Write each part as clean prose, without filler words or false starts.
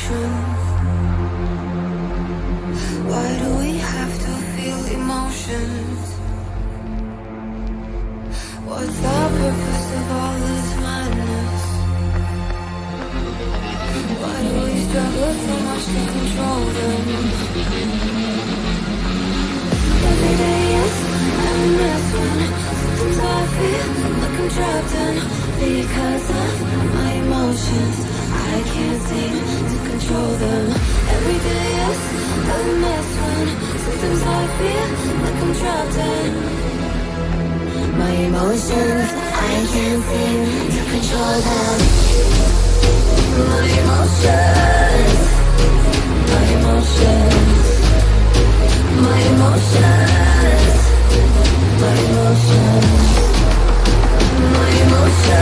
emotions? Why do we have to feel emotions? What's the purpose of all this madness? Why do we struggle so much to control them? Every day is a mess when sometimes I feel like I'm trapped in because of my emotions. I can't seem to control them. Every day is a mess when sometimes I feel like I'm trapped in my emotions. I can't seem to control them. My emotions. My emotions. My emotions. My emotions. My emotions.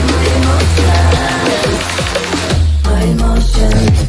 My emotions. My emotions.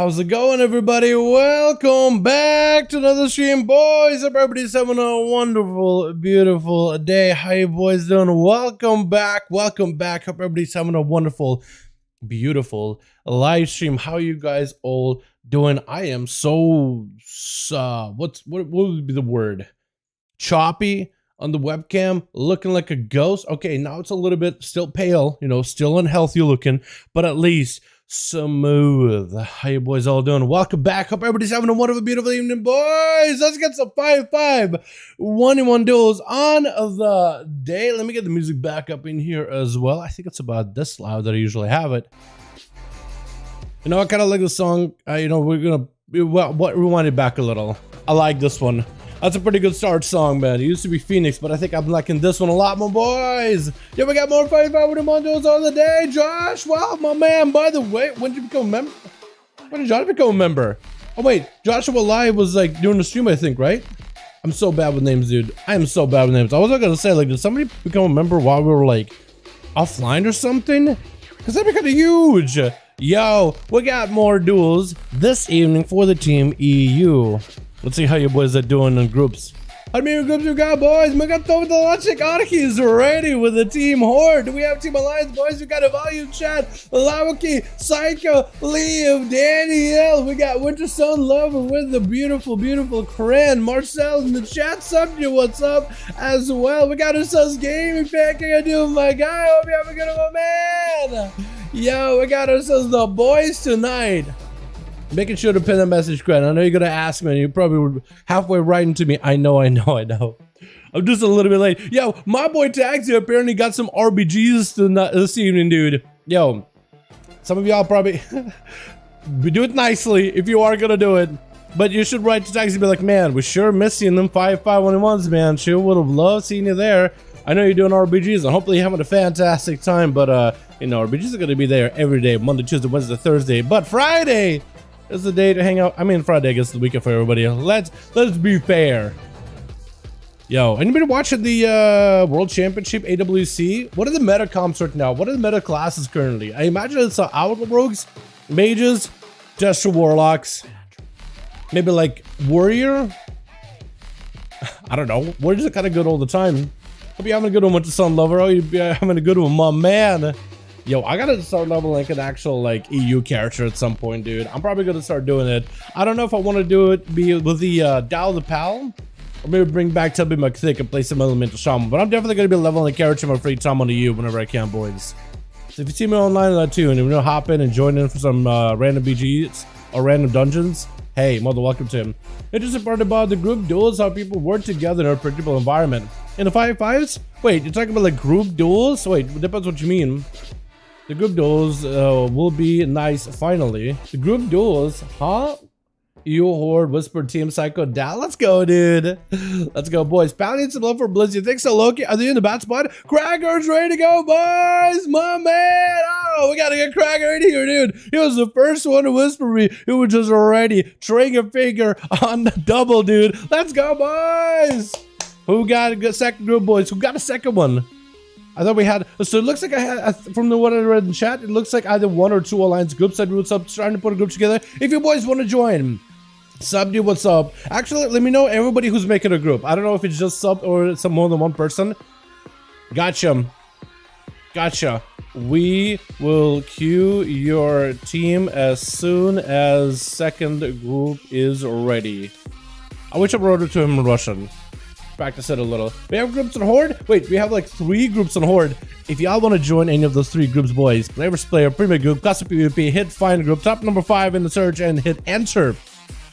How's it going, everybody? Welcome back to another stream, boys. Hope everybody's having a wonderful, beautiful day. How you boys doing? Welcome back. Hope everybody's having a wonderful, beautiful live stream. How you guys all doing? I am so what would be the word? Choppy on the webcam, looking like a ghost. Okay, now it's a little bit still pale, you know, still unhealthy looking, but at least smooth. How you boys all doing? Welcome back. Hope everybody's having a wonderful, beautiful evening, boys. Let's get some 5v5 1v1 duels on the day. Let me get the music back up in here as well. I think it's about this loud that I usually have it. You know, I kind of like the song. You know, we're gonna rewind it back a little. I like this one. That's a pretty good start song, man. It used to be Phoenix, but I think I'm liking this one a lot more, boys. Yeah, we got more 5v5 1v1 duels on the day. Josh, wow, my man. By the way, when did you become a member? When did Josh become a member? Oh, wait. Joshua Live was like during the stream, I think, right? I'm so bad with names, dude. I am so bad with names. I was going to say, like, did somebody become a member while we were, like, offline or something? Because that'd be kind of huge. Yo, we got more duels this evening for the Team EU. Let's see how you boys are doing in groups. How many groups we got, boys? We got the Logic Archies ready with the Team Horde. Do we have Team Alliance, boys? We got a volume chat. Lawaki, Psycho, Liam, Danielle. We got Winter Sun Lover with the beautiful, beautiful Kran. Marcel in the chat. Subject, what's up as well? We got ourselves Gaming Pack. How you doing, my guy? Hope you have a good one, man. Yo, we got ourselves the boys tonight. Making sure to pin a message, Cran. I know you're gonna ask me, and you probably were halfway right into me. I know. I'm just a little bit late. Yo, my boy Taxi apparently got some RBGs this evening, dude. Yo, some of y'all probably do it nicely if you are gonna do it. But you should write to Taxi and be like, man, we sure miss seeing them 5v5 1v1s, man. Sure would have loved seeing you there. I know you're doing RBGs, and hopefully you're having a fantastic time. But you know, RBGs are gonna be there every day, Monday, Tuesday, Wednesday, Thursday. But Friday is the day to hang out. I mean, Friday, I guess, the weekend for everybody. Let's be fair. Yo, anybody watching the World Championship AWC? What are the meta comps right now? What are the meta classes currently? I imagine it's Outlaw Rogues, Mages, Jester Warlocks, maybe like Warrior. I don't know. Warriors are kind of good all the time. Hope you're having a good one with the Sun Lover. Oh, you're having a good one, my man. Yo, I gotta start leveling like an actual like EU character at some point, dude. I'm probably gonna start doing it. I don't know if I want to do it with the Dal the Pal, or maybe bring back Tubby McThick and play some Elemental Shaman. But I'm definitely gonna be leveling a character in my free time on the EU whenever I can, boys. So if you see me online on that too, and you want to hop in and join in for some random BGs or random dungeons, hey, mother, welcome to him. Interesting part about the group duels, how people work together in a predictable environment. In the 5v5s? Wait, you're talking about like group duels? Wait, it depends what you mean. The group duels will be nice finally. The group duels, huh? EU Horde, Whisper, Team Psycho, down. Let's go, dude. Let's go, boys. Pounding some love for Blizz. You think so, Loki? Are they in the bad spot? Cracker's ready to go, boys. My man. Oh, we gotta get Cracker in here, dude. He was the first one to whisper me. He was just already trying a finger on the double, dude. Let's go, boys. Who got a second group, boys? Who got a second one? I thought we had, so it looks like I had, from the what I read in chat, it looks like either one or two alliance groups that what's up, trying to put a group together. If you boys want to join, sub, dude, what's up? Actually, let me know everybody who's making a group. I don't know if it's just sub or it's more than one person. Gotcha. We will queue your team as soon as second group is ready. I wish I wrote it to him in Russian. Practice it a little. We have groups on Horde. Wait, we have like 3 groups on Horde. If y'all want to join any of those 3 groups, boys, player vs player, premier group, custom PvP, hit find group, top number 5 in the search, and hit enter.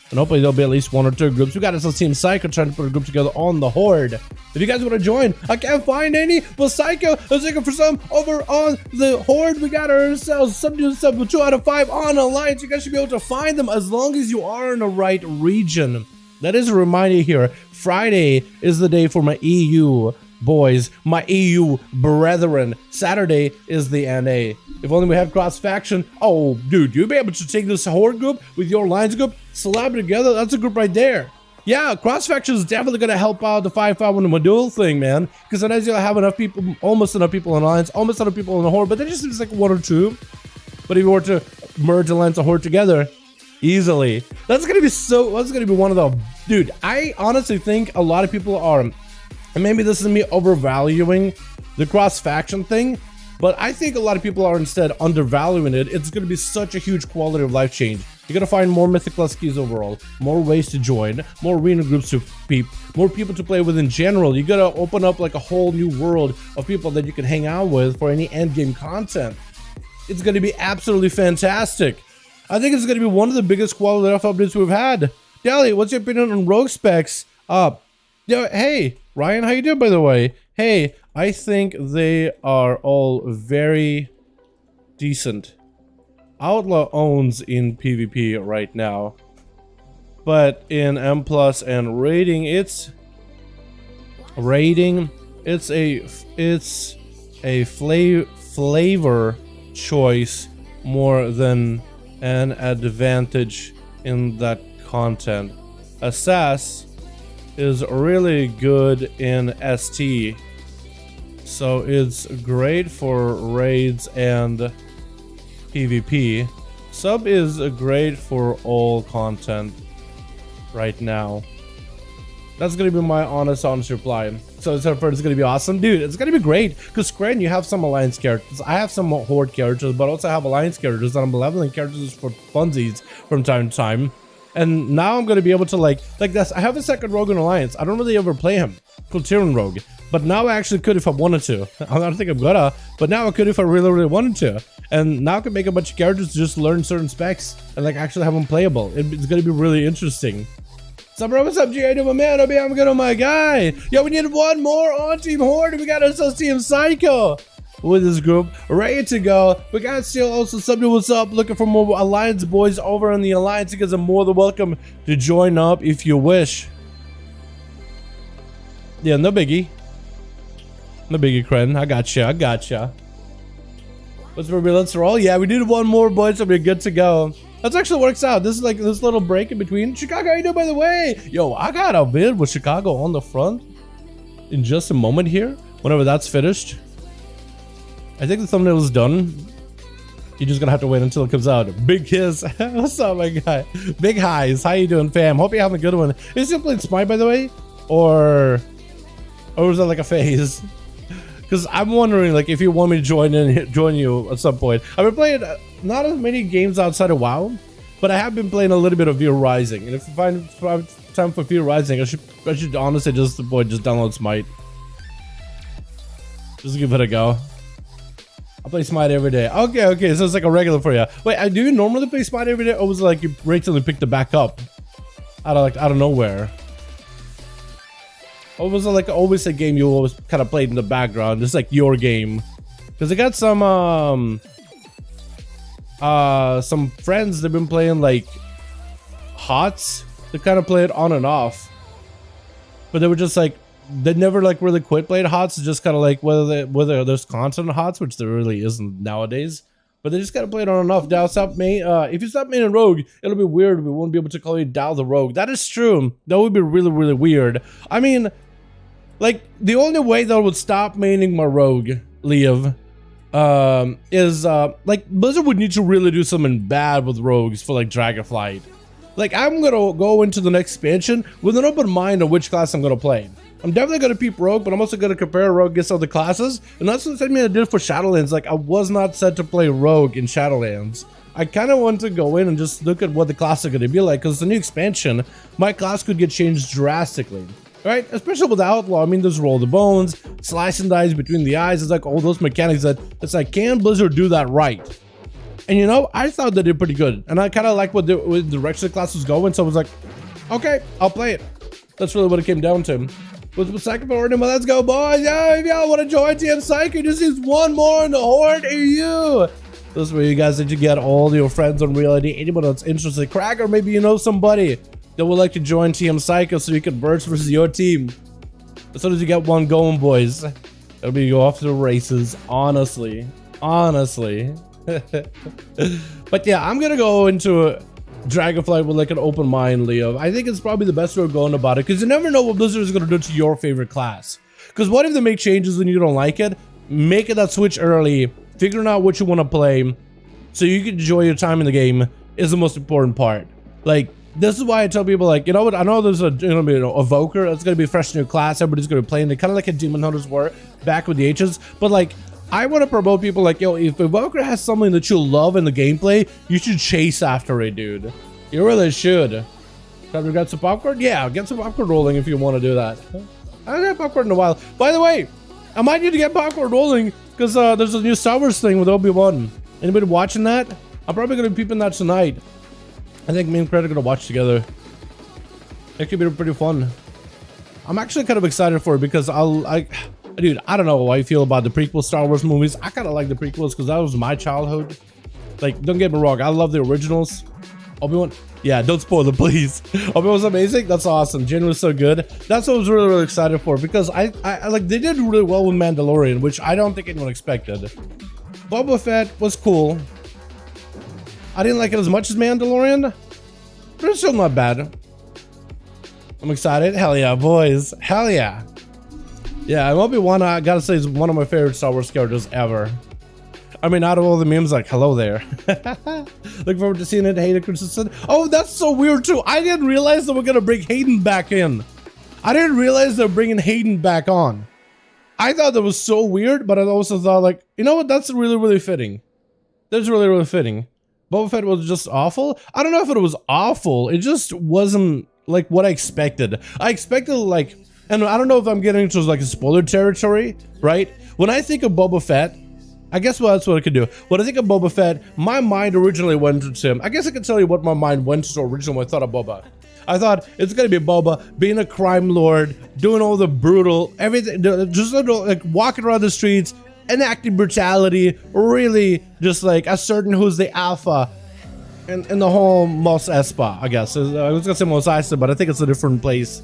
And hopefully there'll be at least 1 or 2 groups. We got ourselves Team Psycho trying to put a group together on the Horde. If you guys want to join, I can't find any. Well, Psycho is looking for some over on the Horde. We got ourselves some 2 out of 5 on Alliance. You guys should be able to find them as long as you are in the right region. That is a reminder here. Friday is the day for my EU boys, my EU brethren. Saturday is the NA. If only we had cross faction. Oh, dude, you'll be able to take this Horde group with your Alliance group, slap it together. That's a group right there. Yeah, cross faction is definitely going to help out the 5v5 1v1 duel thing, man. Because sometimes you'll have enough people, almost enough people in Alliance, almost enough people in the Horde, but that just seems like 1 or 2. But if you were to merge Alliance and Horde together, Easily. That's gonna be one of the, dude, I honestly think a lot of people are, and maybe this is me overvaluing the cross faction thing, but I think a lot of people are instead undervaluing it. It's gonna be such a huge quality of life change. You're gonna find more mythical keys overall, more ways to join, more arena groups to peep, more people to play with in general. You gotta open up like a whole new world of people that you can hang out with for any end game content. It's gonna be absolutely fantastic. I think it's gonna be one of the biggest quality of updates we've had. Dally, what's your opinion on rogue specs? Hey, Ryan, how you doing, by the way? Hey, I think they are all very decent. Outlaw owns in PvP right now, but in M+ and rating, it's a flavor choice more than an advantage in that content. ASUS is really good in ST, so it's great for raids and PvP. Sub is great for all content right now. That's gonna be my honest reply. So it's gonna be awesome, dude. It's gonna be great because Scran, you have some alliance characters. I have some horde characters, but also have alliance characters, and I'm leveling characters for funsies from time to time. And now I'm gonna be able to like this. I have a second rogue in alliance. I don't really ever play him, Corsair rogue, but now I actually could if I wanted to. I don't think I'm gonna, but now I could if I really wanted to. And now I can make a bunch of characters to just learn certain specs and like actually have them playable. It's gonna be really interesting. What's up, bro? What's up, G? I do my man. I'm good on my guy. Yo, we need one more on Team Horde. We got ourselves Team Psycho with this group ready to go. We got still also somebody what's up looking for more alliance boys over in the alliance. You guys are more than welcome to join up if you wish. Yeah, no biggie. No biggie, Kren. I gotcha. Let's roll. Yeah, we need one more, boys, so we're good to go. That actually works out. This is like this little break in between. Chicago, how you doing, by the way? Yo, I got a vid with Chicago on the front in just a moment here. Whenever that's finished. I think the thumbnail is done. You're just gonna have to wait until it comes out. Big kiss. What's up, my guy? Big highs. How you doing, fam? Hope you're having a good one. Is you playing Smite, by the way? Or was that like a phase? Because I'm wondering, like, if you want me to join you at some point. I've been playing not as many games outside of WoW, but I have been playing a little bit of Fear Rising. And if I find time for Fear Rising, I should honestly just download Smite. Just give it a go. I play Smite every day. Okay, so it's like a regular for you. Wait, do you normally play Smite every day, or was it like you wait till you picked it back up out of nowhere? Or was it like always a game you always kind of played in the background? It's like your game. Because I got some friends that've been playing like HOTS. They kind of play it on and off. But they were just like, they never like really quit playing HOTS. It's just kind of like whether there's content on HOTS, which there really isn't nowadays. But they just gotta play it on and off. Dow stop main. If you stop main and rogue, it'll be weird. We won't be able to call you Dow the rogue. That is true. That would be really, really weird. I mean, like the only way that would stop maining my rogue, Leov, is like Blizzard would need to really do something bad with rogues for like Dragonflight. Like I'm gonna go into the next expansion with an open mind on which class I'm gonna play. I'm definitely gonna peep rogue, but I'm also gonna compare rogue against other classes, and that's what I did for Shadowlands. Like I was not set to play rogue in Shadowlands. I kind of want to go in and just look at what the class are gonna be like, because the new expansion, my class could get changed drastically. Right, especially with Outlaw. I mean, there's roll the bones, slice and dice between the eyes. It's like all those mechanics that it's like, can Blizzard do that right? And you know, I thought they did pretty good, and I kind of like what the direction the class was going. So I was like, okay, I'll play it. That's really what it came down to. With the second Horde, let's go, boys! Yeah, if y'all want to join Team Psycho, just use one more in the Horde EU. This is where you guys need to get all your friends on reality. Anyone that's interested, crack, or maybe you know somebody that would like to join Team Psycho so you can burst versus your team. As soon as you get one going, boys, it'll be go off to the races. Honestly. But yeah, I'm gonna go into Dragonflight with like an open mind, Leo. I think it's probably the best way of going about it, because you never know what Blizzard is gonna do to your favorite class. Because what if they make changes and you don't like it? Make it that switch early, figuring out what you want to play, so you can enjoy your time in the game is the most important part. Like, this is why I tell people, like, you know what, I know there's a, gonna be an evoker that's gonna be fresh new class, everybody's gonna be playing it, kind of like a demon hunters were back with the H's, but like, I want to promote people like, yo, if evoker has something that you love in the gameplay, you should chase after it, dude. You really should. Have you got some popcorn? Yeah, get some popcorn rolling if you want to do that. I haven't had popcorn in a while. By the way, I might need to get popcorn rolling because there's a new Star Wars thing with Obi-Wan. Anybody watching that? I'm probably going to be peeping that tonight. I think me and Craig are going to watch together. It could be pretty fun. I'm actually kind of excited for it because dude, I don't know how I feel about the prequel Star Wars movies. I kind of like the prequels because that was my childhood. Like, don't get me wrong, I love the originals. Obi-Wan, yeah, don't spoil it, please. Obi-Wan was amazing. That's awesome. Jin was so good. That's what I was really excited for because I like, they did really well with Mandalorian, which I don't think anyone expected. Boba Fett was cool. I didn't like it as much as Mandalorian, but it's still not bad. I'm excited. Hell yeah, boys. Hell yeah. Yeah, and Obi-Wan, I gotta say, is one of my favorite Star Wars characters ever. I mean, out of all the memes, like, hello there. Look forward to seeing it. Hayden Christensen. Oh, that's so weird, too. I didn't realize that we're gonna bring Hayden back in. I didn't realize they're bringing Hayden back on. I thought that was so weird, but I also thought, like, you know what? That's really fitting. That's really fitting. Boba Fett was just awful. I don't know if it was awful. It just wasn't, like, what I expected. I expected, like... And I don't know if I'm getting into like a spoiler territory, right? When I think of Boba Fett, I guess that's what I could do. When I think of Boba Fett, my mind originally went to him. I guess I can tell you what my mind went to originally when I thought of Boba. I thought it's gonna be Boba being a crime lord, doing all the brutal, everything, just like walking around the streets, enacting brutality, really just like asserting who's the alpha in the whole Mos Espa, I guess. I was gonna say Mos Eisley, but I think it's a different place.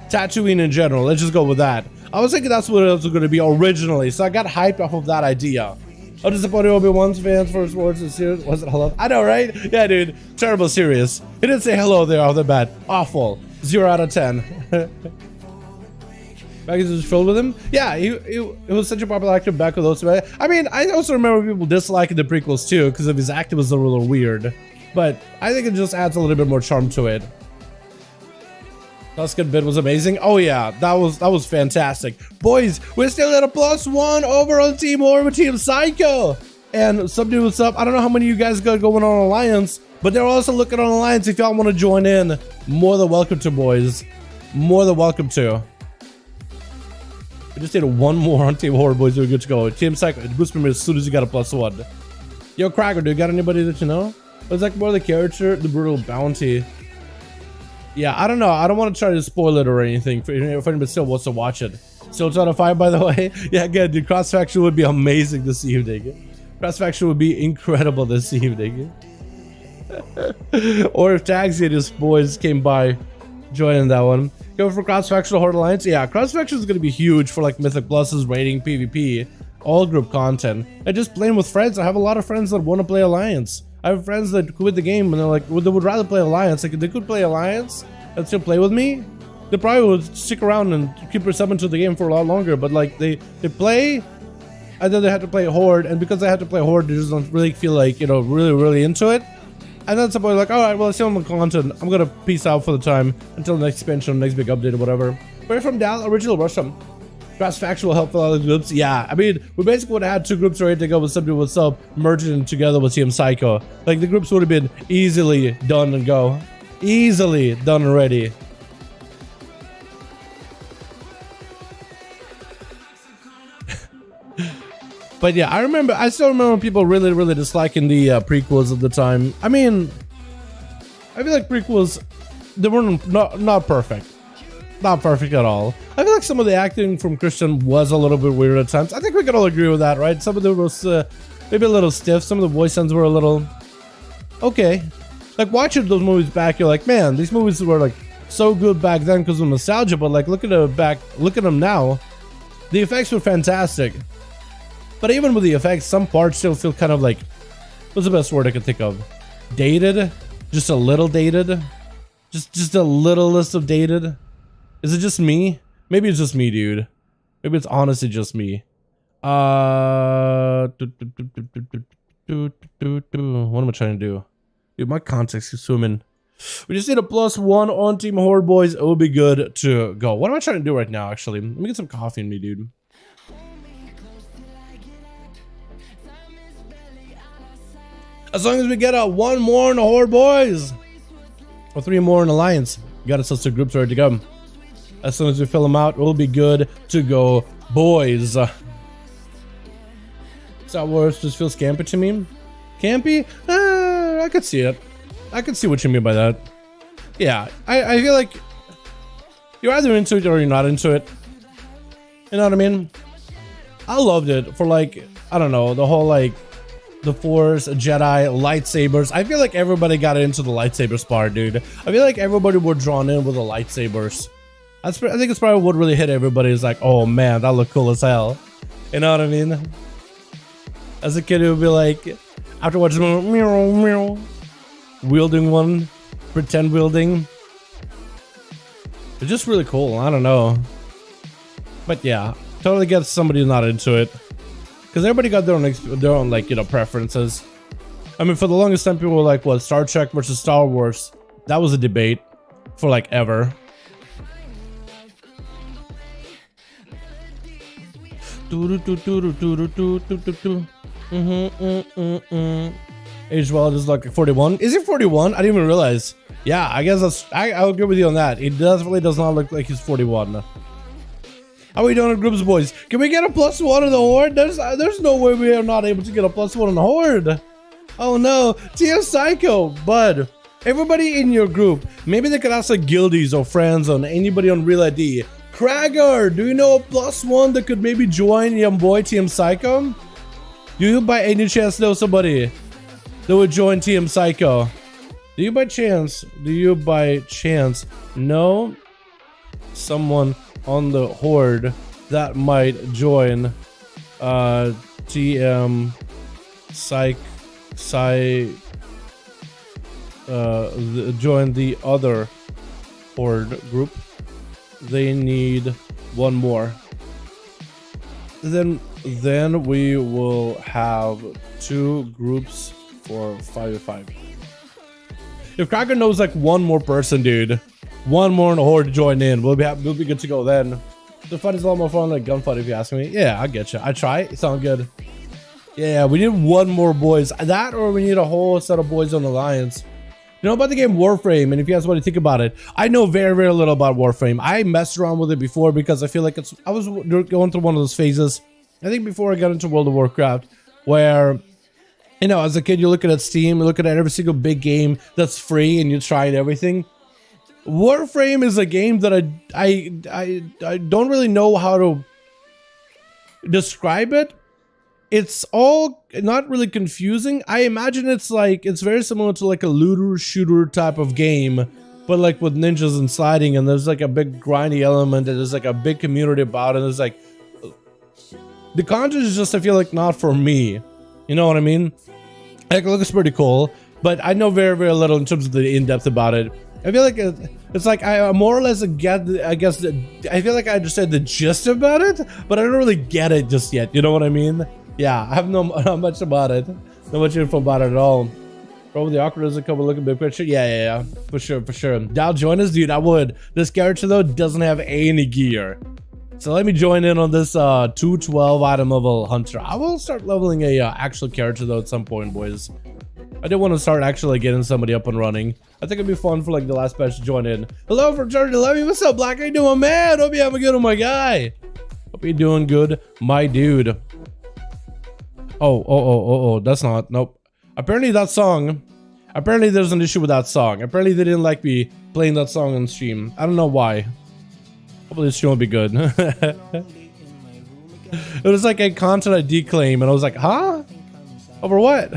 Tatooine in general, let's just go with that. I was thinking that's what it was going to be originally, so I got hyped off of that idea. How disappointed Obi-Wan's fans for his words and serious. Was it hello? I know, right? Yeah, dude. Terrible serious. He didn't say hello there off the bat. Awful. 0 out of 10. Magazine was filled with him. Yeah, he was such a popular actor back with those. I mean, I also remember people disliking the prequels too because of his acting was a little weird. But I think it just adds a little bit more charm to it. Tusken bit was amazing. Oh yeah, that was fantastic. Boys, we're still at a +1 over on Team Horror with Team Psycho. And some dude, what's up? I don't know how many of you guys got going on Alliance, but they're also looking on Alliance. If y'all want to join in, more than welcome to, boys. More than welcome to. We just did one more on Team Horror, boys. We're good to go. Team Psycho, it boosts me as soon as you got a +1. Yo, Cracker, do you got anybody that you know? It's like more the character, the brutal bounty. Yeah, I don't know. I don't want to try to spoil it or anything for if anybody still wants to watch it. Still 2 out of 5, by the way. Yeah, again, the Cross Faction would be amazing this evening. Cross Faction would be incredible this evening. Or if Tagsy and his boys came by, joining that one. Go for Cross Faction Horde Alliance. Yeah, Cross Faction is going to be huge for like Mythic Pluses, rating, PvP, all group content. And just playing with friends. I have a lot of friends that want to play Alliance. I have friends that quit the game and they're like, well, they would rather play Alliance. Like, if they could play Alliance and still play with me, they probably would stick around and keep subbing to the game for a lot longer. But like, they play, and then they have to play Horde, and because they have to play Horde, they just don't really feel like, you know, really into it. And then somebody's like, all right, well, I still want content. I'm gonna peace out for the time until the next expansion, next big update or whatever. We're from Dal, original Russia. Cross Faction will help with all the groups. Yeah, I mean, we basically would have had 2 groups ready to go with somebody with sub merging together with Team Psycho. Like, the groups would have been easily done and go. Easily done and ready. But yeah, I still remember people really disliking the prequels at the time. I mean, I feel like prequels, they were not perfect. Not perfect at all. I feel like some of the acting from Christian was a little bit weird at times. I think we can all agree with that, right? Some of them was maybe a little stiff. Some of the voice lines were a little okay. Like, watching those movies back, you're like, man, these movies were like so good back then because of nostalgia. But like, look at them now. The effects were fantastic. But even with the effects, some parts still feel kind of like, what's the best word I can think of? Dated? Just a little dated? Just a little list of dated? Is it just me? Maybe it's just me, dude. Maybe it's honestly just me. What am I trying to do? Dude, my context is swimming. We just need a +1 on Team Horde, boys. It will be good to go. What am I trying to do right now, actually? Let me get some coffee in me, dude. As long as we get one more in the Horde, boys. Or 3 more in Alliance. We got ourselves 2 groups ready to go. As soon as we fill them out, we'll be good to go, boys. Star Wars just feels campy to me. Campy? I could see it. I can see what you mean by that. Yeah, I feel like you're either into it or you're not into it. You know what I mean? I loved it for like, I don't know, the whole like the Force, Jedi, lightsabers. I feel like everybody got into the lightsabers part, dude. I feel like everybody were drawn in with the lightsabers. I think it's probably what really hit everybody is like, oh man, that looked cool as hell. You know what I mean? As a kid, it would be like, after watching meow, meow, wielding one, pretend wielding. It's just really cool. I don't know. But yeah, totally get somebody not into it. Because everybody got their own like, you know, preferences. I mean, for the longest time, people were like, what, Star Trek versus Star Wars? That was a debate for like ever. Age well is like 41. Is he 41? I didn't even realize. Yeah, I guess that's. I'll agree with you on that. It definitely does not look like he's 41. How are we doing in groups, boys? Can we get a +1 in the Horde? There's no way we are not able to get a +1 in the Horde. Oh no, TF Psycho, bud. Everybody in your group, maybe they could ask like guildies or friends on anybody on Real ID. Krager, do you know a +1 that could maybe join young boy TM Psycho? Do you by any chance know somebody that would join TM Psycho? Do you by chance know someone on the Horde that might join TM join the other Horde group? They need one more. Then we will have 2 groups for 5v5. If Cracker knows like one more person, dude, one more in the Horde to join in, we'll be good to go then. The fight is a lot more fun than a gunfight if you ask me. Yeah, I get you. I try. It sounds good. Yeah, we need 1 more boys. That or we need a whole set of boys on Alliance. You know about the game Warframe, and if you guys want to think about it, I know very, very little about Warframe. I messed around with it before because I feel like I was going through one of those phases, I think before I got into World of Warcraft, where, you know, as a kid, you're looking at Steam, you're looking at every single big game that's free, and you're trying everything. Warframe is a game that I don't really know how to describe it. It's all not really confusing. I imagine it's very similar to like a looter shooter type of game, but like with ninjas and sliding, and there's like a big grindy element, and there's like a big community about it. There's like, the content is just, I feel like, not for me. You know what I mean? Like, it looks pretty cool, but I know very, very little in terms of the in-depth about it. I feel like it's like I more or less get, I guess, I feel like I understand the gist about it, but I don't really get it just yet. You know what I mean? Yeah, I have not much about it. Not much info about it at all. Probably awkward as a couple look at big picture. Yeah. For sure. Dow join us, dude. I would. This character though doesn't have any gear. So let me join in on this 212 item level hunter. I will start leveling a actual character though at some point, boys. I did want to start actually getting somebody up and running. I think it'd be fun for like the last batch to join in. Hello from Charlie Levy. What's up, Black? How you doing, man? Hope you having good, my guy. Hope you're doing good, my dude. Oh, that's not, nope. Apparently that song, apparently there's an issue with that song. Apparently they didn't like me playing that song on stream. I don't know why. Hopefully the stream will be good. It was like a content ID claim, and I was like, huh? Over what?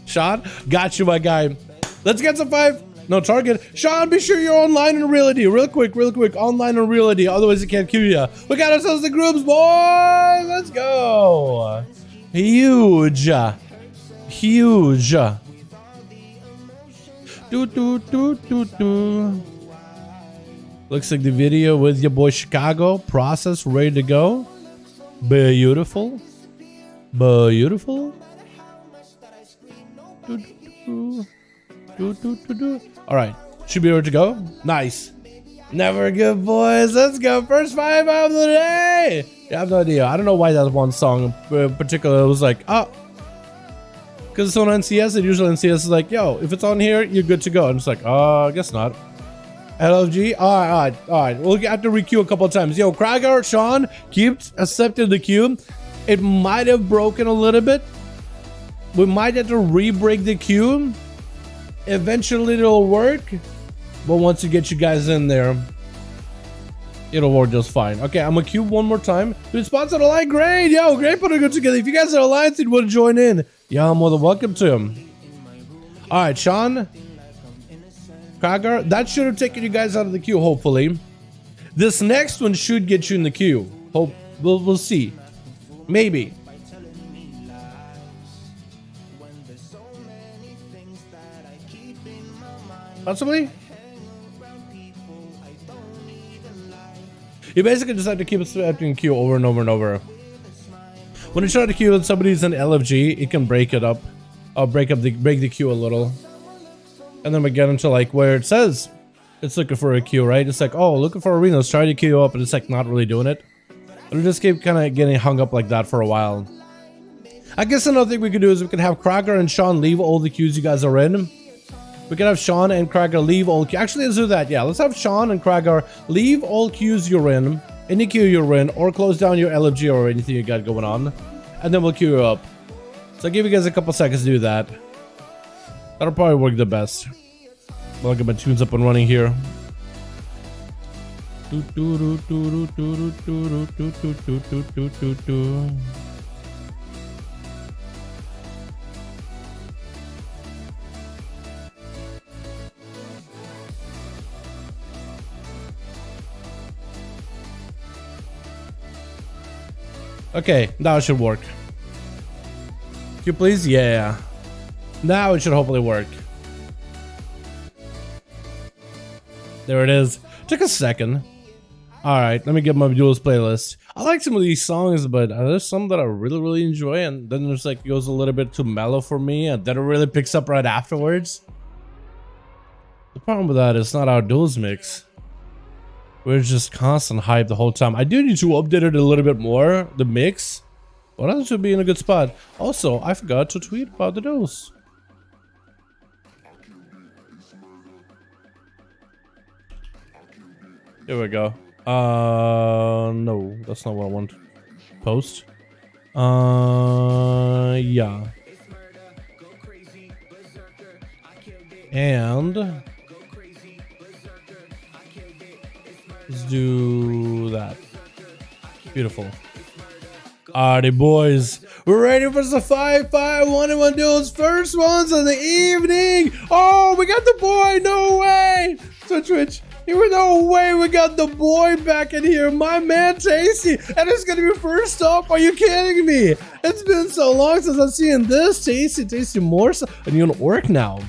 Sean, got you, my guy. Let's get some 5. No target. Sean, be sure you're online in reality. Real quick. Online in reality. Otherwise, it can't kill you. We got ourselves the groups, boys. Let's go. Huge. Looks like the video with your boy Chicago. Process ready to go. Beautiful. All right, should be ready to go. Nice. Never good, boys. Let's go. First 5 of the day. I have no idea. I don't know why that one song in particular was like, oh, because it's on NCS, and usually NCS is like, yo, if it's on here, you're good to go. And it's like, I guess not. LFG. All right. We'll have to requeue a couple of times. Yo, Kragar, Sean, keeps accepting the queue. It might have broken a little bit. We might have to re-break the queue. Eventually it'll work. But once you get you guys in there, it'll work just fine. Okay, I'm gonna queue one more time. Dude, spots on the line. Great. Yo, great putting it together. If you guys are alliance and want to join in, yeah, I'm more than welcome to him. All right, Sean. Kragar, that should have taken you guys out of the queue, hopefully. This next one should get you in the queue. Hope we'll see. Maybe. Possibly. You basically just have to keep it selecting queue over and over and over. When you try to queue with somebody's in LFG, it can break it up. Break the queue a little. And then we get into like where it says it's looking for a queue, right? It's like, oh, looking for arenas, try to queue up, and it's like not really doing it. It'll just keep kind of getting hung up like that for a while. I guess another thing we could do is we can have Kragar and Sean leave all the queues you guys are in. We can have Sean and Kragar leave all queues. Actually, let's do that. Yeah, let's have Sean and Kragar leave all queues you're in, any queue you're in, or close down your LFG or anything you got going on. And then we'll queue you up. So I'll give you guys a couple seconds to do that. That'll probably work the best. I'll get my tunes up and running here. Okay, now it should work. Can you please? Yeah. Now it should hopefully work. There it is. Took a second. Alright, let me get my Duels playlist. I like some of these songs, but there's some that I really enjoy, and then there's like goes a little bit too mellow for me, and then it really picks up right afterwards. The problem with that is not our Duels mix. We're just constant hype the whole time. I do need to update it a little bit more, the mix. But that should be in a good spot. Also, I forgot to tweet about the Duels. Here we go. No, that's not what I want to post. Yeah. And let's do that. Beautiful. Alrighty, boys. We're ready for the 5V5 1v1 Duels. First ones of the evening. Oh, we got the boy. No way. Twitch. Here, no way. We got the boy back in here. My man, Tasty. And it's going to be first up. Are you kidding me? It's been so long since I've seen this. Tasty more. And you're an orc now.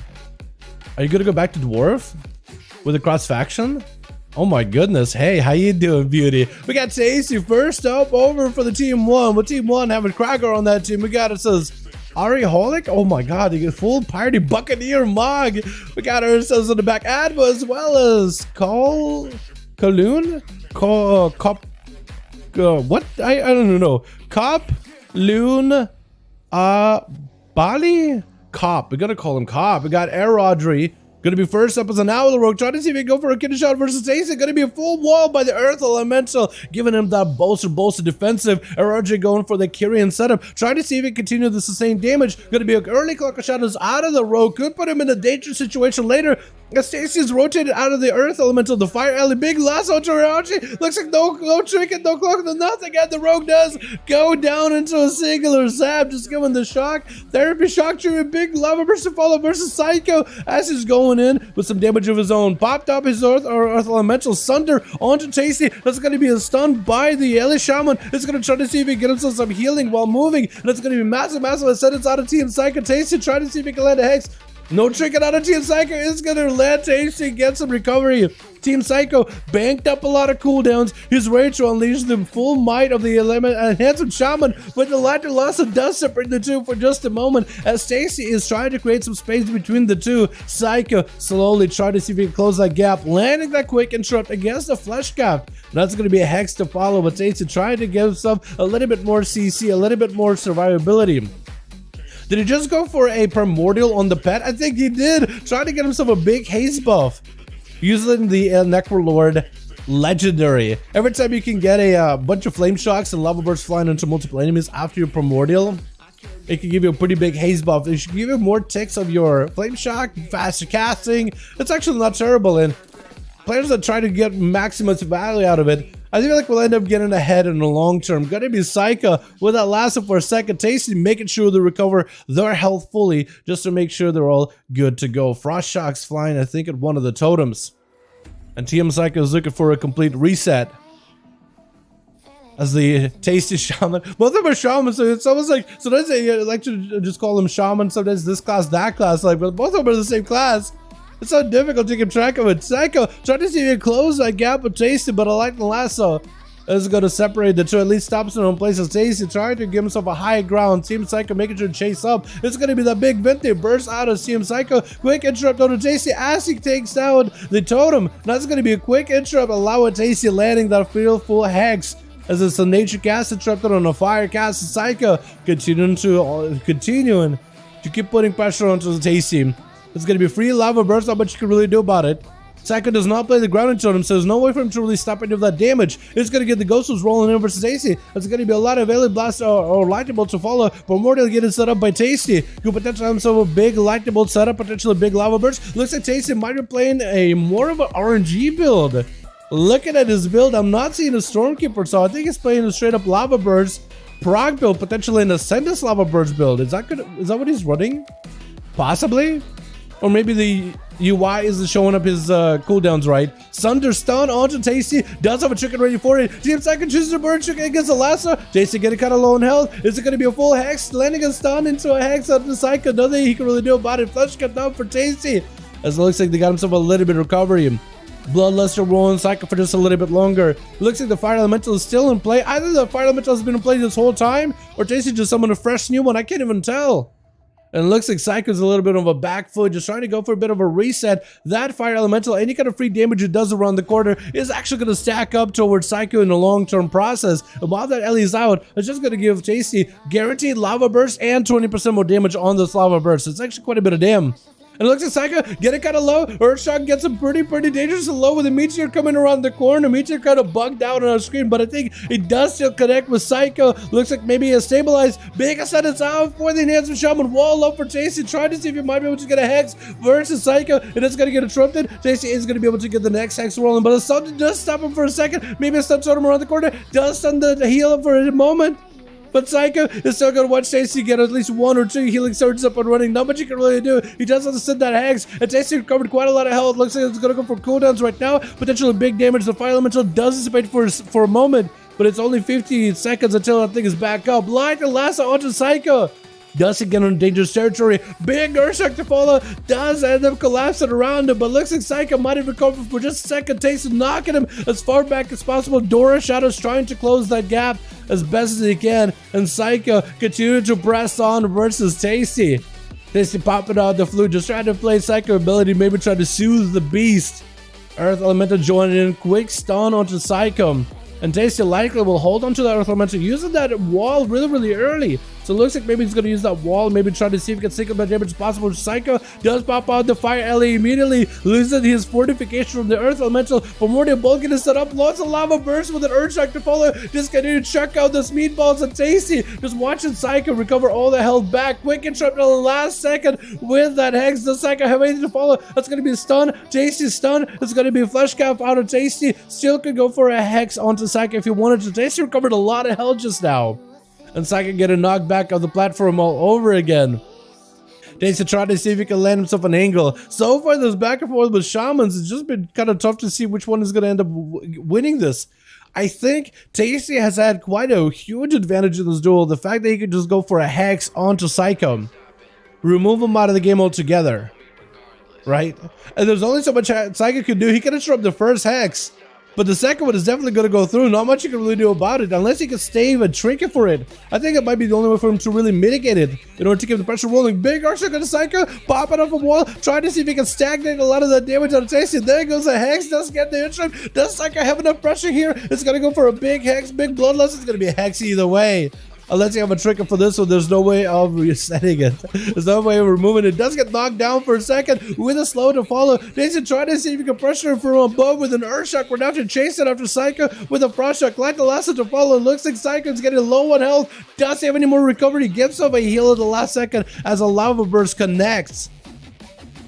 Are you going to go back to Dwarf with a cross faction? Oh my goodness. Hey, how you doing, beauty? We got Tasty first up over for the team one. With team one having Kragar on that team. We got, it says Ari Holic. Oh my god, you get full party Buccaneer mug. We got ourselves in the back Adva as well as Kaloon? Cop what? I don't know. Cop Loon Bali? Cop. We gotta call him Cop. We got Air Rodri. Gonna be first up as an Owl Rogue, trying to see if he can go for a kidney shot versus Tasty. Gonna be a full wall by the Earth Elemental, giving him that bolster defensive. RJ going for the Kyrian setup, trying to see if he can continue the sustained damage. Gonna be an early clock of shadows out of the Rogue, could put him in a dangerous situation later. As Tasty is rotated out of the Earth Elemental, the Fire Alley, big lasso to RJ. Looks like no trick and no clock, and nothing. And the Rogue does go down into a singular zap, just giving the shock. Therapy shock tree, big lava versus follow versus Psycho as he's going in with some damage of his own. Popped up his Earth Elemental Sunder onto Tasty. That's going to be a stun by the Eli Shaman. It's going to try to see if he can get himself some healing while moving. And it's going to be massive. I said it's out of Team Psycho. Tasty trying to see if he can land a Hex. No tricking out of Team Psycho. It's going to land Tasty, get some recovery. Team Psycho banked up a lot of cooldowns. He's ready to unleash the full might of the element and handsome shaman, but the lighter Lassa does separate the two for just a moment as Stacy is trying to create some space between the two. Psycho slowly trying to see if he can close that gap, landing that quick interrupt against the flesh cap. That's going to be a hex to follow, but Stacy trying to give himself a little bit more CC, a little bit more survivability. Did he just go for a primordial on the pet? I think he did, trying to get himself a big haste buff using the Necrolord legendary. Every time you can get a bunch of flame shocks and lava bursts flying into multiple enemies after your primordial, it can give you a pretty big haze buff. It should give you more ticks of your flame shock, faster casting. It's actually not terrible, and players that try to get maximum value out of it, I feel like we'll end up getting ahead in the long term. Gonna be Psycho with that last for a second, Tasty making sure they recover their health fully just to make sure they're all good to go. Frost shocks flying, I think, at one of the totems. And TM Psycho is looking for a complete reset as the Tasty Shaman. Both of them are shamans, so it's almost like, sometimes I like to just call them shaman, sometimes this class, that class, like, but both of them are the same class. It's so difficult to keep track of it. Psycho trying to see if you can close that gap with Tasty, but I like the lasso. Is going to separate the two, at least stops him in places. Tasty trying to give himself a high ground. Team Psycho making sure to chase up. It's going to be that big Vente burst out of Team Psycho. Quick interrupt on Tasty as he takes down the totem. Now it's going to be a quick interrupt, allowing Tasty landing that full hex. As it's a nature cast interrupted on a fire cast. Psycho continuing to keep putting pressure onto the Tasty. It's going to be free lava burst, not much you can really do about it. Psycho does not play the grounding totem, so there's no way for him to really stop any of that damage. It's going to get the Ghost Who's rolling in versus AC. It's going to be a lot of Alien Blast or Lightning Bolt to follow. Primordial getting set up by Tasty. Could potentially have himself a big Lightning Bolt setup, potentially a big lava burst. Looks like Tasty might be playing a more of an RNG build. Looking at his build, I'm not seeing a Stormkeeper, so I think he's playing a straight up lava burst prog build, potentially an Ascendus lava burst build. Is that what he's running? Possibly? Or maybe the UI isn't showing up his cooldowns right. Sunder stun onto Tasty. Does have a chicken ready for it. Team Psycho chooses to burn chicken against the Lasso. Tasty getting kind of low in health. Is it going to be a full hex? Landing a stun into a hex onto Psycho. Nothing he can really do about it. Flush cut down for Tasty. As it looks like they got himself a little bit of recovery. Bloodluster rolling Psycho for just a little bit longer. Looks like the Fire Elemental is still in play. Either the Fire Elemental has been in play this whole time, or Tasty just summoned a fresh new one. I can't even tell. And it looks like Psycho's a little bit of a back foot, just trying to go for a bit of a reset. That Fire Elemental, any kind of free damage it does around the corner, is actually going to stack up towards Psycho in the long-term process. And while that Ellie's out, it's just going to give Tasty guaranteed Lava Burst and 20% more damage on this Lava Burst. It's actually quite a bit of damn. And it looks like Psycho getting kind of low. Earthshock gets him pretty dangerous and low with the Meteor coming around the corner. Meteor kind of bugged out on our screen, but I think it does still connect with Psycho. Looks like maybe he has stabilized. Big Ascent is out for the Enhancement Shaman. Wall up for Tasty, trying to see if he might be able to get a Hex versus Psycho. And it's going to get interrupted. Tasty is going to be able to get the next Hex rolling, but Ascent does stop him for a second. Maybe a stun totem around the corner. Does stun the heal for a moment. But Psycho is still going to watch Tasty get at least 1 or 2 healing surges up and running. Not much you can really do. He does have to send that Hex. And Tasty recovered quite a lot of health. Looks like it's going to go for cooldowns right now. Potentially big damage. The Fire Elemental does dissipate for a moment. But it's only 50 seconds until that thing is back up. Light and Lasso onto Psycho. Does get on dangerous territory. Big Earthshock to follow. Does end up collapsing around him. But looks like Psycho might have recovered for just a second. Tasty knocking him as far back as possible. Dora Shadow's trying to close that gap as best as he can. And Psycho continuing to press on versus Tasty. Tasty popping out the flute. Just trying to play Psycho ability. Maybe try to soothe the beast. Earth Elemental joining in. Quick stun onto Psycho. And Tasty likely will hold onto that Earth Elemental using that wall really early. So it looks like maybe he's going to use that wall, maybe try to see if he can take as much damage as possible. Psycho does pop out the Fire Ellie immediately, losing his fortification from the Earth Elemental. Primordial Bolt getting set up, lots of lava bursts with an Earthshock to follow. Just continue to chuck out those meatballs and Tasty. Just watching Psycho recover all the health back. Quick interrupt in the last second with that Hex. Does Psycho have anything to follow? That's going to be a stun. Tasty's stun. It's going to be a flesh cap out of Tasty. Still could go for a Hex onto Psycho if he wanted to. Tasty recovered a lot of health just now. And Psycho getting knocked back on the platform all over again. Tasty trying to see if he can land himself an angle. So far, this back and forth with Shamans, it's just been kind of tough to see which one is going to end up winning this. I think Tasty has had quite a huge advantage in this duel. The fact that he could just go for a Hex onto Psycho. Remove him out of the game altogether. right? And there's only so much Psycho can do. He can interrupt the first hex, but the second one is definitely going to go through. Not much you can really do about it unless he can stave a trinket for it. I think it might be the only way for him to really mitigate it in order to keep the pressure rolling. Big arc shot on Psycho, popping off a wall, trying to see if he can stagnate a lot of the damage on Tasty. There goes a hex, does get the interrupt. Does Psycho have enough pressure here? It's going to go for a big hex, big bloodlust. It's going to be a hex either way. Unless you have a trinket for this one, there's no way of resetting it. There's no way of removing it. It does get knocked down for a second with a slow to follow. Daisy trying to see if you can pressure him from above with an Earth Shock. We're now to chase it after Psycho with a Frost Shock. Like the last one to follow. Looks like Psycho's getting low on health. Does he have any more recovery? Gives him a heal at the last second as a Lava Burst connects.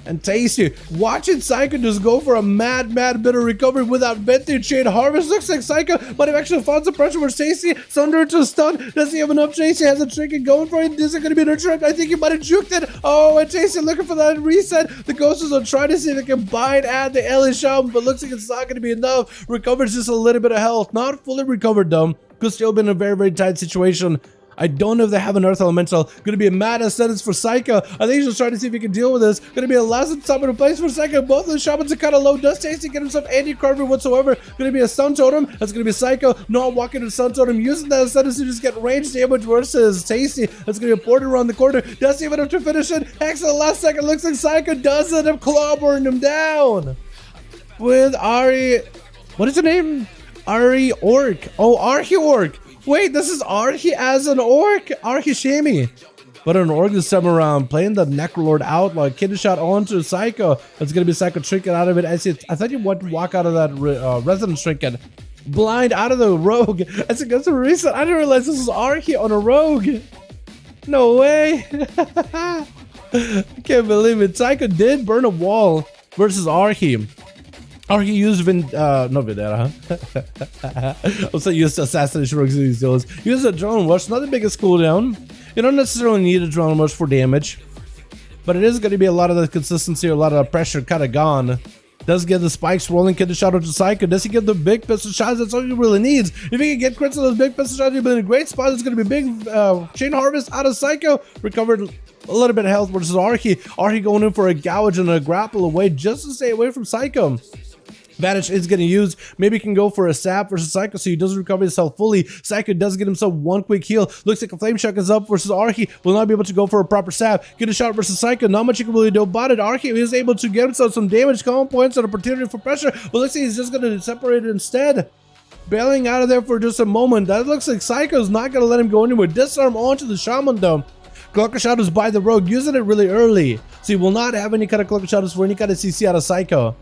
And Tasty watching Psycho just go for a mad bit of recovery without Vintage Chain Harvest. Looks like Psycho might have actually found some pressure with Tasty. Sunder into a stun. Does he have enough? Tasty has a trinket going for it. Is it going to be an interrupt? I think he might have juked it. Oh, and Tasty looking for that reset. The Ghosters are trying to see if they can bind at the Ellie Shaman, but looks like it's not going to be enough. Recovers just a little bit of health. Not fully recovered though. Could still be in a very tight situation. I don't know if they have an Earth Elemental. Gonna be a mad sentence for Psycho. I think he's just trying to see if he can deal with this. Gonna be a last time in a place for Psycho. Both of the Shamans are kind of low. Does Tasty get himself any cover whatsoever? Gonna be a Sun Totem. That's gonna be Psycho not walking to Sun Totem. Using that sentence to just get range damage versus Tasty. That's gonna be a porter around the corner. Does he even have to finish it? Hex at the last second. Looks like Psycho does end up clobbering him down. With Ari... What is her name? Ari Orc. Oh, Archie Orc. Wait, this is Archie as an orc? Archie Shami. But an orc this time around, playing the Necrolord Outlaw, kidney shot onto Psycho. It's going to be Psycho trinket out of it. I thought you want to walk out of that Resonance trinket. Blind out of the rogue. As it goes to reset, I didn't realize this was Archie on a rogue. No way. I can't believe it. Psycho did burn a wall versus Archie. Archie used not Vendetta, huh? Also used Assassination Rogues in these duels. Use a Drone Rush, not the biggest cooldown. You don't necessarily need a Drone Rush for damage, but it is going to be a lot of the consistency, a lot of the pressure kind of gone. Does get the spikes rolling, get the shot onto Psycho. Does he get the big pistol shots? That's all he really needs. If he can get crits on those big pistol shots, he'll be in a great spot. It's going to be a big chain harvest out of Psycho. Recovered a little bit of health versus Archie. Archie going in for a gouge and a grapple away just to stay away from Psycho. Vanish is getting used. Maybe he can go for a sap versus Psycho so he doesn't recover himself fully. Psycho does get himself one quick heal. Looks like a flame shock is up versus Archie. Will not be able to go for a proper sap. Get a shot versus Psycho. Not much you can really do about it. Archie is able to get himself some damage, calm points, and opportunity for pressure. But looks like he's just going to separate it instead. Bailing out of there for just a moment. That looks like Psycho's not going to let him go anywhere. Disarm onto the Shaman though. Cloaker Shadows by the rogue, using it really early. So he will not have any kind of Cloaker Shadows for any kind of CC out of Psycho.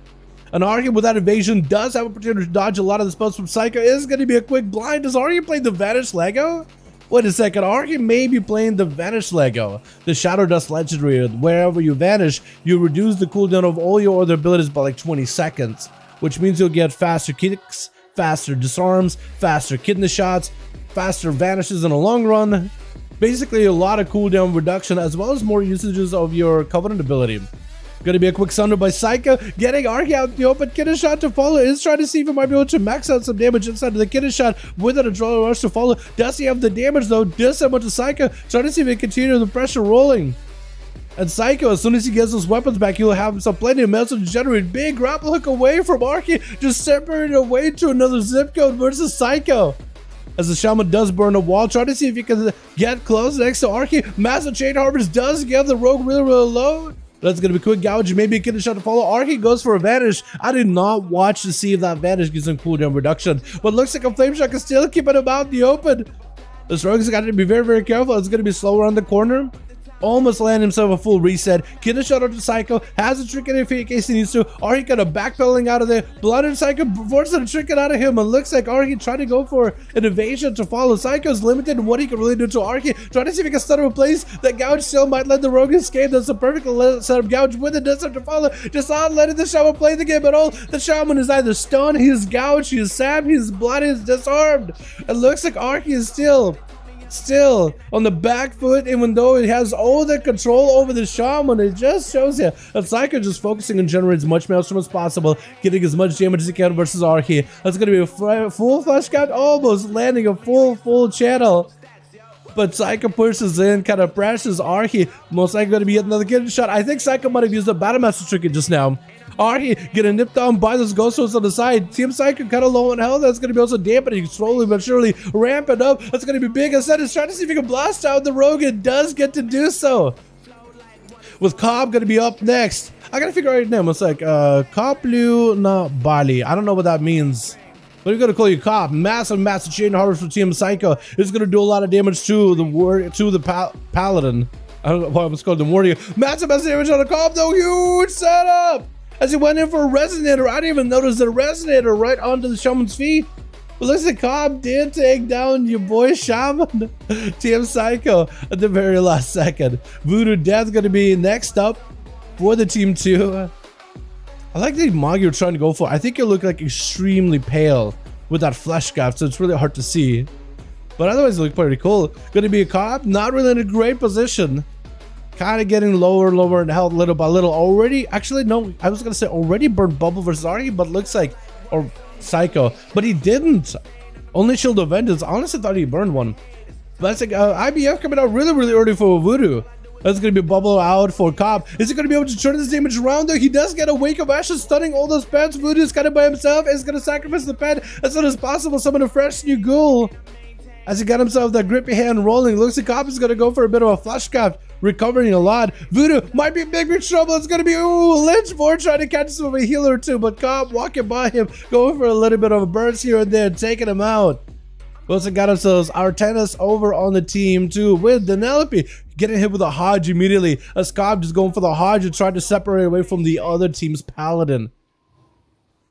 An Archie without evasion does have opportunity to dodge a lot of the spells from Psycho. Is going to be a quick blind. Does Archie play the Vanish Lego? Wait a second, Archie may be playing the Vanish Lego. The Shadow Dust Legendary. Wherever you vanish, you reduce the cooldown of all your other abilities by like 20 seconds. Which means you'll get faster kicks, faster disarms, faster kidney shots, faster vanishes in the long run. Basically a lot of cooldown reduction as well as more usages of your Covenant ability. Gonna be a quick sunder by Psycho, getting Archie out in the open. Kidney shot to follow. Is trying to see if he might be able to max out some damage inside of the kidney shot with an adrenaline rush to follow. Does he have the damage though? Does so much to Psycho. Trying to see if he can continue the pressure rolling. And Psycho, as soon as he gets those weapons back, he'll have himself plenty of melts to generate. Big grapple hook away from Archie, just separated away to another zip code versus Psycho. As the Shaman does burn a wall, trying to see if he can get close next to Archie. Massive Chain Harvest does get the rogue really low. That's going to be quick gouge. Maybe get a shot to follow. Archie goes for a vanish. I did not watch to see if that vanish gives him cooldown reduction. But looks like a flame shock is still keeping him out in the open. This rogue's got to be very careful. It's going to be slow around the corner. Almost land himself a full reset. Get a shot onto Psycho. Has a trinket in case he needs to. Archie got a backpedaling out of there. Blundered Psycho forces a trinket out of him. And looks like Archie trying to go for an evasion to follow. Psycho's limited in what he can really do to Archie. Trying to see if he can stun him in place. That gouge still might let the rogue escape. That's a perfect setup gouge with a disarm to follow. Just not letting the Shaman play the game at all. The Shaman is either stunned, he's gouged, he's sapped, he's bloody, he's disarmed. It looks like Archie is still on the back foot, even though it has all the control over the Shaman. It just shows you that Psycho just focusing on generating as much maelstrom as possible, getting as much damage as he can versus Archie. That's going to be a full flash count, almost landing a full channel. but Psycho pushes in, kind of pressures Arhi. Most likely going to be yet another killing shot. I think Psycho might have used the Battlemaster trinket just now. Arhi getting nipped down by those ghost swords on the side. Team Psycho kind of low on health. That's going to be also dampening slowly but surely, ramping up. That's going to be big. Instead, is trying to see if he can blast out the rogue. It does get to do so. With Cobb going to be up next. I got to figure out your name. It's like Koplu na Bali. I don't know what that means. But we're going to call you Cobb. Massive chain harvest for Team Psycho. It's going to do a lot of damage to the Paladin. I don't know why it's called the Warrior. Massive damage on the Cobb though. Huge setup. As he went in for a resonator. I didn't even notice the resonator right onto the Shaman's feet. But listen, Cobb did take down your boy Shaman. Team Psycho at the very last second. Voodoo Death's going to be next up for the Team 2. I like the mod you're trying to go for. I think you look like extremely pale with that flesh gap, so it's really hard to see. But otherwise, it looks pretty cool. Going to be a Cobb, not really in a great position. Kind of getting lower in health little by little. Already, actually, no, I was going to say already burned Bubble versus Arhi, but looks like, or Psycho, but he didn't. Only Shield of Vengeance. I honestly thought he burned one. But that's like IBF coming out really early for Voodoo. That's going to be Bubble out for Cobb. Is he going to be able to turn this damage around though? He does get a Wake of Ashes, stunning all those pets. Voodoo is kind of by himself. Is going to sacrifice the pet as soon as possible. Summon a fresh new ghoul. As he got himself that grippy hand rolling. Looks like Cobb is going to go for a bit of a flash craft. Recovering a lot. Voodoo might be in big trouble. It's going to be, Lynchmore trying to catch some of a healer or two. But Cobb walking by him. Going for a little bit of a burst here and there. Taking him out. Wilson got ourselves our tennis over on the Team 2 with Denelope getting hit with a Hodge immediately as Cobb just going for the Hodge and trying to separate away from the other team's Paladin.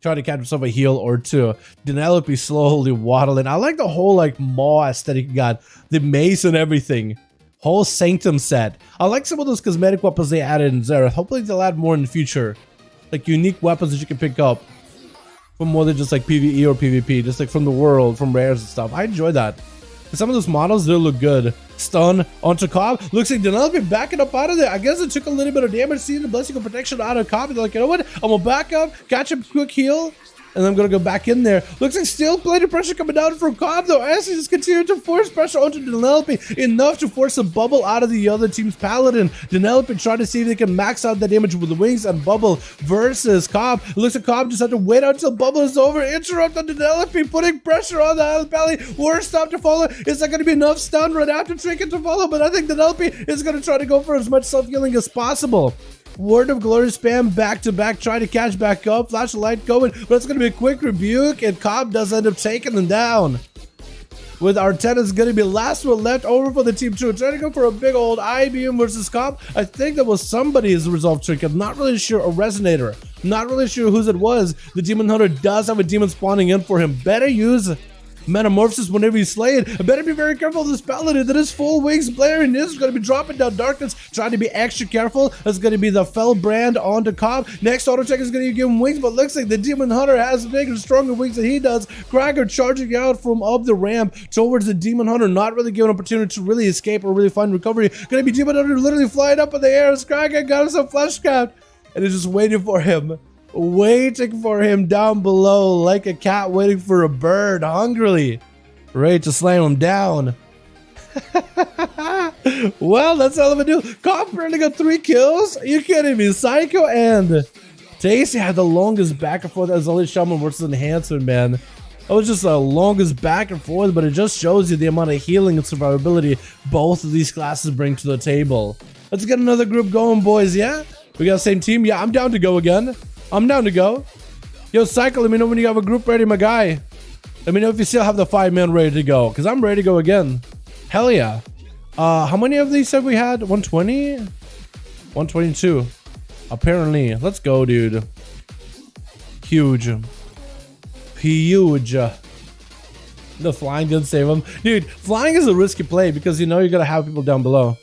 Trying to catch himself a heal or two. Denelope slowly waddling. I like the whole like maw aesthetic you got. The mace and everything. Whole Sanctum set. I like some of those cosmetic weapons they added in Xerath. Hopefully they'll add more in the future. Like unique weapons that you can pick up. From more than just like PvE or PvP, just like from the world, from rares and stuff. I enjoy that. And some of those models, they look good. Stun onto Cobb. Looks like Denelope backing up out of there. I guess it took a little bit of damage. Seeing the blessing of protection out of Cobb. They're like, you know what? I'm gonna back up, catch a quick heal, and I'm gonna go back in there. Looks like still plenty of pressure coming down from Cobb though. As he just continued to force pressure onto Denelope, enough to force a Bubble out of the other team's Paladin. Denelope trying to see if they can max out the damage with the wings and Bubble versus Cobb. It looks like Cobb just had to wait until Bubble is over. Interrupt on Denelope, putting pressure on the Island Valley. Worst stop to follow. Is that going to be enough stun right after Trinket to follow? But I think Denelope is going to try to go for as much self-healing as possible. Word of Glory spam back to back, trying to catch back up. Flash of light going, but it's going to be a quick rebuke, and Cobb does end up taking them down. With Artena's going to be last one left over for the Team 2. Trying to go for a big old IBM versus Cobb. I think that was somebody's resolve trick. I'm not really sure. A resonator. Not really sure whose it was. The Demon Hunter does have a demon spawning in for him. Better use Metamorphosis whenever you slay it. Better be very careful of this Paladin that is full wings blaring. This is going to be dropping down darkness. Trying to be extra careful. That's going to be the Fell Brand onto Cobb. Next auto check is going to give him wings, but looks like the Demon Hunter has bigger and stronger wings than he does. Cracker charging out from up the ramp towards the Demon Hunter, not really given an opportunity to really escape or really find recovery. Going to be Demon Hunter literally flying up in the air as Cracker got himself flash craft and is just waiting for him. Waiting for him down below like a cat waiting for a bird, hungrily ready to slam him down. Well, that's hell of a deal. Cobb apparently got 3 kills. Are you kidding me? Psycho and Tasty had the longest back and forth as only Shaman versus Enhancer, man. That was just the longest back and forth, but it just shows you the amount of healing and survivability both of these classes bring to the table. Let's get another group going, boys, yeah? We got the same team? Yeah, I'm down to go again. I'm down to go. Yo, Cycle, let me know when you have a group ready, my guy. Let me know if you still have the 5-man ready to go, because I'm ready to go again. Hell yeah. How many of these have we had? 120? 122. Apparently. Let's go, dude. Huge. Huge. The flying didn't save him. Dude, flying is a risky play, because you know you're going to have people down below.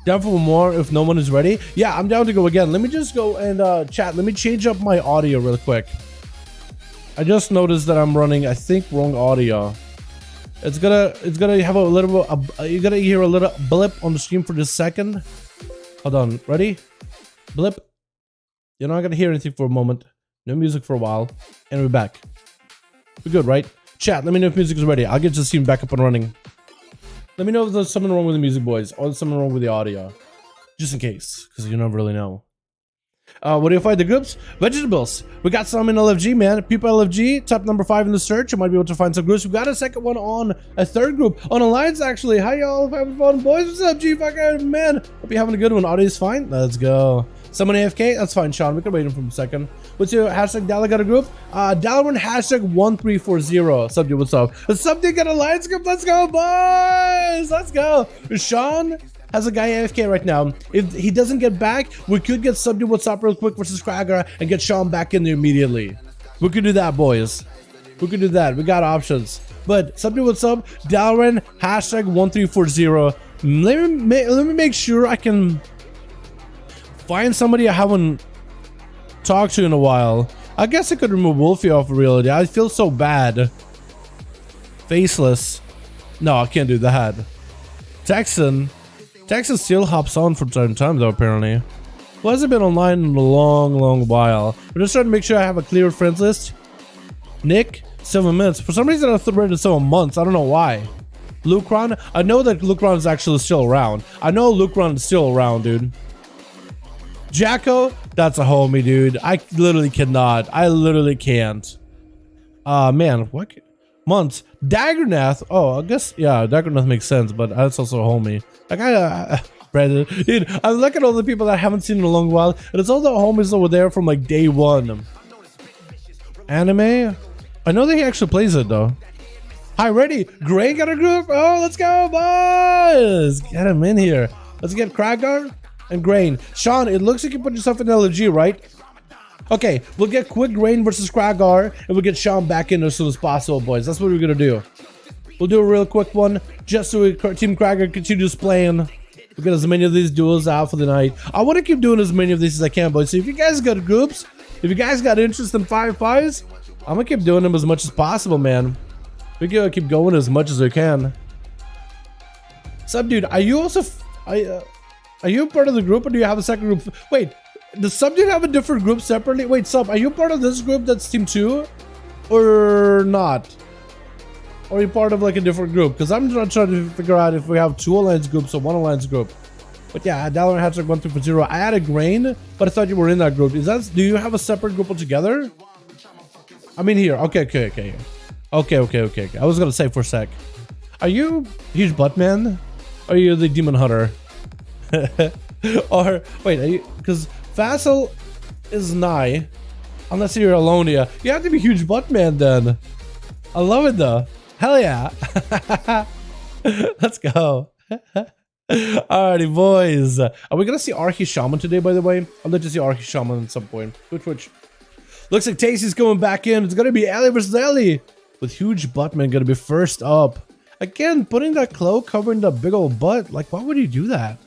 Down for more if no one is ready? Yeah, I'm down to go again. Let me just go and chat. Let me change up my audio real quick. I just noticed that I'm running, I think, wrong audio. It's gonna have a little bit, you're gonna hear a little blip on the screen for just a second. Hold on, ready? Blip. You're not gonna hear anything for a moment. No music for a while. And we're back. We're good, right? Chat, let me know if music is ready. I'll get the scene back up and running. Let me know if there's something wrong with the music, boys, or there's something wrong with the audio. Just in case, because you never really know. What do you find the groups? Vegetables. We got some in LFG, man. People LFG, top number 5 in the search. You might be able to find some groups. We got a second one on a third group on Alliance, actually. Hi, y'all. Having fun, boys. What's up, G? Fucking man. Hope you're having a good one. Audio's fine. Let's go. Someone AFK? That's fine, Sean. We can wait him for a second. What's your hashtag Dalaran got a group? Dalaran hashtag 1340. Subject, what's up? The subject got Alliance group. Let's go, boys. Let's go. Sean has a guy AFK right now. If he doesn't get back, we could get Subdue What's Up real quick versus Kragger and get Sean back in there immediately. We could do that, boys. We could do that. We got options. But Subdue What's Up, Dalaran, hashtag 1340. Let me make sure I can find somebody I haven't talked to in a while. I guess I could remove Wolfie off of reality. I feel so bad. Faceless. No, I can't do that. Texan still hops on from time to time though, apparently. Well, hasn't been online in a long while. I'm just trying to make sure I have a clear friends list. Nick, 7 minutes. For some reason I thought it 7 months. I don't know why. Lucron, I know that Lucron is actually still around. I know Lucron is still around, dude. Jacko, that's a homie, dude. I literally cannot. I literally can't. Man, what? Months. Daggernath. Oh, I guess, yeah, Daggernath makes sense, but that's also a homie. Like, Brandon. Dude, I look at all the people that I haven't seen in a long while, and it's all the homies over there from like day one. Anime? I know that he actually plays it, though. Hi, ready? Gray got a group? Oh, let's go, boys! Get him in here. Let's get Kraggar and Grain. Sean, it looks like you put yourself in LG, right? Okay, we'll get Quick Grain versus Kraggar, and we'll get Sean back in as soon as possible, boys. That's what we're gonna do. We'll do a real quick one, just so Team Kraggar continues playing. We'll get as many of these duels out for the night. I want to keep doing as many of these as I can, boys. So if you guys got groups, if you guys got interest in 5v5s, I'm gonna keep doing them as much as possible, man. We gotta keep going as much as we can. Sub dude, are you also are you part of the group, or do you have a second group? Wait, does Sub dude have a different group separately? Wait, Sub, are you part of this group that's team 2 or not? Or are you part of like a different group? Because I'm trying to figure out if we have 2 alliance groups or 1 alliance group. But yeah, Dalaran hashtag 1340. I added Grain, but I thought you were in that group. Is that, do you have a separate group altogether? I mean here. Okay. I was gonna say for a sec. Are you Huge Buttman? Or are you the Demon Hunter? Or wait, are you, because Vassal is nigh. Unless you're Alonia. You have to be Huge Buttman then. I love it though. Hell yeah. Let's go. Alrighty, boys. Are we gonna see Archie Shaman today, by the way? I'd like to see Archie Shaman at some point. Which looks like Tasty's going back in. It's gonna be Ellie versus Ellie, with Huge Buttman gonna be first up. Again, putting that cloak covering the big old butt. Like, why would he do that?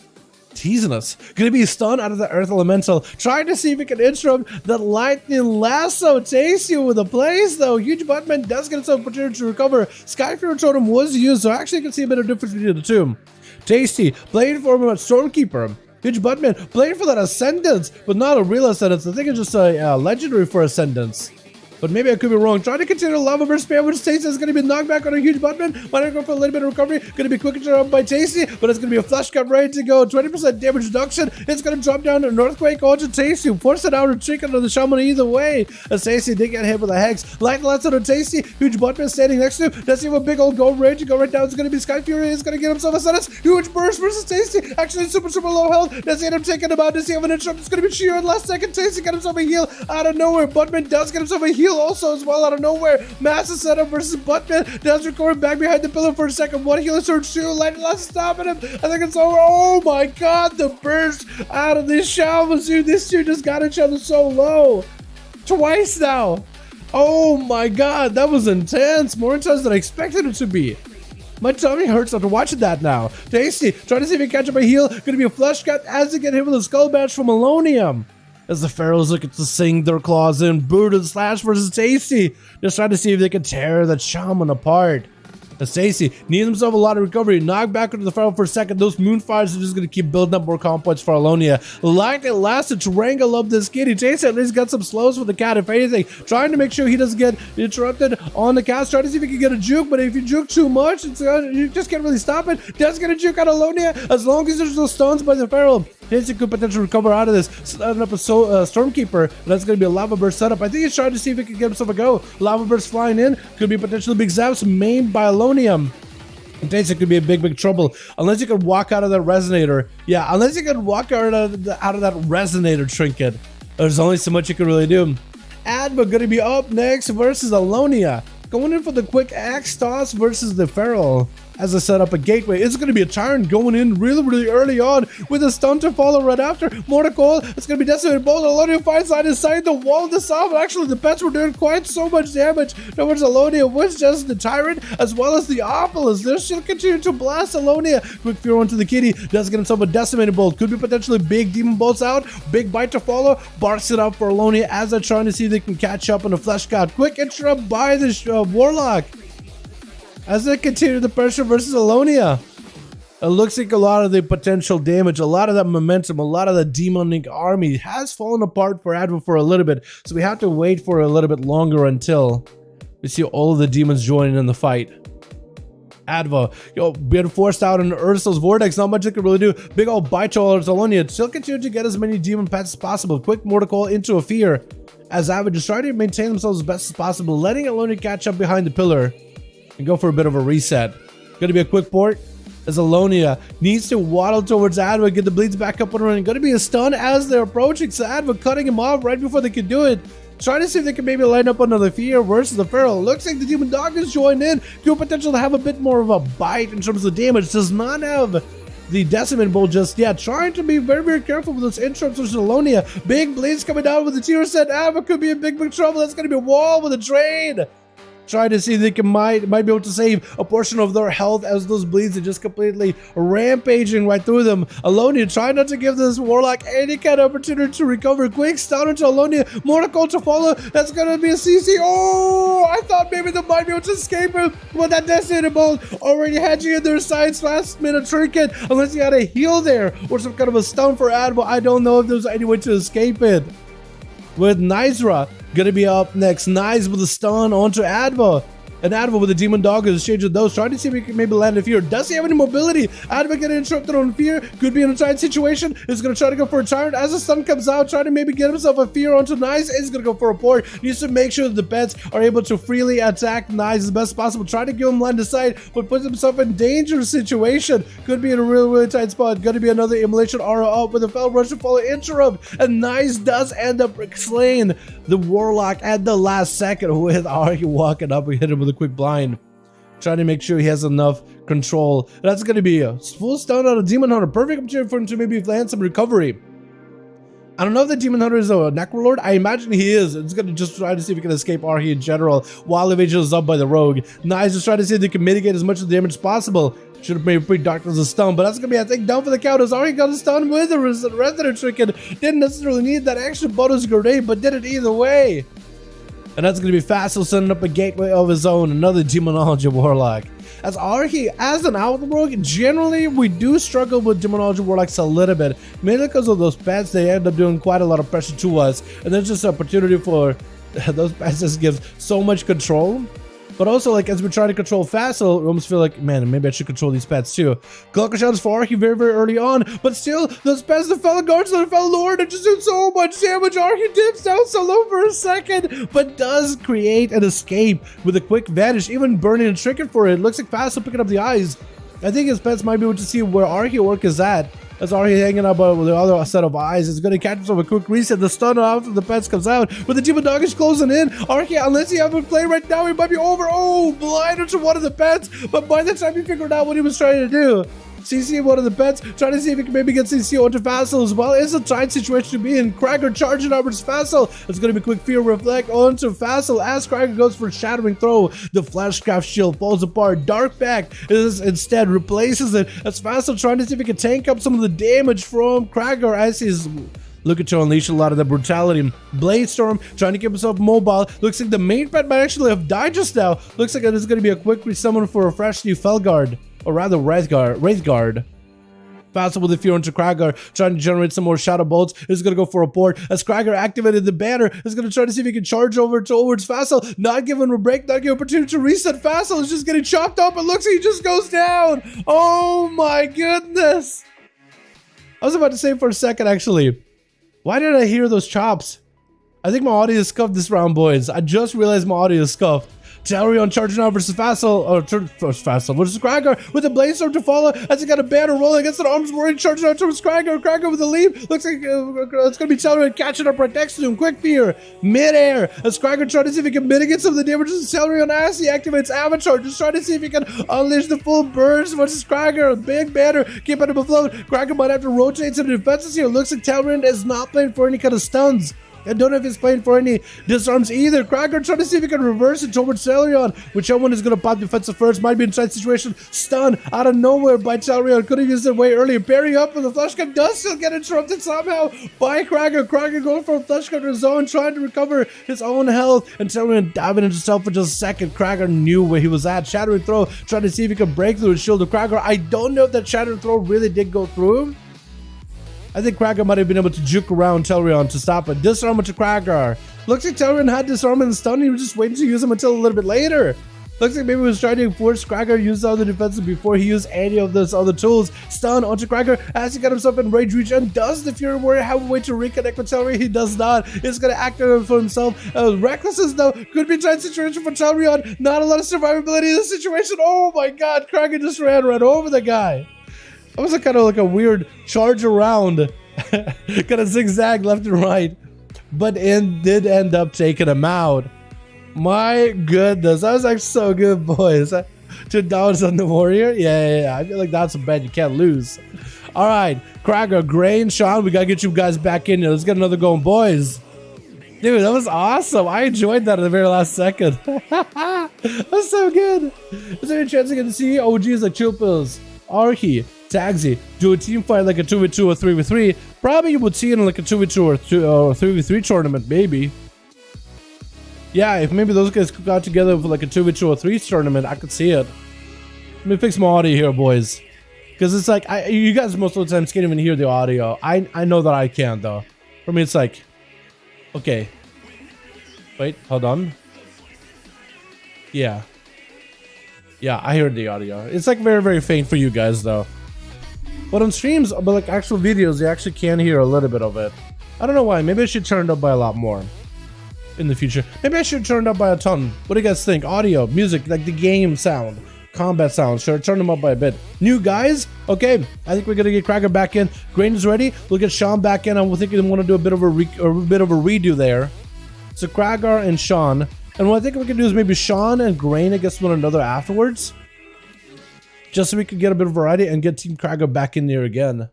Teasing us. Gonna be stunned out of the Earth Elemental. Trying to see if he can interrupt that Lightning Lasso. Tasty with a place, though. Huge Buttman does get himself opportunity to recover. Skyfear Totem was used, so actually you can see a bit of difference between the two. Tasty playing for him at Stormkeeper. Huge Buttman playing for that Ascendance, but not a real Ascendance. I think it's just a legendary for Ascendance. But maybe I could be wrong. Trying to continue Lava Burst spam, which Tasty is going to be knocked back on a Huge Buttman. Might go for a little bit of recovery. Going to be quick interrupt by Tasty, but it's going to be a flush cut ready to go. 20% damage reduction. It's going to drop down to an Earthquake onto Tasty. Force it out and trick under the Shaman either way. As Tasty did get hit with a Hex. Light lance on Tasty. Huge Buttman standing next to him. Let's see what big old gold rage to go right down. It's going to be Sky Fury. It's going to get himself a sentence. Huge Burst versus Tasty. Actually, super low health. Let's see him taking him out. Does he have an interrupt? It's going to be sheer in last second. Tasty got himself a heal out of nowhere. Buttman does get himself a heal also as well. Out of nowhere, massive setup versus Buttman. Does recover back behind the pillar for a second. One healer surge, 2 lightning last stopping him. I think it's over. Oh my god, the burst out of this Shaman, dude. This dude just got each other so low. Twice now. Oh my god, that was intense. More intense than I expected it to be. My tummy hurts after watching that now. Tasty, trying to see if he can catch up a heal. Gonna be a flush cut as he get hit with a skull badge from Alonium. As the Pharaohs look to sink their claws in, brutal slash versus Tasty. Just trying to see if they can tear that Shaman apart. Stacy needs himself a lot of recovery. Knock back into the Feral for a second. Those Moonfires are just going to keep building up more comp points for Alonia. Like it lasted to wrangle up this kitty. Jason at least got some slows with the cat, if anything. Trying to make sure he doesn't get interrupted on the cast. Trying to see if he can get a juke, but if you juke too much, you just can't really stop it. Does get a juke out of Alonia as long as there's no stuns by the Feral. Jason could potentially recover out of this. Setting up a Stormkeeper. That's going to be a Lava Burst setup. I think he's trying to see if he can get himself a go. Lava Burst flying in. Could be potentially big zaps made by Alonium. Jason could be a big trouble unless you can walk out of that resonator. Yeah, unless you can walk out of that resonator trinket. There's only so much you can really do. Adva going to be up next versus Alonia. Going in for the quick axe toss versus the Feral. As I set up a gateway, it's going to be a Tyrant going in really early on with a stun to follow right after. Mortical, it's going to be decimated. Both Alonia finds side inside the wall of the south. Actually, the pets were doing quite so much damage towards Alonia with just the Tyrant as well as the Opulus. They're still continuing to blast Alonia. Quick fear onto the kitty. Does get himself a decimated bolt. Could be potentially big demon bolts out. Big bite to follow. Barks it up for Alonia as they're trying to see if they can catch up on the Flesh God. Quick interrupt by the Warlock. As they continue the pressure versus Alonia. It looks like a lot of the potential damage, a lot of that momentum, a lot of the demonic army has fallen apart for Adva for a little bit. So we have to wait for a little bit longer until we see all of the demons joining in the fight. Adva, being forced out in Ursul's Vortex, not much it can really do. Big old bite to Alonia. Still continue to get as many demon pets as possible. Quick Mortical into a fear. As Adva just trying to maintain themselves as best as possible, letting Alonia catch up behind the pillar. And go for a bit of a reset. Gonna be a quick port as Alonia needs to waddle towards Adva, get the bleeds back up and running. Gonna be a stun as they're approaching, so Adva cutting him off right before they can do it. Trying to see if they can maybe line up another fear versus the Feral. Looks like the Demon Dog is joined in. Could potential to have a bit more of a bite in terms of damage. Does not have the Decimate Bolt just yet. Trying to be very careful with those interrupts versus Alonia. Big bleeds coming down with the tier set. Adva could be in big trouble. That's gonna be a wall with a drain. Try to see if they can might be able to save a portion of their health as those bleeds are just completely rampaging right through them. Alonia trying not to give this Warlock any kind of opportunity to recover. Quick stun into Alonia. Mortical to follow. That's gonna be a CC. Oh, I thought maybe they might be able to escape him with that Decimated Bolt already hedging in their sides. Last minute trinket. Unless you had a heal there or some kind of a stun for Adva. I don't know if there's any way to escape it. With Nizra gonna be up next. Nice with a stun onto Adva. And Adva with the Demon Dog is changing those. Trying to see if he can maybe land a fear. Does he have any mobility? Adva getting interrupted on fear. Could be in a tight situation. Is going to try to go for a Tyrant. As the sun comes out, trying to maybe get himself a fear onto Nice. Is going to go for a port. Needs to make sure that the pets are able to freely attack Nice as best possible. Trying to give him line of sight, but puts himself in dangerous situation. Could be in a really tight spot. Going to be another Immolation Aura up with a Fell Rush to follow interrupt. And Nice does end up slaying the Warlock at the last second with Arky walking up. We hit him with a quick blind, trying to make sure he has enough control. That's going to be a full stun on a Demon Hunter. Perfect opportunity for him to maybe land some recovery. I don't know if the Demon Hunter is a Necrolord. I imagine he is. It's going to just try to see if he can escape Arhi in general while evasion is up by the Rogue. Nice, just trying to see if they can mitigate as much of the damage as possible. Should have made pretty dark as a stun, but that's going to be, I think, down for the count. As Arhi got a stun with the Resident Trinket. Didn't necessarily need that extra bonus grenade, but did it either way. And that's going to be Facile sending up a gateway of his own, another Demonology Warlock. As Arhi, as an Outrogue, generally we do struggle with Demonology Warlocks a little bit, mainly because of those pets. They end up doing quite a lot of pressure to us, and there's just an opportunity for those pets just gives so much control. But also, like, as we try to control Facile, we almost feel like, man, maybe I should control these pets too. Clock shots for Arhi very early on, but still, those pets, the fellow guards and the fellow lord, are just doing so much damage. Arhi dips down so low for a second, but does create an escape with a quick vanish, even burning a trinket for it. Looks like Facile picking up the eyes. I think his pets might be able to see where Arhi work is at. As Arhi hanging up with the other set of eyes, is going to catch himself a quick reset. The stun after the pets comes out, but the Demon Dog is closing in. Arhi, unless you have a play right now, he might be over. Oh, blinded to one of the pets, but by the time he figured out what he was trying to do, CC one of the pets, trying to see if he can maybe get CC onto Facile as well. It's a tight situation to be in. Krager charging over to Facile. It's going to be quick fear reflect onto Facile as Krager goes for a shattering throw. The Flashcraft shield falls apart. Darkback is instead replaces it as Facile trying to see if he can tank up some of the damage from Krager as he's looking to unleash a lot of the brutality. Bladestorm trying to keep himself mobile. Looks like the main pet might actually have died just now. Looks like it is going to be a quick resummon for a fresh new Felguard, or rather Wraithguard. Faster with the Fear into Kragar, trying to generate some more Shadow Bolts. Is going to go for a port. As Kragar activated the banner, is going to try to see if he can charge over towards Fassel. Not giving him a break, not giving opportunity to reset. Fassel is just getting chopped up. It looks like he just goes down. Oh my goodness. I was about to say for a second, actually, why did I hear those chops? I think my audio is scuffed this round, boys. I just realized my audio is scuffed. Dalaran charging out versus Fassel versus Kragar with the Bladestorm to follow as he got a banner rolling against an arms warrior charging out towards Kragar. Kragar with the lead. Looks like it's going to be Dalaran catching up right next to him. Quick fear. Midair as Kragar trying to see if he can mitigate some of the damage to Dalaran as he activates Avatar. Just trying to see if he can unleash the full burst versus Kragar. Big banner. Keeping him afloat. Kragar might have to rotate some defenses here. Looks like Dalaran is not playing for any kind of stuns. I don't know if he's playing for any disarms either. Kragar trying to see if he can reverse it towards Dalaran. Whichever one is going to pop defensive first. Might be in tight situation. Stun out of nowhere by Dalaran. Could have used it way earlier. Parry up, and the flash gun does still get interrupted somehow by Kragar. Kragar going for a flash gun to his own, trying to recover his own health. And Dalaran diving into himself for just a second. Kragar knew where he was at. Shattering Throw, trying to see if he could break through his shield of Kragar. I don't know if that Shattering Throw really did go through. I think Kragar might have been able to juke around Dalaran to stop it. Disarm to Kragar. Looks like Dalaran had disarm and stun. He was just waiting to use him until a little bit later. Looks like maybe he was trying to force Kragar to use the other defensive before he used any of those other tools. Stun onto Kragar as he got himself in rage reach. And does the Fury Warrior have a way to reconnect with Dalaran? He does not. He's going to activate for himself. Recklessness though could be a tight situation for Dalaran. Not a lot of survivability in this situation. Oh my god, Kragar just ran right over the guy. That was kind of like a weird charge around, kind of zigzag left and right, but did end up taking him out. My goodness, that was actually so good, boys. $2 on the Warrior, yeah. I feel like that's a bet you can't lose. All right, Kragar, Gray, and Sean, we gotta get you guys back in here. Let's get another going, boys. Dude, that was awesome. I enjoyed that at the very last second. That was so good. Is there any chance I get to see OGs like Chill Pills, Archie, Tagsy do a team fight like a 2v2 or 3v3? Probably you would see it in like a 2v2 or 3v3 tournament, maybe. Yeah, if maybe those guys got together for like a 2v2 or 3 tournament, I could see it. Let me fix my audio here, boys, because it's like you guys most of the time can't even hear the audio. I know that I can though. For me, it's like, okay, wait, hold on. Yeah, I heard the audio. It's like very, very faint for you guys though. But on streams, but like actual videos, you actually can hear a little bit of it. I don't know why. Maybe I should turn it up by a lot more in the future. Maybe I should turn it up by a ton. What do you guys think? Audio, music, like the game sound, combat sound. Sure, turn them up by a bit. New guys? Okay, I think we're gonna get Kragar back in. Grain is ready. We'll get Sean back in. I'm thinking we want to do a bit of a redo there. So Kragar and Sean. And what I think we can do is maybe Sean and Grain against one another afterwards. Just so we can get a bit of variety and get Team Kragar back in there again.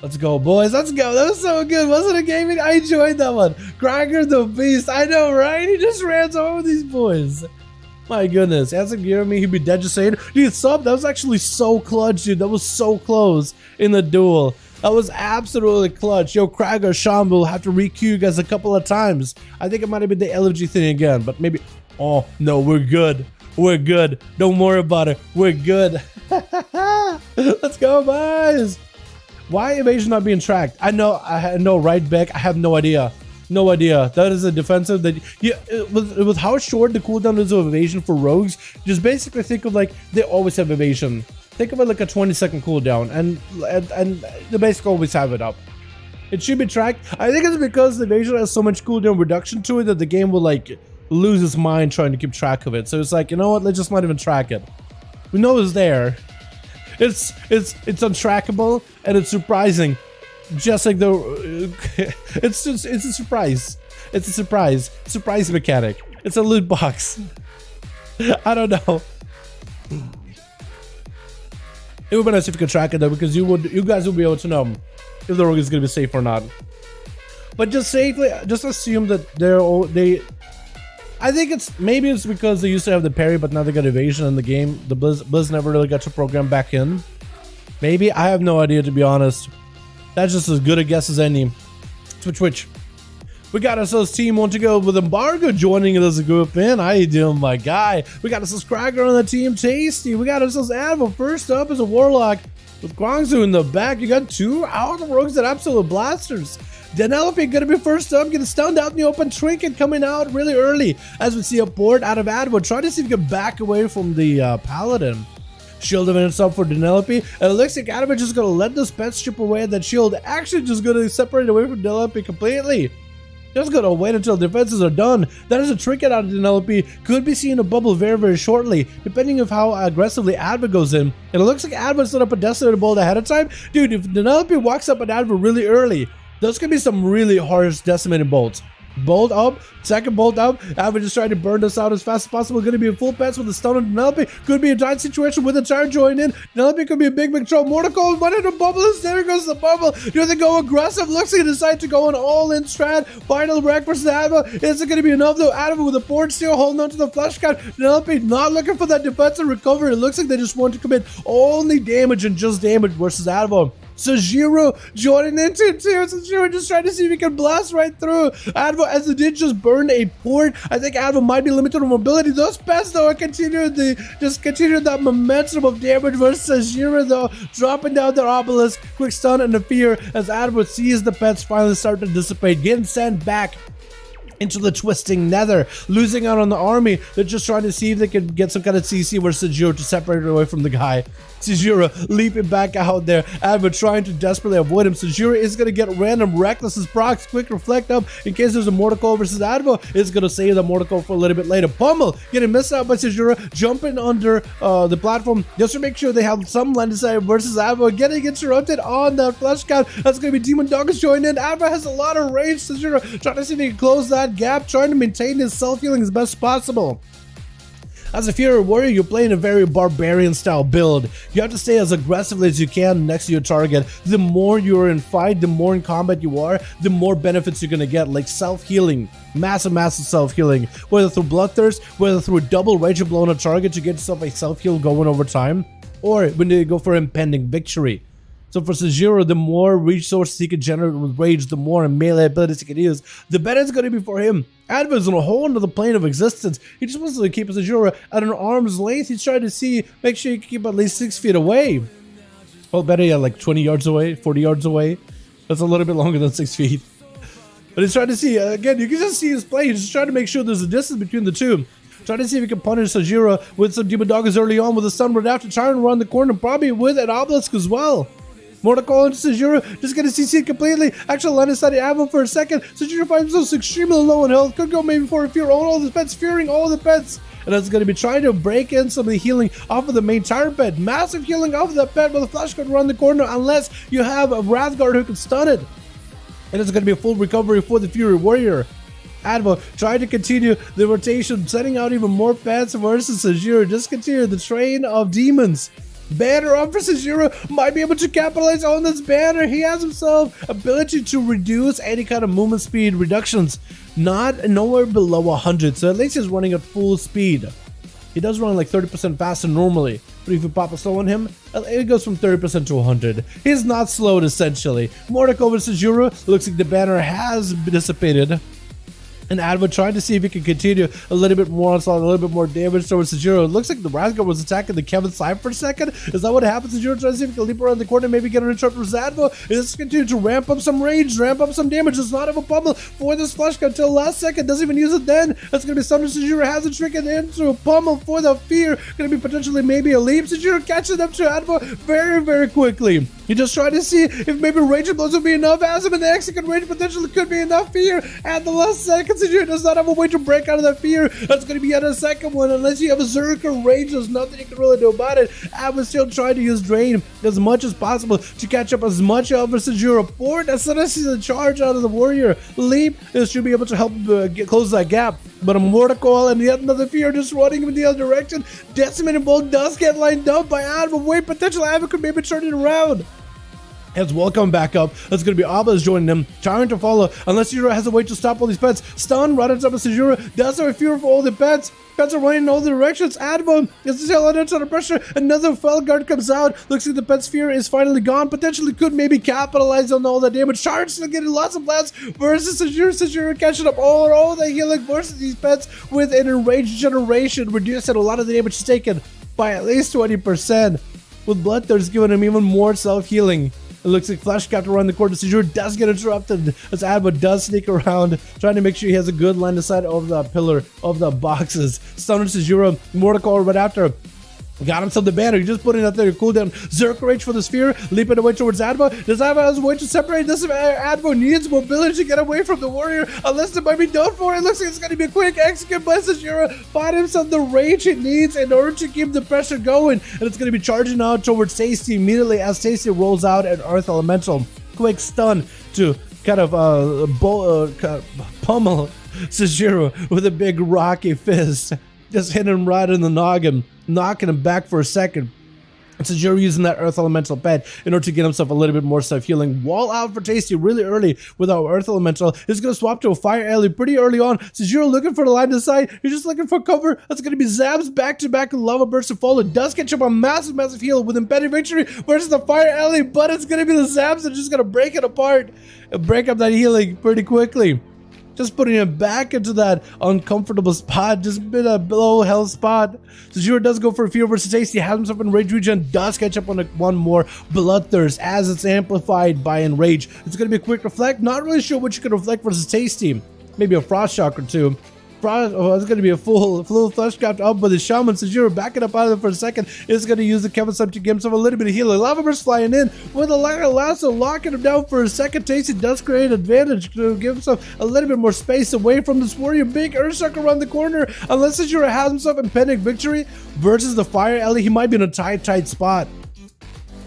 Let's go, boys. Let's go. That was so good. Wasn't it, gaming? I enjoyed that one. Kragar the Beast. I know, right? He just ran over these boys. My goodness. Hasn't given me, he'd be dead just saying. Dude, sub, that was actually so clutch, dude. That was so close in the duel. That was absolutely clutch. Yo, Kragar, Sean will have to re-queue you guys a couple of times. I think it might have been the LFG thing again, but maybe. Oh, no, we're good. We're good. Don't worry about it. We're good. Let's go, boys. Why evasion not being tracked? I know, right, Beck? I have no idea. No idea. That is a defensive that, yeah, with how short the cooldown is of evasion for rogues, just basically think of like they always have evasion. Think of it like a 20-second cooldown, and they basically always have it up. It should be tracked. I think it's because the evasion has so much cooldown reduction to it that the game will like lose its mind trying to keep track of it. So it's like, you know what? Let's just not even track it. We know it's there. It's untrackable and it's surprising. Just like the it's a surprise. It's a surprise mechanic. It's a loot box. I don't know. It would be nice if you could track it though, because you guys will be able to know if the rogue is gonna be safe or not. But just assume that I think maybe it's because they used to have the parry, but now they got evasion in the game. The Blizz never really got to program back in. Maybe, I have no idea, to be honest. That's just as good a guess as any. Twitch. We got ourselves team 1 to go with Embargo joining us as a group in. How you doing, my guy? We got a subscriber on the team, Tasty. We got ourselves Advo. First up is a Warlock with Guangzhou in the back. You got 2 out of rogues and absolute blasters. Denelope gonna be first up, getting stunned out in the open. Trinket coming out really early as we see a port out of Advo. Trying to see if he can back away from the Paladin. Shield events up for Denelope, and it looks like Advo just gonna let this pet strip away. That shield actually just gonna separate away from Denelope completely. Just gonna wait until defenses are done. That is a Trinket out of Denelope. Could be seeing a bubble very, very shortly, depending on how aggressively Advo goes in. And it looks like Advo set up a Decimator bolt ahead of time. Dude, if Denelope walks up on Advo really early, those could be some really harsh decimating bolts. Bolt up, second bolt up. Advo just trying to burn this out as fast as possible. Going to be a full pets with a stun on Denelope. Could be a giant situation with a Tyrant joining in. Denelope could be a big trouble. Mortical, one of the bubbles. There goes the bubble. Do they go aggressive? Looks like they decide to go an all-in strat. Final wreck versus Advo. Is it going to be enough though? Advo with a port still holding on to the flash count. Denelope not looking for that defensive recovery. It looks like they just want to commit only damage and just damage versus Advo. Sajiro joining into it too. Sajiro just trying to see if he can blast right through Advo as it did just burn a port. I think Advo might be limited on mobility. Those pets though are continuing that momentum of damage versus Sajiro though, dropping down their obelisk. Quick stun and a fear as Advo sees the pets finally start to dissipate, getting sent back into the twisting nether, losing out on the army. They're just trying to see if they can get some kind of CC versus Sajiro to separate it away from the guy. Sajiro leaping back out there. Advo trying to desperately avoid him. Sajiro is going to get random reckless as procs. Quick reflect up in case there's a Mortical versus Advo. Is going to save the Mortical for a little bit later. Pummel getting missed out by Sajiro, jumping under the platform just to make sure they have some land side versus Advo. Getting interrupted on that flash count. That's going to be Demon Doggers joining in. Advo has a lot of range. Sajiro trying to see if he can close that gap, trying to maintain his self-healing as best possible. As a Fury Warrior, you're playing a very barbarian style build. You have to stay as aggressively as you can next to your target. The more you're in fight, the more in combat you are, the more benefits you're gonna get, like self-healing. Massive self-healing. Whether through Bloodthirst, whether through double Rage of Blow on a target to get yourself a self-heal going over time, or when you go for impending victory. So for Sajiro, the more resources he can generate with Rage, the more melee abilities he can use, the better it's going to be for him. Advo is on a whole other plane of existence. He just wants to keep Sajiro at an arm's length. He's trying to make sure he can keep at least 6 feet away. Well, better yet, like 20 yards away, 40 yards away. That's a little bit longer than 6 feet. But he's trying to see, again, you can just see his play. He's just trying to make sure there's a distance between the two. Trying to see if he can punish Sajiro with some Demon Doggers early on with a stun right after, trying to run the corner, probably with an obelisk as well. Mortical into Sajiro, just gonna CC completely. Actually, line of sight Advo for a second. Sajiro finds himself extremely low in health. Could go maybe for a fear. All the pets, fearing all the pets. And that's gonna be trying to break in some of the healing off of the main tyrant pet. Massive healing off of that pet, but the flash could run the corner unless you have a Wrathguard who can stun it. And it's gonna be a full recovery for the Fury Warrior. Advo trying to continue the rotation, setting out even more pets versus Sajiro. Just continue the train of demons. Banner up for Sajiro, might be able to capitalize on this banner. He has himself ability to reduce any kind of movement speed reductions, nowhere below 100, so at least he's running at full speed. He does run like 30% faster normally, but if you pop a slow on him, it goes from 30% to 100. He's not slowed essentially. Mordic over Sajiro, looks like the banner has dissipated. And Advo trying to see if he can continue a little bit more onslaught, a little bit more damage towards Sajiro. It looks like the Wrathguard was attacking the Kevin side for a second. Is that what happens? Sajiro trying to see if he can leap around the corner, maybe get an interrupt with Advo. Is continue to ramp up some rage, ramp up some damage. Does not have a pummel for this flash gun until last second. Doesn't even use it then. That's going to be something Sajiro has a trick into a pummel for the fear. Going to be potentially maybe a leap. Sajiro catching up to Advo very, very quickly. He just trying to see if maybe rage blows would be enough. As him in the execute range potentially could be enough fear. At the last second, Sajiro does not have a way to break out of that fear. That's going to be yet a second one. Unless you have a Zerker rage, there's nothing you can really do about it. Advo's still trying to use Drain as much as possible to catch up as much of Sajiro. Port, as soon as he's a charge out of the Warrior. Leap should be able to help close that gap. But a Mortical and yet another fear just running in the other direction. Decimating Bolt does get lined up by Advo. Wait, potential Advo could maybe turn it around. As well coming back up, that's going to be Abba's joining him, trying to follow, unless Sejuro has a way to stop all these pets. Stun right on top of Sejuro, does have a fear for all the pets. Pets are running in all the directions. Advo is still under pressure. Another fell guard comes out. Looks like the pet's fear is finally gone. Potentially could maybe capitalize on all that damage. Shards still getting lots of blasts versus Sejuro. Sejuro catching up all the healing versus these pets with an enraged generation. Reducing a lot of the damage taken by at least 20%. With Bloodthirst giving him even more self-healing. It looks like Flash Captain around the corner. Sejuro does get interrupted as Advo does sneak around, trying to make sure he has a good line of sight over the pillar of the boxes. Stunning Sejuro, Mordecai right after. Got himself the banner. He just put in that there cooldown. Zerk Rage for the sphere, leaping away towards Advo. Does Advo have a way to separate this? Advo needs mobility to get away from the warrior, unless it might be done for. It looks like it's going to be a quick execute by Sejuro. Find himself the rage he needs in order to keep the pressure going. And it's going to be charging out towards Tasty immediately as Tasty rolls out an Earth Elemental. Quick stun to kind of pummel Sejuro with a big rocky fist. Just hit him right in the noggin, knocking him back for a second. Sejuro using that Earth Elemental pet in order to get himself a little bit more self-healing. Wall out for Tasty really early with our Earth Elemental. He's going to swap to a Fire Alley pretty early on. Sejuro looking for the line of sight. He's just looking for cover. That's going to be Zabs back-to-back and Lava Burst to follow. Does catch up a massive heal with Embedded Victory versus the Fire Alley, but it's going to be the Zabs that are just going to break it apart and break up that healing pretty quickly. Just putting him back into that uncomfortable spot, just been a low health spot. Sejuro does go for a fear versus Tasty, has himself in Rage Regen, does catch up on one more Bloodthirst as it's amplified by Enrage. It's going to be a quick reflect, not really sure what you can reflect versus Tasty. Maybe a Frost Shock or two. It's going to be a full flesh craft up with the Shaman. Sejuro backing up out of it for a second. Is going to use the Kevin Sub to give himself a little bit of healing. Lava Burst flying in with a lasso, locking him down for a second. Tasty does create advantage to give himself a little bit more space away from this warrior. Big Earthshock around the corner. Unless Sejuro has himself impending victory versus the Fire Alley, he might be in a tight spot.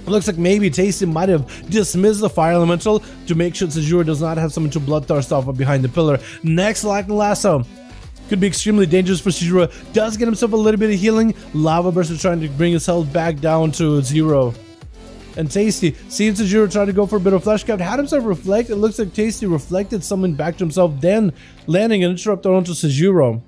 It looks like maybe Tasty might have dismissed the Fire Elemental to make sure Sejuro does not have someone to Bloodthirst off of behind the pillar. Next, Lightning Lasso. Could be extremely dangerous for Sejuro. Does get himself a little bit of healing. Lava Burst is trying to bring his health back down to 0. And Tasty seems Sejuro trying to go for a bit of Flesh Cap. Had himself reflect. It looks like Tasty reflected something back to himself, then landing an interrupt onto Sejuro.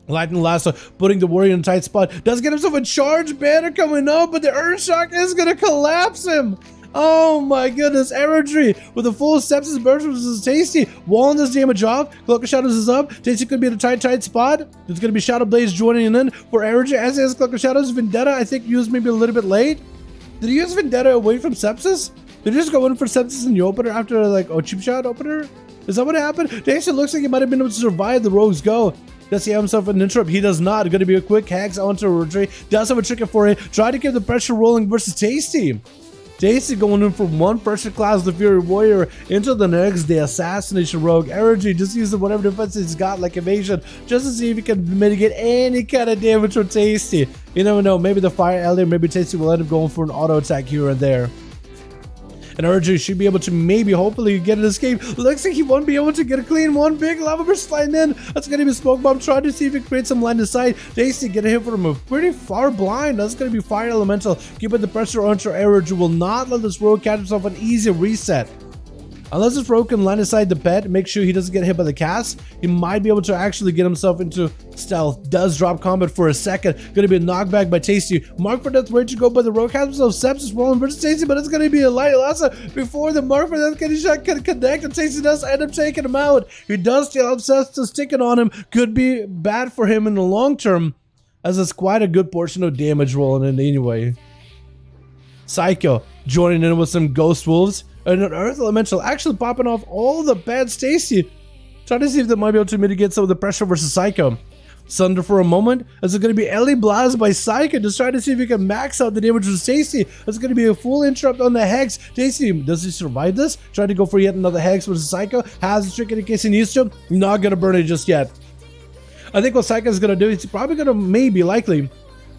Lightning Lasso putting the warrior in a tight spot. Does get himself a charge banner coming up, but the Earthshock is going to collapse him. Oh my goodness, Erudry with a full Sepsis Burst versus Tasty. Walling this damage off. Cloak of Shadows is up. Tasty could be in a tight spot. There's going to be Shadow Blaze joining in for Erudry as he has Cloak of Shadows. Vendetta, I think, used maybe a little bit late. Did he use Vendetta away from Sepsis? Did he just go in for Sepsis in the opener after like a cheap shot opener? Is that what happened? Tasty looks like he might have been able to survive the Rogue's Go. Does he have himself an interrupt? He does not. Going to be a quick hacks onto Erudry. Does have a trigger for it. Try to keep the pressure rolling versus Tasty. Tasty going in from one pressure class, the Fury Warrior, into the next, the Assassination Rogue. Erudry just using whatever defense he's got, like evasion, just to see if he can mitigate any kind of damage from Tasty. You never know, maybe the Fire Alley, maybe Tasty will end up going for an auto attack here and there. And Erudry should be able to maybe, hopefully, get an escape. Looks like he won't be able to get a clean one. Big Lava Burst flying in. That's going to be Smoke Bomb. Trying to see if he creates some line of sight. Tasty get a hit from a pretty far blind. That's going to be Fire Elemental. Keeping the pressure onto Erudry. Will not let this rogue catch himself an easy reset. Unless this rogue can line aside the pet, make sure he doesn't get hit by the cast, he might be able to actually get himself into stealth. Does drop combat for a second. Gonna be a knockback by Tasty. Mark for Death ready to go, but the rogue has himself Sepsis rolling versus Tasty, but it's gonna be a light lasso before the Mark for Death getting shot can connect, and Tasty does end up taking him out. He does still have Sepsis sticking on him. Could be bad for him in the long term, as it's quite a good portion of damage rolling in anyway. Psycho joining in with some Ghost Wolves. And an Earth Elemental actually popping off all the bad Tasty. Trying to see if they might be able to mitigate some of the pressure versus Psycho. Sunder for a moment. As it's going to be Ellie Blast by Psycho. Just trying to see if he can max out the damage with Tasty. It's going to be a full interrupt on the Hex. Tasty, does he survive this? Trying to go for yet another Hex versus Psycho. Has a trick in case he needs to. Not going to burn it just yet. I think what Psycho is going to do, he's probably going to maybe likely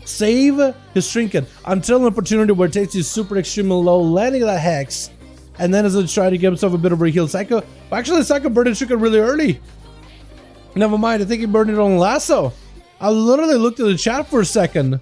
save his Trinket until an opportunity where Tasty is super extremely low, landing that Hex. And then as he's trying to give himself a bit of a heal. Psycho, actually Psycho burned his Trinket really early. Never mind, I think he burned it on Lasso. I literally looked at the chat for a second.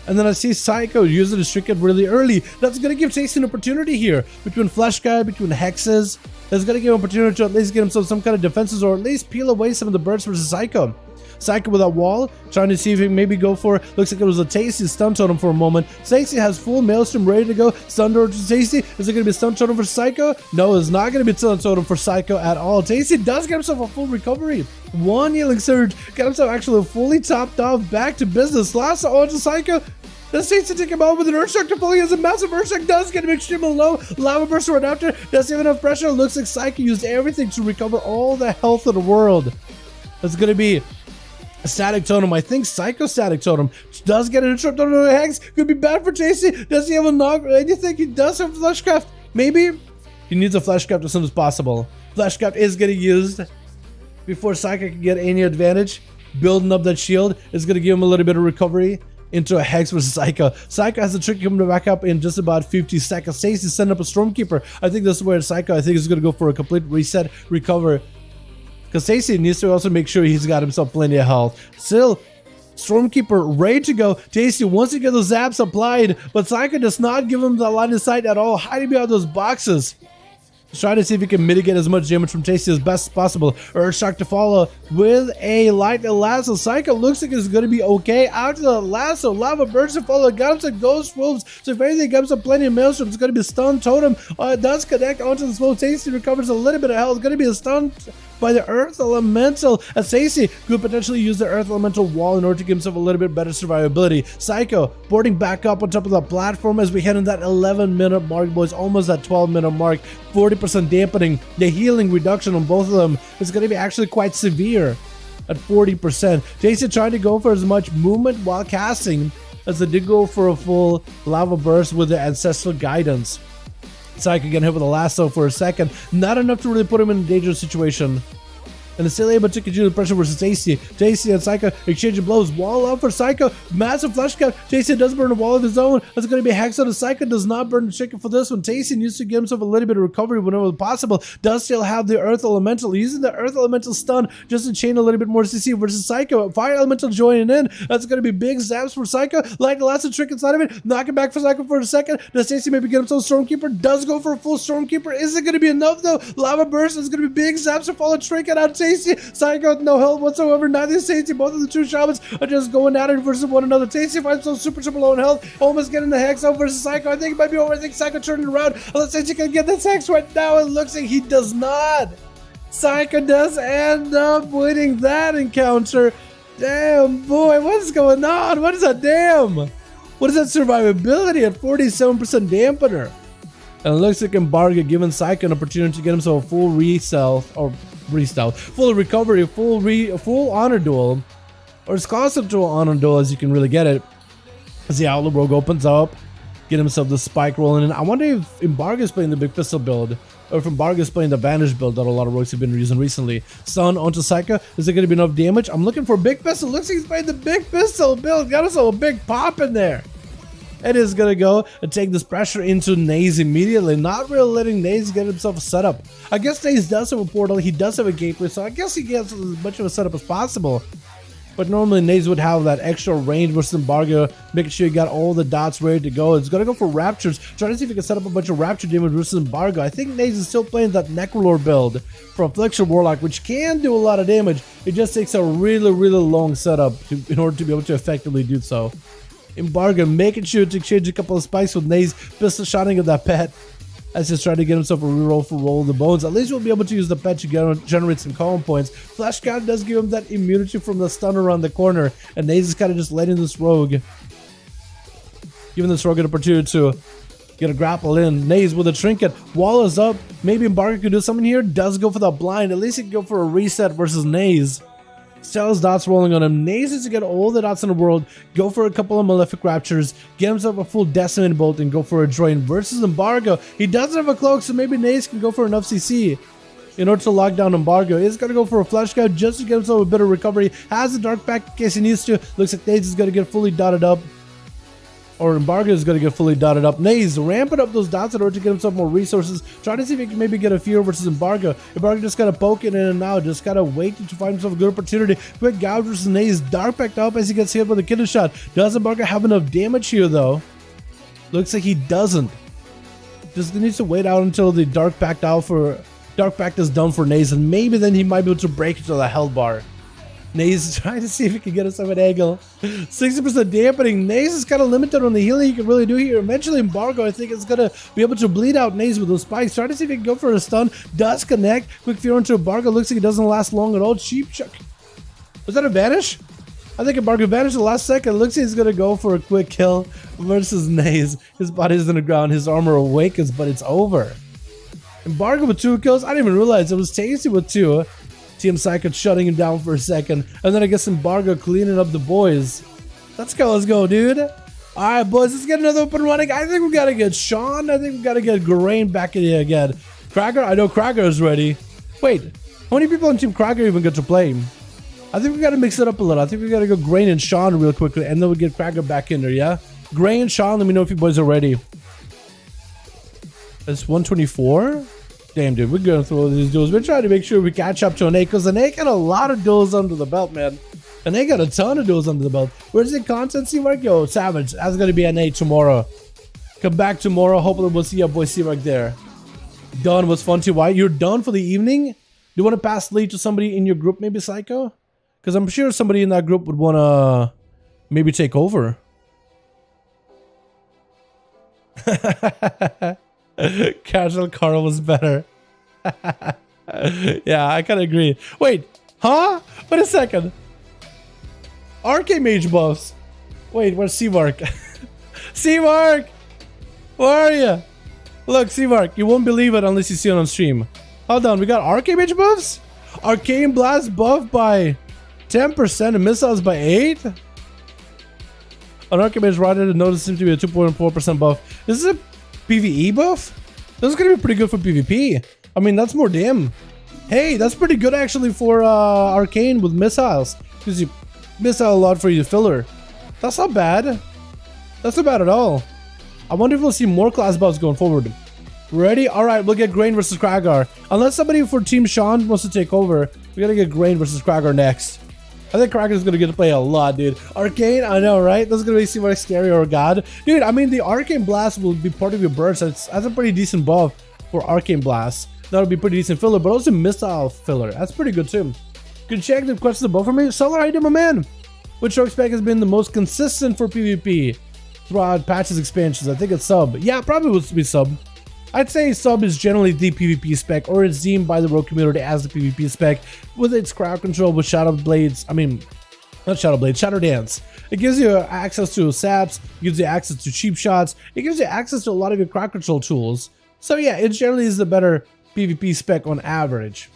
And then I see Psycho using his trinket really early. That's going to give Tasty an opportunity here. Between Flash Guard, between Hexes. That's going to give him an opportunity to at least get himself some kind of defenses or at least peel away some of the birds versus Psycho. Psycho with that wall, trying to see if he can maybe go for, looks like it was a Tasty stun totem for a moment. Tasty has full Maelstrom ready to go. Stun totem to Tasty. Is it going to be a stun totem for Psycho? No, it's not going to be a stun totem for Psycho at all. Tasty does get himself a full recovery. One healing surge. Got himself actually fully topped off. Back to business. Last onto Psycho. Does Tasty take him out with an Earthshock to fully as a massive Earthshock does get him extremely low. Lava Burst right after. Does he have enough pressure? Looks like Psycho used everything to recover all the health of the world. That's going to be a static totem. I think Psycho static totem does get an interrupt on the Hex. Could be bad for Tasty. Does he have a knock? Anything? He does have Fleshcraft. Maybe he needs a Fleshcraft as soon as possible. Fleshcraft is getting used before Psycho can get any advantage. Building up that shield is going to give him a little bit of recovery into a Hex versus Psycho. Psycho has the trick coming back up in just about 50 seconds. Tasty send up a Stormkeeper. I think this is where Psycho, I think, is going to go for a complete reset, recover. Because Tasty needs to also make sure he's got himself plenty of health. Still, Stormkeeper ready to go. Tasty wants to get those zaps applied, but Psycho does not give him the line of sight at all, hiding behind those boxes. Trying to see if he can mitigate as much damage from Tasty as best as possible. Earthshock to follow with a lightning lasso. Psycho looks like it's going to be okay. Out to the lasso. Lava Burst to follow. Got him some Ghost Wolves. So if anything, got him some plenty of Maelstrom. It's going to be a stun totem. It does connect onto the smoke. Tasty recovers a little bit of health. It's going to be a stun by the Earth Elemental. As Tasty could potentially use the Earth Elemental wall in order to give himself a little bit better survivability. Psycho boarding back up on top of the platform as we head in that 11-minute mark, boys. Almost that 12-minute mark. 40% dampening. The healing reduction on both of them is going to be actually quite severe at 40%. Tasty trying to go for as much movement while casting as they did go for a full Lava Burst with the Ancestral Guidance. Psycho getting hit with a lasso for a second. Not enough to really put him in a dangerous situation. And it's still able to continue the pressure versus Tasty. Tasty and Psycho exchanging blows. Wall up for Psycho. Massive flash cap. Tasty does burn a wall of his own. That's going to be Hex out of Psycho. Does not burn the chicken for this one. Tasty needs to give himself a little bit of recovery whenever possible. Does still have the Earth Elemental. Using the Earth Elemental stun just to chain a little bit more CC versus Psycho. Fire Elemental joining in. That's going to be big zaps for Psycho. Like the last trick inside of it. Knocking back for Psycho for a second. Does Tasty maybe get himself Stormkeeper? Does go for a full Stormkeeper. Is it going to be enough though? Lava Burst is going to be big zaps to follow Trinket out. Tasty. Psycho with no health whatsoever. Neither is Tasty. Both of the two shamans are just going at it versus one another. Tasty finds himself super low in health. Almost getting the Hex out versus Psycho. I think it might be over. I think Psycho turning around. Unless Tasty can get this Hex right now. It looks like he does not. Psycho does end up winning that encounter. Damn, boy. What is going on? What is that? Damn. What is that survivability at 47% dampener? And it looks like Embargo giving Psycho an opportunity to get himself a full full recovery, full honor duel, or as close to an honor duel as you can really get it. As the Outlaw Rogue opens up, get himself the spike rolling in. I wonder if Embargo is playing the Big Pistol build, or if Embargo is playing the Vanish build that a lot of rogues have been using recently. Stun onto Psycho. Is it going to be enough damage? I'm looking for Big Pistol. Looks like he's playing the Big Pistol build. Got himself a big pop in there. It is going to go and take this pressure into Naze immediately. Not really letting Naze get himself a setup. I guess Naze does have a portal. He does have a gateway, so I guess he gets as much of a setup as possible. But normally Naze would have that extra range versus Embargo, making sure you got all the dots ready to go. It's going to go for Raptures. Trying to see if he can set up a bunch of Rapture damage versus Embargo. I think Naze is still playing that Necrolord build for Affliction Warlock, which can do a lot of damage. It just takes a really long setup in order to be able to effectively do so. Embargo making sure to exchange a couple of spikes with Naze, pistol shotting at that pet as he's trying to get himself a reroll for Roll of the Bones. At least we'll be able to use the pet to generate some column points. Flash Count does give him that immunity from the stun around the corner, and Naze is kind of just letting this rogue, giving this rogue an opportunity to get a grapple in. Naze with a trinket. Wall is up. Maybe Embargo could do something here. Does go for the blind. At least he can go for a reset versus Naze. Still has dots rolling on him. Naze needs to get all the dots in the world, go for a couple of Malefic Raptures, get himself a full Decimated Bolt, and go for a Drain versus Embargo. He doesn't have a cloak, so maybe Naze can go for enough CC in order to lock down Embargo. He's going to go for a Flash Guard just to get himself a bit of recovery. Has the Dark Pack in case he needs to. Looks like Naze is going to get fully dotted up. or Embargo is going to get fully dotted up. Naze ramping up those dots in order to get himself more resources. Trying to see if he can maybe get a fear versus Embargo. Embargo just kind of poking in and out, just kind of waiting to find himself a good opportunity. Quick gouge versus Naze. Dark backed up as he gets hit with a killer shot. Does Embargo have enough damage here though? Looks like he doesn't. Just needs to wait out until the Dark Pact is done for Naze, and maybe then he might be able to break into the Hell Bar. Naze is trying to see if he can get himself an angle. 60% dampening. Naze is kind of limited on the healing he can really do here. Eventually, Embargo, I think, is going to be able to bleed out Naze with those spikes. Trying to see if he can go for a stun. Does connect. Quick fear into Embargo. Looks like it doesn't last long at all. Cheap chuck. Was that a vanish? I think Embargo vanished the last second. Looks like he's going to go for a quick kill versus Naze. His body's on the ground. His armor awakens, but it's over. Embargo with 2 kills. I didn't even realize it was Tasty with 2. Team Psycho shutting him down for a second. And then I guess Embargo cleaning up the boys. Let's go, dude. Alright, boys, let's get another open running. I think we gotta get Sean. I think we gotta get Garain back in here again. Cracker? I know Cracker is ready. Wait, how many people on Team Cracker even get to play? I think we gotta mix it up a little. I think we gotta go Grain and Sean real quickly, and then we get Cracker back in there, yeah? Grain and Sean, let me know if you boys are ready. It's 124? Damn, dude, we're going through all these duels. We're trying to make sure we catch up to NA, because NA got a lot of duels under the belt, man. And they got a ton of duels under the belt. Where's the content, C-Mark? Yo, Savage, that's going to be NA tomorrow. Come back tomorrow. Hopefully we'll see your boy C-Mark there. Done was fun too. Why? You're done for the evening? Do you want to pass lead to somebody in your group, maybe Psycho? Because I'm sure somebody in that group would want to maybe take over. Casual Carl was better. Yeah, I kind of agree. Wait, huh? Wait a second. RK Mage buffs. Wait, where's C-Mark? C-Mark! Where are you? Look, C-Mark, you won't believe it unless you see it on stream. Hold on, we got RK Mage buffs? Arcane Blast buff by 10% and missiles by 8? An RK Mage Rider notice seems to be a 2.4% buff. This is a PvE buff? This is gonna be pretty good for PvP. I mean, that's more damn. Hey, that's pretty good actually for Arcane with missiles. Because you missile a lot for your filler. That's not bad. That's not bad at all. I wonder if we'll see more class buffs going forward. Ready? Alright, we'll get Grain versus Kragar. Unless somebody for Team Sean wants to take over, we gotta get Grain versus Kragar next. I think Kraken's gonna get to play a lot, dude. Arcane, I know, right? That's gonna be super scary or god. Dude, I mean, the Arcane Blast will be part of your burst. That's a pretty decent buff for Arcane Blast. That'll be pretty decent filler, but also missile filler. That's pretty good too. Good check the questions above for me. Solar, how you doing, my man? Which stroke spec has been the most consistent for PvP throughout patches expansions? I think it's sub. Yeah, probably would be sub. I'd say sub is generally the PvP spec, or it's deemed by the rogue community as the PvP spec, with its crowd control with Shadow Blades. I mean, not Shadow Blades, Shadow Dance. It gives you access to saps, it gives you access to cheap shots, it gives you access to a lot of your crowd control tools. So yeah, it generally is the better PvP spec on average.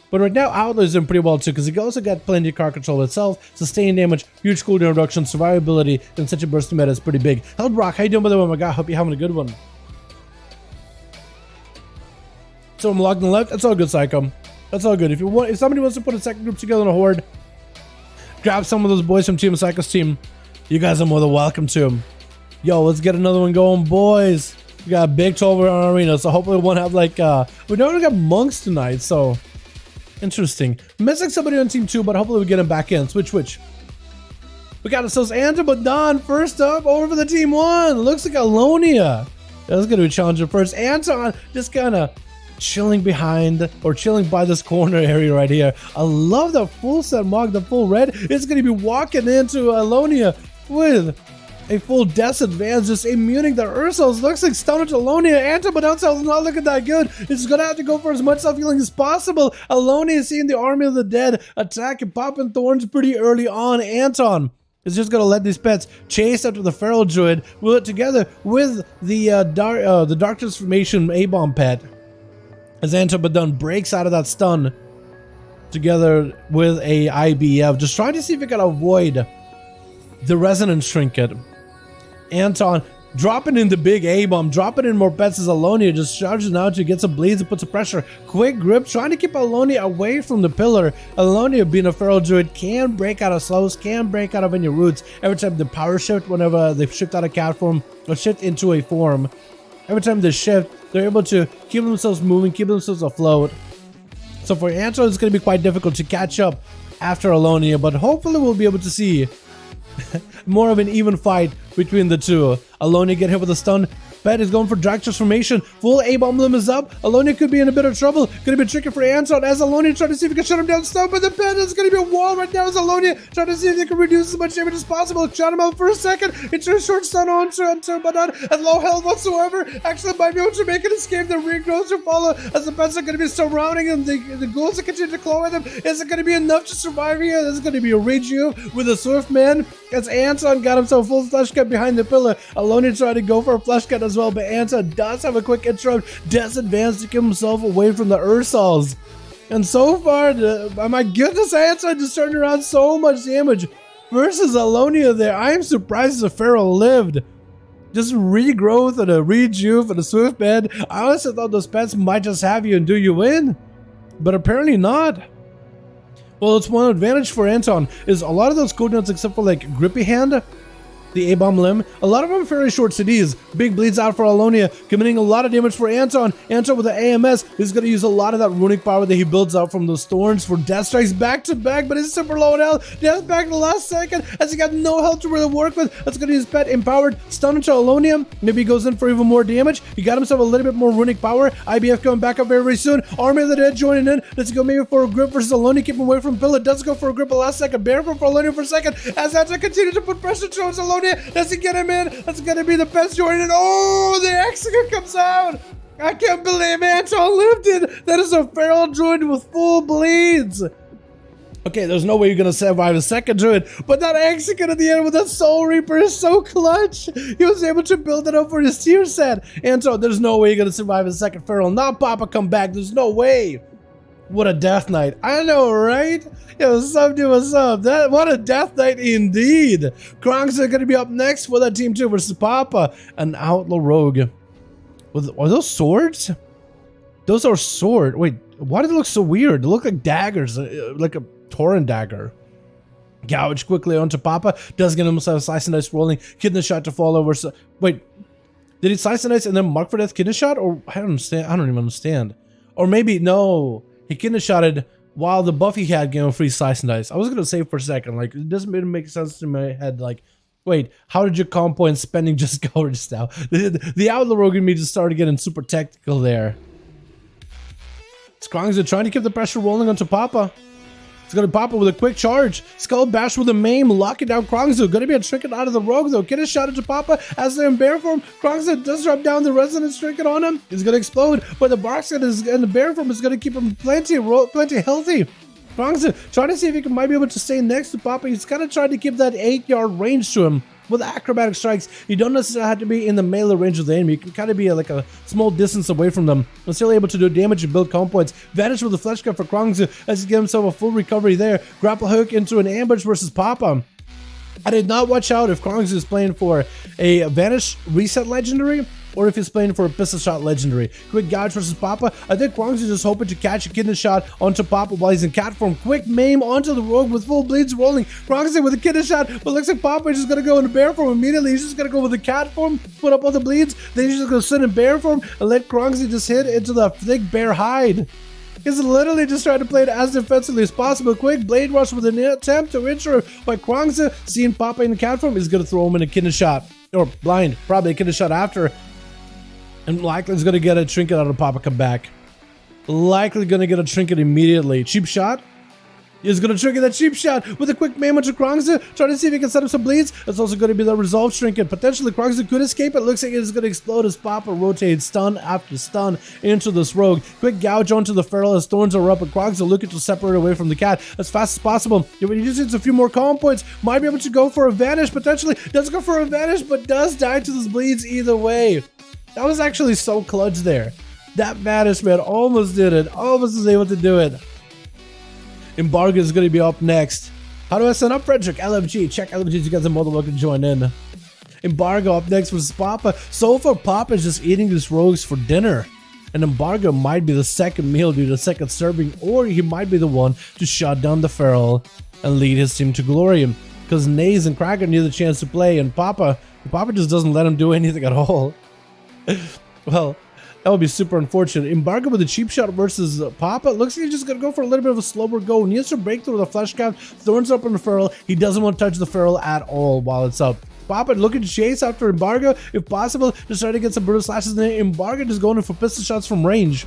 But right now, Outlaw is doing pretty well too, because it also got plenty of crowd control itself, sustained damage, huge cooldown reduction, survivability, and such a burst meta is pretty big. Heldbrock, how you doing by the way, my guy? Hope you're having a good one. So I'm locked on the left. That's all good, Psycho. That's all good. If somebody wants to put a second group together in a horde, grab some of those boys from Team Psycho's team. You guys are more than welcome to them. Yo, let's get another one going, boys. We got a big 12-hour arena, so hopefully we won't have like we don't got monks tonight, so interesting. Missing somebody on team 2, but hopefully we get him back in. Switch. We got ourselves Anton, but Don first up over for the team 1. Looks like Alonia. That's gonna be a challenger first. Anton just kind of chilling behind or chilling by this corner area right here. I love the full set mog, the full red. It's going to be walking into Alonia with a full death advance, just immuning the Ursos. Looks like stunner to Alonia. Anton, but downside is not looking that good. It's going to have to go for as much self-healing as possible. Alonia is seeing the army of the dead attack and popping thorns pretty early on. Anton is just going to let these pets chase after the feral druid together with the dark transformation A-bomb pet. As Antobadon breaks out of that stun together with a IBF, just trying to see if it can avoid the resonance trinket. Anton Dropping in the big A-bomb, dropping in more pets as Alonia just charges out to get some bleeds and puts some pressure. Quick grip, trying to keep Alonia away from the pillar. Alonia, being a feral druid, can break out of slows, can break out of any roots. Every time the power shift, whenever they shift out of cat form or shift into a form, every time they shift, they're able to keep themselves moving, keep themselves afloat. So for Anton, it's going to be quite difficult to catch up after Alonia, but hopefully we'll be able to see more of an even fight between the two. Alonia get hit with a stun. Pet is going for drag transformation. Full A-bomb limb is up. Alonia could be in a bit of trouble. Gonna be tricky for Anton as Alonia trying to see if he can shut him down stun, but the pet is gonna be a wall right now as Alonia trying to see if he can reduce as much damage as possible. Shut him out for a second. It's a short stun onto but not at low health whatsoever. Actually might be able to make an escape. The regrowth to follow as the pets are gonna be surrounding him. The ghouls that continue to claw at him. Is it gonna be enough to survive here? This is gonna be a Reju with a Swift Man as Anton got himself full flesh cut behind the pillar. Alonia tried to go for a flesh cut as well, but Anton does have a quick interrupt, does advance to keep himself away from the Ursols. And so far, my goodness, Anton just turned around so much damage versus Alonia there. I am surprised the Feral lived. Just regrowth and a rejuve and a swift bed. I honestly thought those pets might just have you and do you in, but apparently not. Well, it's one advantage for Anton is a lot of those cooldowns, except for like Grippy Hand, the A-bomb limb, a lot of them are fairly short CDs. Big bleeds out for Alonia, committing a lot of damage for Anton. Anton with the AMS is going to use a lot of that runic power that he builds out from those thorns for death strikes back to back, but he's super low in health. Death back in the last second as he got no health to really work with. That's going to use pet empowered. Stun into Alonia. Maybe he goes in for even more damage. He got himself a little bit more runic power. IBF coming back up very, very soon. Army of the Dead joining in. Let's go maybe for a grip versus Alonia. Keep him away from Pillar. Does go for a grip the last second. Bear for Alonia for a second as Anton continues to put pressure towards Alonia. Does he get him in? That's gonna be the best joining in. Oh, the execute comes out. I can't believe Anton lived it. That is a feral druid with full bleeds. Okay, there's no way you're gonna survive a second druid, but that execute at the end with that Soul Reaper is so clutch. He was able to build it up for his tier set. Anton, there's no way you're gonna survive a second feral. Not Papa come back. There's no way. What a death knight. I know, right? Yo, what's up, dude? What's up? What a death knight indeed. Kronks are going to be up next for that team 2 versus Papa, an outlaw rogue. Are those swords? Those are swords. Wait, why do they look so weird? They look like daggers, like a Tauren dagger. Gouge quickly onto Papa. Does get himself a slice and dice rolling. Kidney shot to fall over. Wait, did he slice and dice and then mark for death kidney shot? Or I don't understand. I don't even understand. Or maybe, no. He kidney shotted while the buff he had gave him free slice and dice. I was gonna say for a second, like, it doesn't really make sense to my head. Like, wait, how did your compo and spending just go just now? The outlaw rogue in me just started getting super technical there. Skrongs are trying to keep the pressure rolling onto Papa. It's gonna Papa with a quick charge. Skull bash with a maim, locking down Krongzu. Gonna be a trinket out of the rogue though. Get a shot into Papa as they're in bear form. Krongzu does drop down the resonance trinket on him. He's gonna explode, but the Barkskin is in the bear form is gonna keep him plenty healthy. Krongzu trying to see if he might be able to stay next to Papa. He's kind of trying to keep that 8-yard range to him. With acrobatic strikes, you don't necessarily have to be in the melee range of the enemy. You can kind of be like a small distance away from them and still able to do damage and build comp points. Vanish with the flesh cut for Krongzu as he gives himself a full recovery there. Grapple hook into an ambush versus Papa. I did not watch out if Krongzu is playing for a Vanish Reset Legendary or if he's playing for a Pistol Shot Legendary. Quick gouge versus Papa. I think Krongzu just hoping to catch a kidney shot onto Papa while he's in cat form. Quick maim onto the rogue with full bleeds rolling. Krongzu with a kidney shot, but looks like Papa is just gonna go into bear form immediately. He's just gonna go with the cat form, put up all the bleeds, then he's just gonna sit in bear form and let Krongzu just hit into the thick bear hide. He's literally just trying to play it as defensively as possible. Quick blade rush with an attempt to enter by Krongzu. Seeing Papa in the cat form is gonna throw him in a kidney shot. Or blind, probably a kidney shot after. And likely is going to get a trinket out of Papa come back. Likely going to get a trinket immediately. Cheap shot. He's going to trigger that cheap shot with a quick maim onto Krongzu. Trying to see if he can set up some bleeds. It's also going to be the resolve trinket. Potentially Krongzu could escape. It looks like it's going to explode as Papa rotates stun after stun into this rogue. Quick gouge onto the feral as thorns are up and Krongzu looking to separate away from the cat as fast as possible. He just needs a few more calm points. Might be able to go for a vanish potentially. Does go for a vanish but does die to this bleeds either way. That was actually so clutch there. That vanish, man, almost did it. Almost was able to do it. Embargo is going to be up next. How do I sign up, Frederick? LFG. Check LFG. You guys are more than welcome to join in. Embargo up next versus Papa. So far, Papa is just eating these rogues for dinner. And Embargo might be the second meal due to the second serving, or he might be the one to shut down the Feral and lead his team to glory. Because Naze and Kraken need the chance to play, and Papa just doesn't let him do anything at all. Well, that would be super unfortunate. Embargo with a cheap shot versus Papa. Looks like he's just going to go for a little bit of a slower go. Needs to break through the flesh cap. Thorns up on the Feral. He doesn't want to touch the Feral at all while it's up. Papa looking to chase after Embargo. If possible, just try to get some brutal slashes in it. Embargo just going in for pistol shots from range.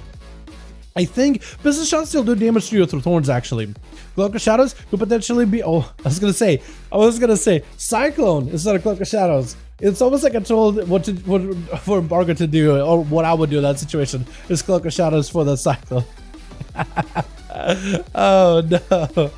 I think pistol shots still do damage to you through thorns, actually. Cloak of Shadows could potentially be... Oh, I was gonna say Cyclone instead of Cloak of Shadows. It's almost like I told what for Embargo to do, or what I would do in that situation, is Cloak of Shadows for the Cyclone. Oh no,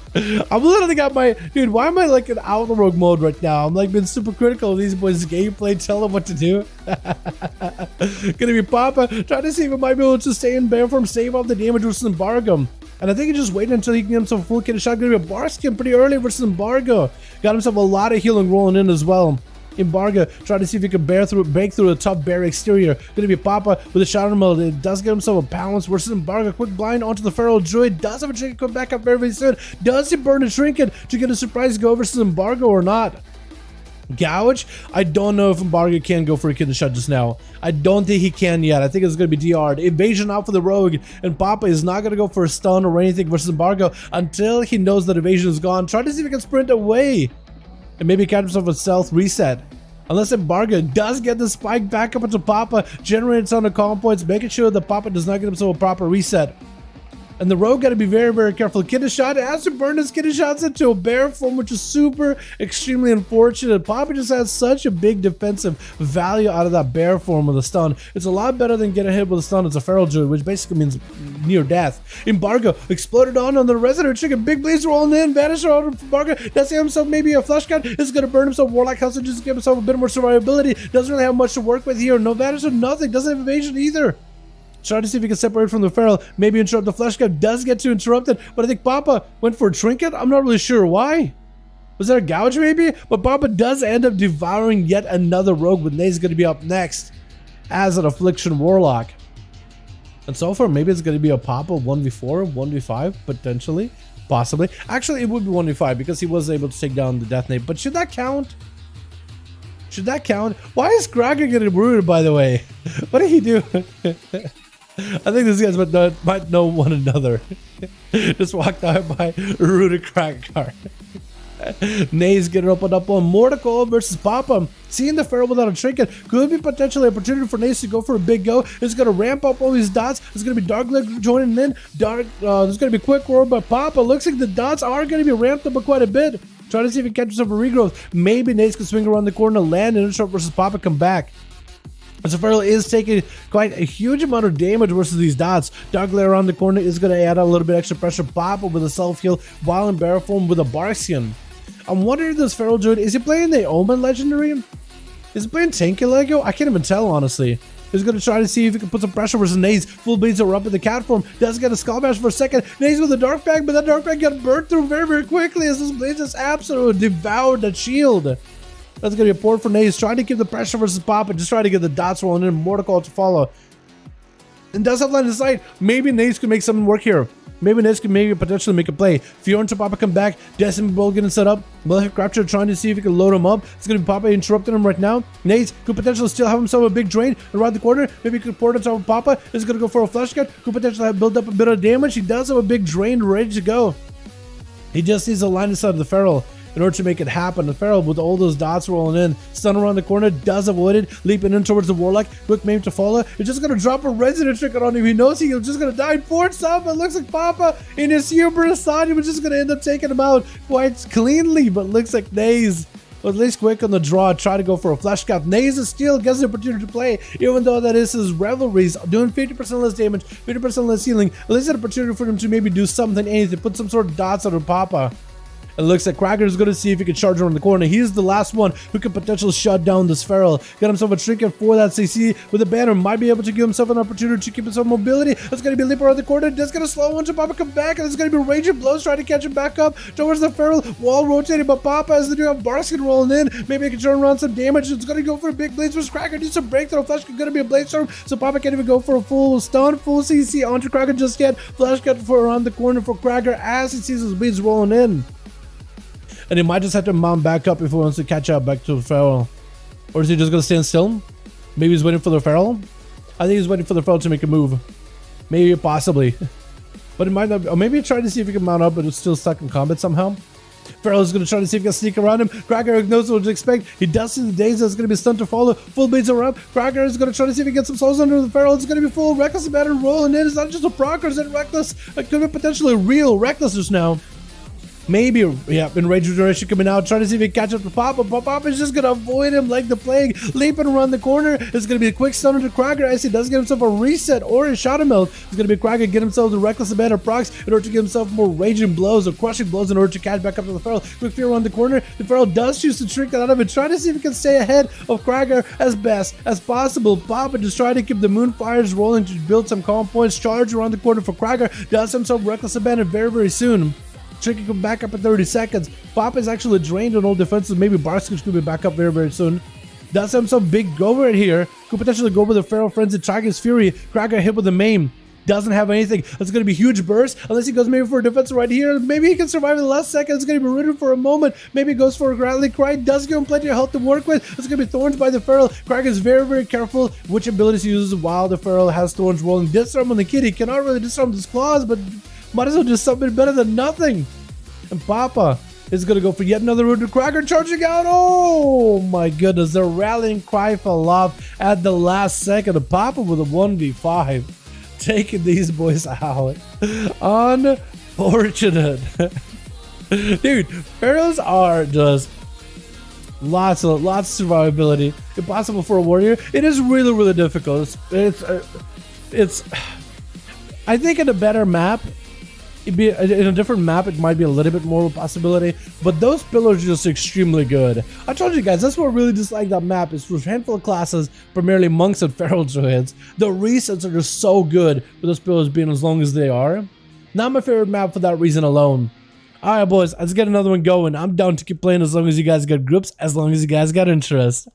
I'm literally got my dude. Why am I like in Outer Rogue mode right now? I'm like been super critical of these boys' gameplay. Tell them what to do. Gonna be Papa trying to see if he might be able to stay in bear form, save off the damage versus Embargo. And I think he's just waiting until he can get himself a full kit shot. Gonna be a bar skin pretty early versus Embargo. Got himself a lot of healing rolling in as well. Embargo trying to see if he can break through the tough bear exterior. Gonna be Papa with a shot mode. It does get himself a balance versus Embargo. Quick blind onto the Feral Druid. Does have a trinket come back up very soon. Does he burn a trinket to get a surprise go versus Embargo or not? Gouge? I don't know if Embargo can go for a kid shot just now. I don't think he can yet. I think it's going to be DR'd. Evasion out for the rogue, and Papa is not going to go for a stun or anything versus Embargo until he knows that evasion is gone. Try to see if he can sprint away and maybe catch himself a stealth reset. Unless Embargo does get the spike back up into Papa, generates on the calm points, making sure that Papa does not get himself a proper reset. And the rogue got to be very, very careful. Kidda shot has to burn his Kidda shots into a bear form, which is super, extremely unfortunate. Papa just has such a big defensive value out of that bear form with a stun. It's a lot better than getting hit with a stun. It's a Feral Druid, which basically means near death. Embargo exploded on the resident chicken. Big blaze rolling in. Vanisher out of Embargo. Does he have himself maybe a flesh gun? Is going to burn himself. Warlock House to just give himself a bit more survivability. Doesn't really have much to work with here. No Vanisher, nothing. Doesn't have evasion either. Try to see if he can separate from the Feral, maybe interrupt the flesh cap. Does get to interrupted, but I think Papa went for a trinket. I'm not really sure why. Was there a gouge maybe? But Papa does end up devouring yet another rogue, with Naze going to be up next as an Affliction Warlock. And so far, maybe it's going to be a Papa 1v4, 1v5, potentially, possibly. Actually, it would be 1v5 because he was able to take down the Death Knight. But should that count? Should that count? Why is Kraken getting rooted, by the way? What did he do? I think these guys might know one another. Just walked out by rooted Kraken card. Naze getting opened up on Mortical versus Papa. Seeing the Feral without a trinket could be potentially an opportunity for Naze to go for a big go. It's going to ramp up all these dots. It's going to be Darkleg joining in. There's going to be Quick Roar by Papa. Looks like the dots are going to be ramped up quite a bit. Try to see if he catches up a regrowth. Maybe Naze can swing around the corner, land, and interrupt versus Papa come back. So Feral is taking quite a huge amount of damage versus these dots. Dark Lair around the corner is going to add a little bit extra pressure. Papa with a self-heal while in barrel form with a Barxian. I'm wondering if this Feral Druid, is he playing the Omen Legendary? Is he playing Tanky Lego? I can't even tell, honestly. He's going to try to see if he can put some pressure versus Naze. Full beats are up in the cat form. Does get a Skull Bash for a second. Naze with a Dark Bag, but that Dark Bag got burned through very, very quickly as this Blaze just absolutely devoured that shield. That's going to be a port for Naze. Trying to keep the pressure versus Papa. Just trying to get the dots rolling in. Mortical to follow. And does have line of sight. Maybe Naze can make something work here. Maybe Naze can potentially make a play. Fiorn to Papa come back. Destiny Bull getting set up. Malefic Rapture trying to see if he can load him up. It's going to be Papa interrupting him right now. Naze could potentially still have himself a big drain around the corner. Maybe he could port on top of Papa. Is going to go for a flesh cut. Could potentially build up a bit of damage. He does have a big drain ready to go. He just needs a line of sight of the Feral in order to make it happen. The Feral with all those dots rolling in. Stun around the corner, does avoid it. Leaping in towards the Warlock. Quick maim to follow. He's just going to drop a Resident Trinket on him. He knows he's just going to die. Force up. It looks like Papa in his hubris side. He was just going to end up taking him out quite cleanly. But looks like Naze was at least quick on the draw. Try to go for a flesh cap. Naze is still gets the opportunity to play. Even though that is his Revelries. Doing 50% less damage. 50% less healing. At least an opportunity for him to maybe do something, anything. Put some sort of dots on Papa. It looks like Krager is going to see if he can charge around the corner. He's the last one who can potentially shut down this Feral. Got himself a trinket for that CC with a banner. Might be able to give himself an opportunity to keep himself mobility. It's going to be a leap around the corner. That's going to slow once Papa come back. And it's going to be raging blows trying to catch him back up towards the Feral. Wall rotating, but Papa as they do have Barskin rolling in. Maybe he can turn around some damage. It's going to go for a big blade. Krager needs some breakthrough. Flash is going to be a blade storm. So Papa can't even go for a full stun. Full CC onto Krager just yet. Flash cut for around the corner for Krager as he sees his bleeds rolling in. And he might just have to mount back up if he wants to catch up back to the Feral. Or is he just going to stand still? Maybe he's waiting for the Feral? I think he's waiting for the Feral to make a move. Maybe, possibly. But it might not be. Or maybe try to see if he can mount up, but it's still stuck in combat somehow. Feral is going to try to see if he can sneak around him. Krager knows what to expect. He does see the days that's going to be stunned to follow. Full beats are up. Krager is going to try to see if he gets some souls under the Feral. It's going to be full reckless matter rolling in. It's not just a proc, it's reckless. It could be potentially real recklessness now. Maybe, yeah, Enraged Regeneration coming out, trying to see if he can catch up to Papa, but Papa's just gonna avoid him like the plague, leaping around the corner. It's gonna be a quick stun to Krager as he does get himself a reset or a Shadow Melt. It's gonna be Krager get himself the Reckless Abandon procs in order to give himself more raging blows or crushing blows in order to catch back up to the Feral. Quick fear around the corner. The Feral does choose to trick that out of it, trying to see if he can stay ahead of Krager as best as possible. Papa just trying to keep the Moonfires rolling to build some calm points. Charge around the corner for Krager. Does himself Reckless Abandon very, very soon. Tricky come back up in 30 seconds. Papa is actually drained on all defenses. Maybe Barskin could be back up very, very soon. Does himself big go right here. Could potentially go with the Feral Frenzy, Tiger's Fury. Krager hit with the maim. Doesn't have anything. It's going to be huge burst. Unless he goes maybe for a defense right here. Maybe he can survive in the last second. It's going to be ridden for a moment. Maybe he goes for a Grandly Cry. Does give him plenty of health to work with. It's going to be Thorns by the Feral. Krager is very, very careful which abilities he uses while the Feral has Thorns rolling. Disarm on the kid. He cannot really disarm his claws, but might as well just something better than nothing. And Papa is going to go for yet another route to Krager charging out. Oh my goodness. The rallying cry fell off at the last second. And Papa with a 1v5 taking these boys out. Unfortunate. Dude, Pharaohs are just lots of survivability. Impossible for a warrior. It is really, really difficult. It's I think in a better map, in a different map, it might be a little bit more of a possibility, but those pillars are just extremely good. I told you guys, that's what I really dislike that map, is for a handful of classes, primarily monks and feral druids. The resets are just so good for those pillars being as long as they are. Not my favorite map for that reason alone. Alright boys, let's get another one going. I'm down to keep playing as long as you guys got groups, as long as you guys got interest.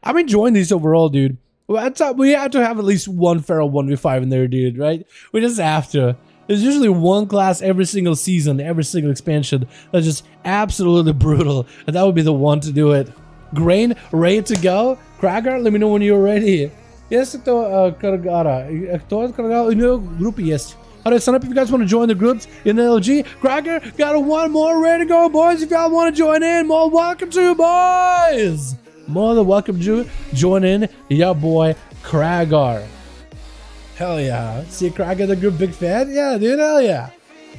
I'm enjoying these overall, dude. We have to have at least one feral 1v5 in there, dude, right? We just have to. There's usually one class every single season, every single expansion that's just absolutely brutal, and that would be the one to do it. Grain, ready to go? Krager, let me know when you're ready. Yes, to Kargara. Group yes. Alright, sign up if you guys want to join the groups in LG. Krager, got one more ready to go, boys. If y'all want to join in, more welcome to you, boys. More than welcome to join in, your boy Krager. Hell yeah. See Krager the group, big fan? Yeah, dude, hell yeah.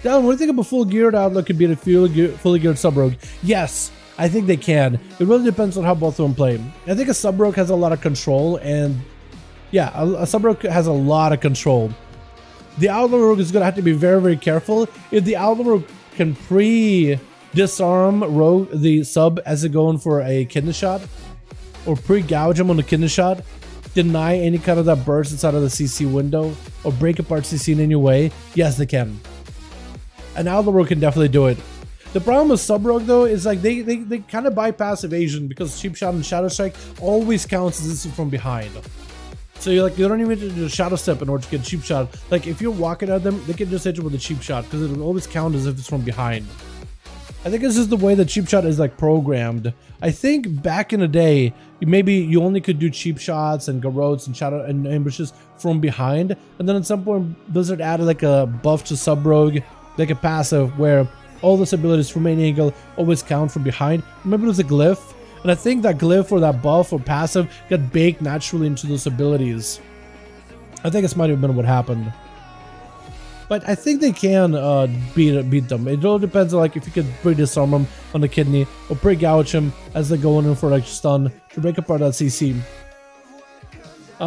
Down, what do you think of a full geared outlook could beat a fully geared sub-rogue? Yes, I think they can. It really depends on how both of them play. I think a sub-rogue has a lot of control, and yeah, a sub-rogue has a lot of control. The outlaw rogue is going to have to be very, very careful. If the outlaw rogue can pre-disarm rogue the sub as it going for a kidney shot, or pre-gouge him on the kidney shot, deny any kind of that burst inside of the CC window, or break apart CC in any way, yes, they can. An outlaw rogue can definitely do it. The problem with sub rogue though is like they kind of bypass evasion, because cheap shot and shadow strike always counts as this from behind. So you don't even need to do a shadow step in order to get cheap shot. Like if you're walking at them, they can just hit you with a cheap shot, because it'll always count as if it's from behind. I think this is the way that cheap shot is like programmed. I think back in the day, maybe you only could do cheap shots and garrotes and shadow and ambushes from behind, and then at some point Blizzard added like a buff to sub rogue, like a passive where all those abilities from any angle always count from behind. Remember, it was a glyph, and I think that glyph or that buff or passive got baked naturally into those abilities. I think this might have been what happened. But I think they can beat them. It all depends on like if you could pre-disarm them on the kidney, or pre-gouge them as they're going in for like stun to break apart that CC.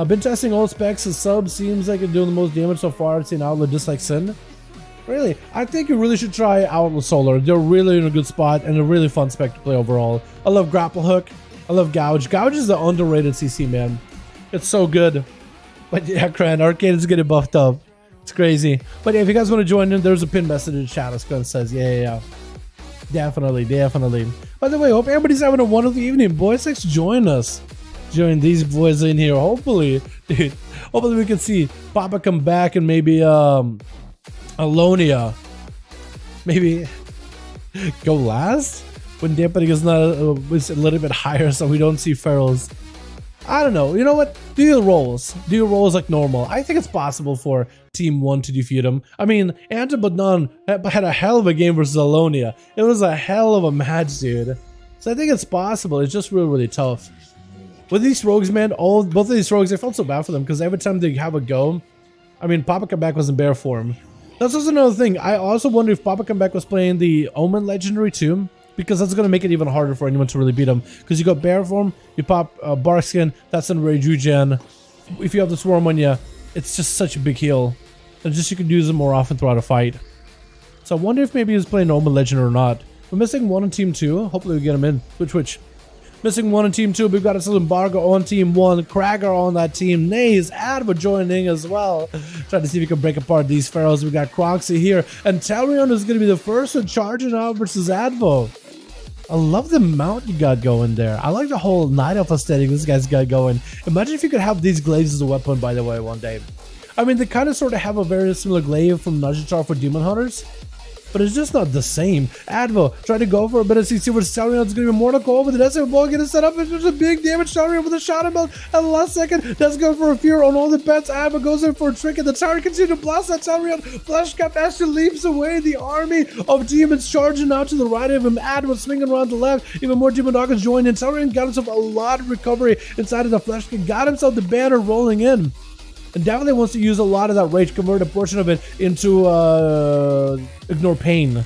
Been testing all specs. The sub seems like it's doing the most damage so far. It's an outlet just like Sin. Really, I think you really should try out with Solar. They're really in a good spot and a really fun spec to play overall. I love Grapple Hook. I love Gouge. Gouge is the underrated CC, man. It's so good. But yeah, Cran, Arcade is getting buffed up. It's crazy. But yeah, if you guys want to join in, there's a pinned message in the chat. It says, yeah. Definitely. By the way, hope everybody's having a wonderful evening. Boys, let's join us. Join these boys in here. Hopefully, dude. Hopefully we can see Papa come back and maybe Alonia maybe go last when dampening is not is a little bit higher, so we don't see ferals. I don't know. You know what? Do your rolls like normal. I think it's possible for Team 1 to defeat him. I mean, Antibanon had a hell of a game versus Alonia. It was a hell of a match, dude. So I think it's possible. It's just really tough. With these rogues, man, both of these rogues, I felt so bad for them because every time they have a go, I mean, Papa Comeback was in bear form. That's also another thing. I also wonder if Papa Comeback was playing the Omen Legendary too, because that's going to make it even harder for anyone to really beat him. Because you got bear form, you pop Bark Skin, that's in Rage Regen. If you have the Swarm on you, it's just such a big heal. And just you can use it more often throughout a fight. So I wonder if maybe he's playing Omen Legend or not. We're missing one on Team 2. Hopefully we get him in. Switch. Missing one on Team 2. We've got a Embargo on Team 1. Krager on that team. Naze, Adva joining as well. Trying to see if we can break apart these pharaohs. We got Croxy here. And Talrion is going to be the first to charging out versus Advo. I love the mount you got going there. I like the whole Night Elf aesthetic this guy's got going. Imagine if you could have these glaives as a weapon, by the way, one day. I mean, they kind of sort of have a very similar glaive from Najitar for Demon Hunters, but it's just not the same. Advo trying to go for a bit of CC with Talrion. It's going to be Mortal Kombat, but the Desert Ball getting set up. It's just a big damage. Talrion with a Shadow Belt at the last second. Does go for a fear on all the pets. Advo goes in for a trick, and the Tyrant continues to blast that Talrion. Flash Cap actually leaps away. The army of demons charging out to the right of him. Advo swinging around the left. Even more Demon Doggers join in. Talrion got himself a lot of recovery inside of the Flash Cap. Got himself the banner rolling in. And definitely wants to use a lot of that rage, convert a portion of it into Ignore Pain.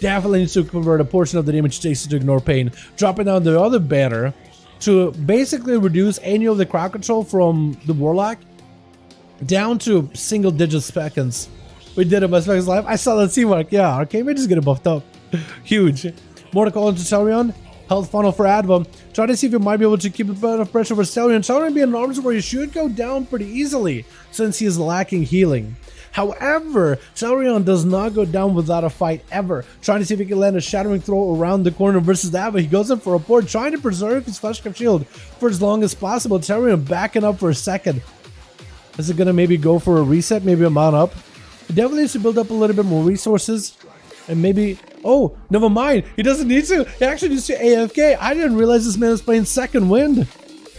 Definitely needs to convert a portion of the damage it takes to Ignore Pain. Dropping down the other banner to basically reduce any of the crowd control from the Warlock down to single digit seconds. We did it by seconds live. I saw that C-Mark. Yeah, Arcade Mage is getting buffed up. Huge. More to call into Talrion. Health funnel for Adva. Try to see if you might be able to keep a bit of pressure for Talrion. Talrion being in arms where he should go down pretty easily since he is lacking healing. However, Talrion does not go down without a fight ever. Trying to see if he can land a shattering throw around the corner versus Adva. He goes in for a port, trying to preserve his Flesh Cap shield for as long as possible. Talrion backing up for a second. Is it going to maybe go for a reset? Maybe a mount up? He definitely needs to build up a little bit more resources. And maybe... Oh, never mind. He doesn't need to. He actually needs to AFK. I didn't realize this man is playing Second Wind.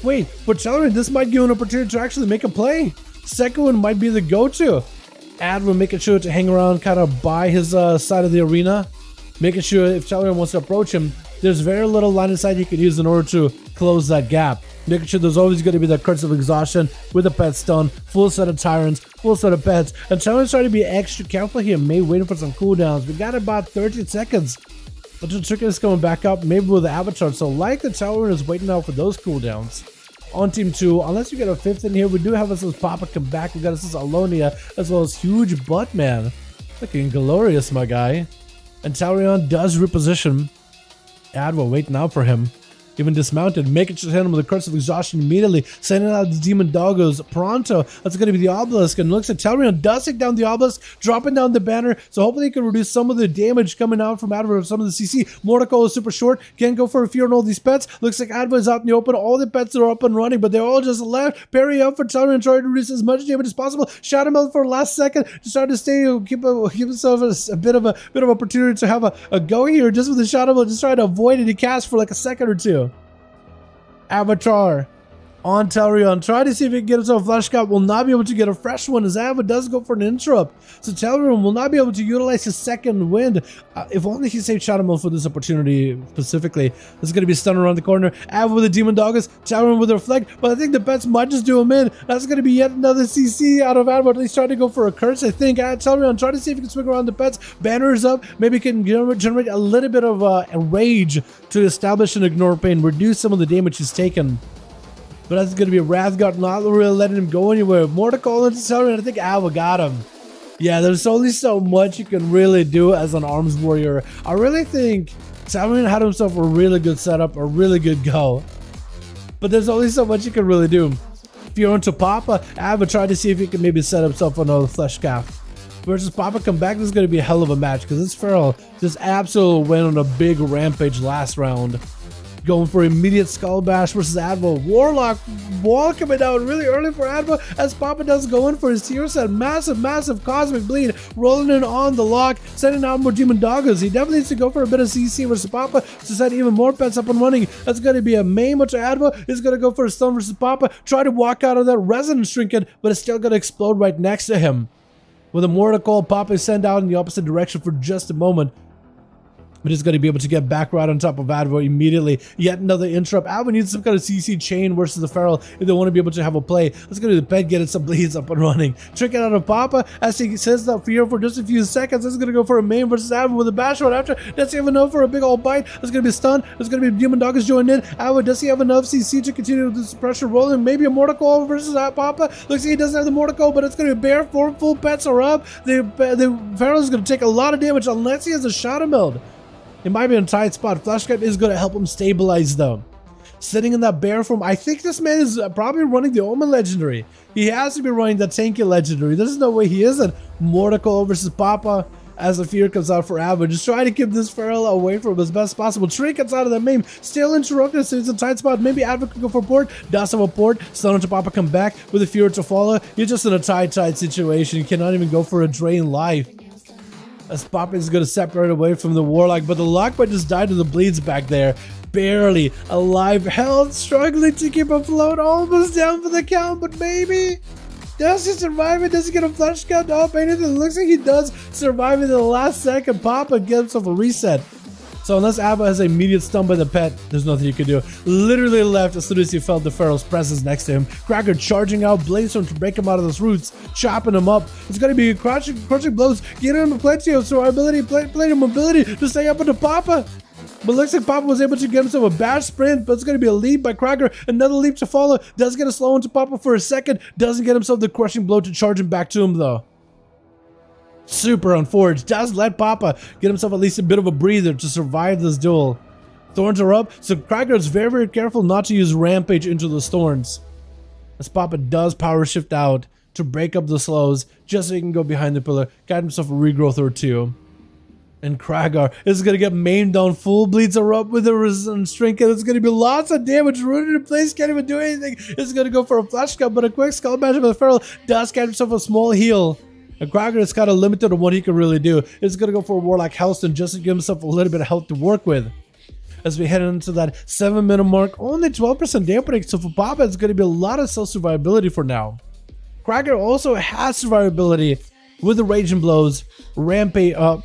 Wait, for Talrion, this might give an opportunity to actually make a play. Second Wind might be the go-to. Adva making sure to hang around kind of by his side of the arena. Making sure if Talrion wants to approach him, there's very little line of sight he could use in order to close that gap. Making sure there's always going to be that Curse of Exhaustion with a pet stun, full set of Tyrants, full set of pets. And Talrion's trying to be extra careful here, maybe waiting for some cooldowns. We got about 13 seconds until Trick is coming back up, maybe with the Avatar. So like the Talrion is waiting out for those cooldowns. On Team 2, unless you get a 5th in here, we do have us as Papa come back. We got us as Alonia, as well as Huge Butt Man. Looking glorious, my guy. And Talrion does reposition. Adva waiting out for him. Even dismounted, making sure to hit him with a Curse of Exhaustion immediately, sending out the Demon Doggos pronto. That's going to be the Obelisk, and looks at Talrion does take down the Obelisk, dropping down the banner, so hopefully he can reduce some of the damage coming out from Adva of some of the CC. Mortical is super short, can't go for a fear on all these pets. Looks like Adva is out in the open, all the pets are up and running, but they're all just left. Parry up for Talrion, trying to reduce as much damage as possible. Shadow Melt for last second, just trying to stay, give himself a bit of opportunity to have a go here, just with the Shadow Melt, just trying to avoid it. He casts for like a second or two. Avatar on Talrion. Try to see if he can get himself a Flash Cap. Will not be able to get a fresh one as Adva does go for an interrupt. So Talrion will not be able to utilize his Second Wind. If only he saved Shadow Melt for this opportunity specifically. This is going to be stunned around the corner. Adva with the Demon Doggers. Talrion with a Reflect. But I think the pets might just do him in. That's going to be yet another CC out of Adva. At least trying to go for a curse, I think. Talrion try to see if he can swing around the pets. Banner is up. Maybe can generate a little bit of a rage to establish an Ignore Pain. Reduce some of the damage he's taken. But that's going to be a Wrathguard, not really letting him go anywhere. More to call into Talrion. I think Adva got him. Yeah, there's only so much you can really do as an arms warrior. I really think Salmon had himself a really good setup, a really good go. But there's only so much you can really do. If you're into Papa, I would try to see if you can maybe set himself another flesh calf. Versus Papa come back, this is going to be a hell of a match because this Feral just absolutely went on a big rampage last round. Going for immediate skull bash versus Advo. Warlock wall coming down really early for Advo as Papa does go in for his tier set. Massive cosmic bleed rolling in on the lock, sending out more demon doggos. He definitely needs to go for a bit of CC versus Papa to set even more pets up and running. That's going to be a main much Advo. He's going to go for a stun versus Papa. Try to walk out of that resonance trinket, but it's still going to explode right next to him. With a mortar call, Papa is sent out in the opposite direction for just a moment. But he's going to be able to get back right on top of Advo immediately. Yet another interrupt. Advo needs some kind of CC chain versus the Feral if they want to be able to have a play. Let's go to the pet, get some bleeds up and running. Trick it out of Papa as he says that fear for just a few seconds. This is going to go for a main versus Advo with a bash right after. Does he have enough for a big old bite? There's going to be a stun. There's going to be Demon Doggers joining in. Advo, does he have enough CC to continue with this pressure rolling? Maybe a mortar call versus Papa. Looks like he doesn't have the mortar call, but it's going to be bare. 4 full pets are up. The Feral is going to take a lot of damage unless he has a Shadow Meld. It might be in a tight spot. Flash Cap is going to help him stabilize though. Sitting in that bear form, I think this man is probably running the Omen Legendary. He has to be running the Tanky Legendary. There's no way he isn't. Mortical versus Papa as the fear comes out for Advo. Just try to keep this Feral away from him as best possible. Tree gets out of that main. Still interrupted, so it's a tight spot. Maybe Advo can go for port. Does have a port. Stun to Papa come back with a fear to follow. You're just in a tight situation. You cannot even go for a drain life. As Papa is going to separate away from the Warlock, but the Lockbite just died to the bleeds back there. Barely alive, health, struggling to keep afloat, almost down for the count, but maybe? Does he survive it? Does he get a flash count off anything? It looks like he does survive it in the last second. Papa gives himself a reset. So unless Advo has an immediate stun by the pet, there's nothing you can do. Literally left as soon as he felt the Feral's presence next to him. Cracker charging out, Bladestorm to break him out of those roots, chopping him up. It's going to be crushing blows, giving him plenty of survivability, plenty of mobility to stay up into Papa. But looks like Papa was able to get himself a bad sprint, but it's going to be a leap by Cracker. Another leap to follow. Does get a slow into Papa for a second. Doesn't get himself the crushing blow to charge him back to him though. Super unforged. Does let Papa get himself at least a bit of a breather to survive this duel. Thorns are up, so Cracker is very careful not to use Rampage into the Thorns. As Papa does power shift out to break up the slows, just so he can go behind the pillar, got himself a regrowth or two. And Kragar is going to get maimed down. Full bleeds are up with a resistance trinket. It's going to be lots of damage. Rooted in place. Can't even do anything. It's going to go for a flash cut, but a quick skull bash with the Feral does get himself a small heal. And Kragar is kind of limited on what he can really do. It's going to go for a Warlock Hellstone just to give himself a little bit of health to work with. As we head into that 7-minute mark, only 12% dampening. So for Papa, it's going to be a lot of self-survivability for now. Kragar also has survivability with the Raging Blows, Rage Blows,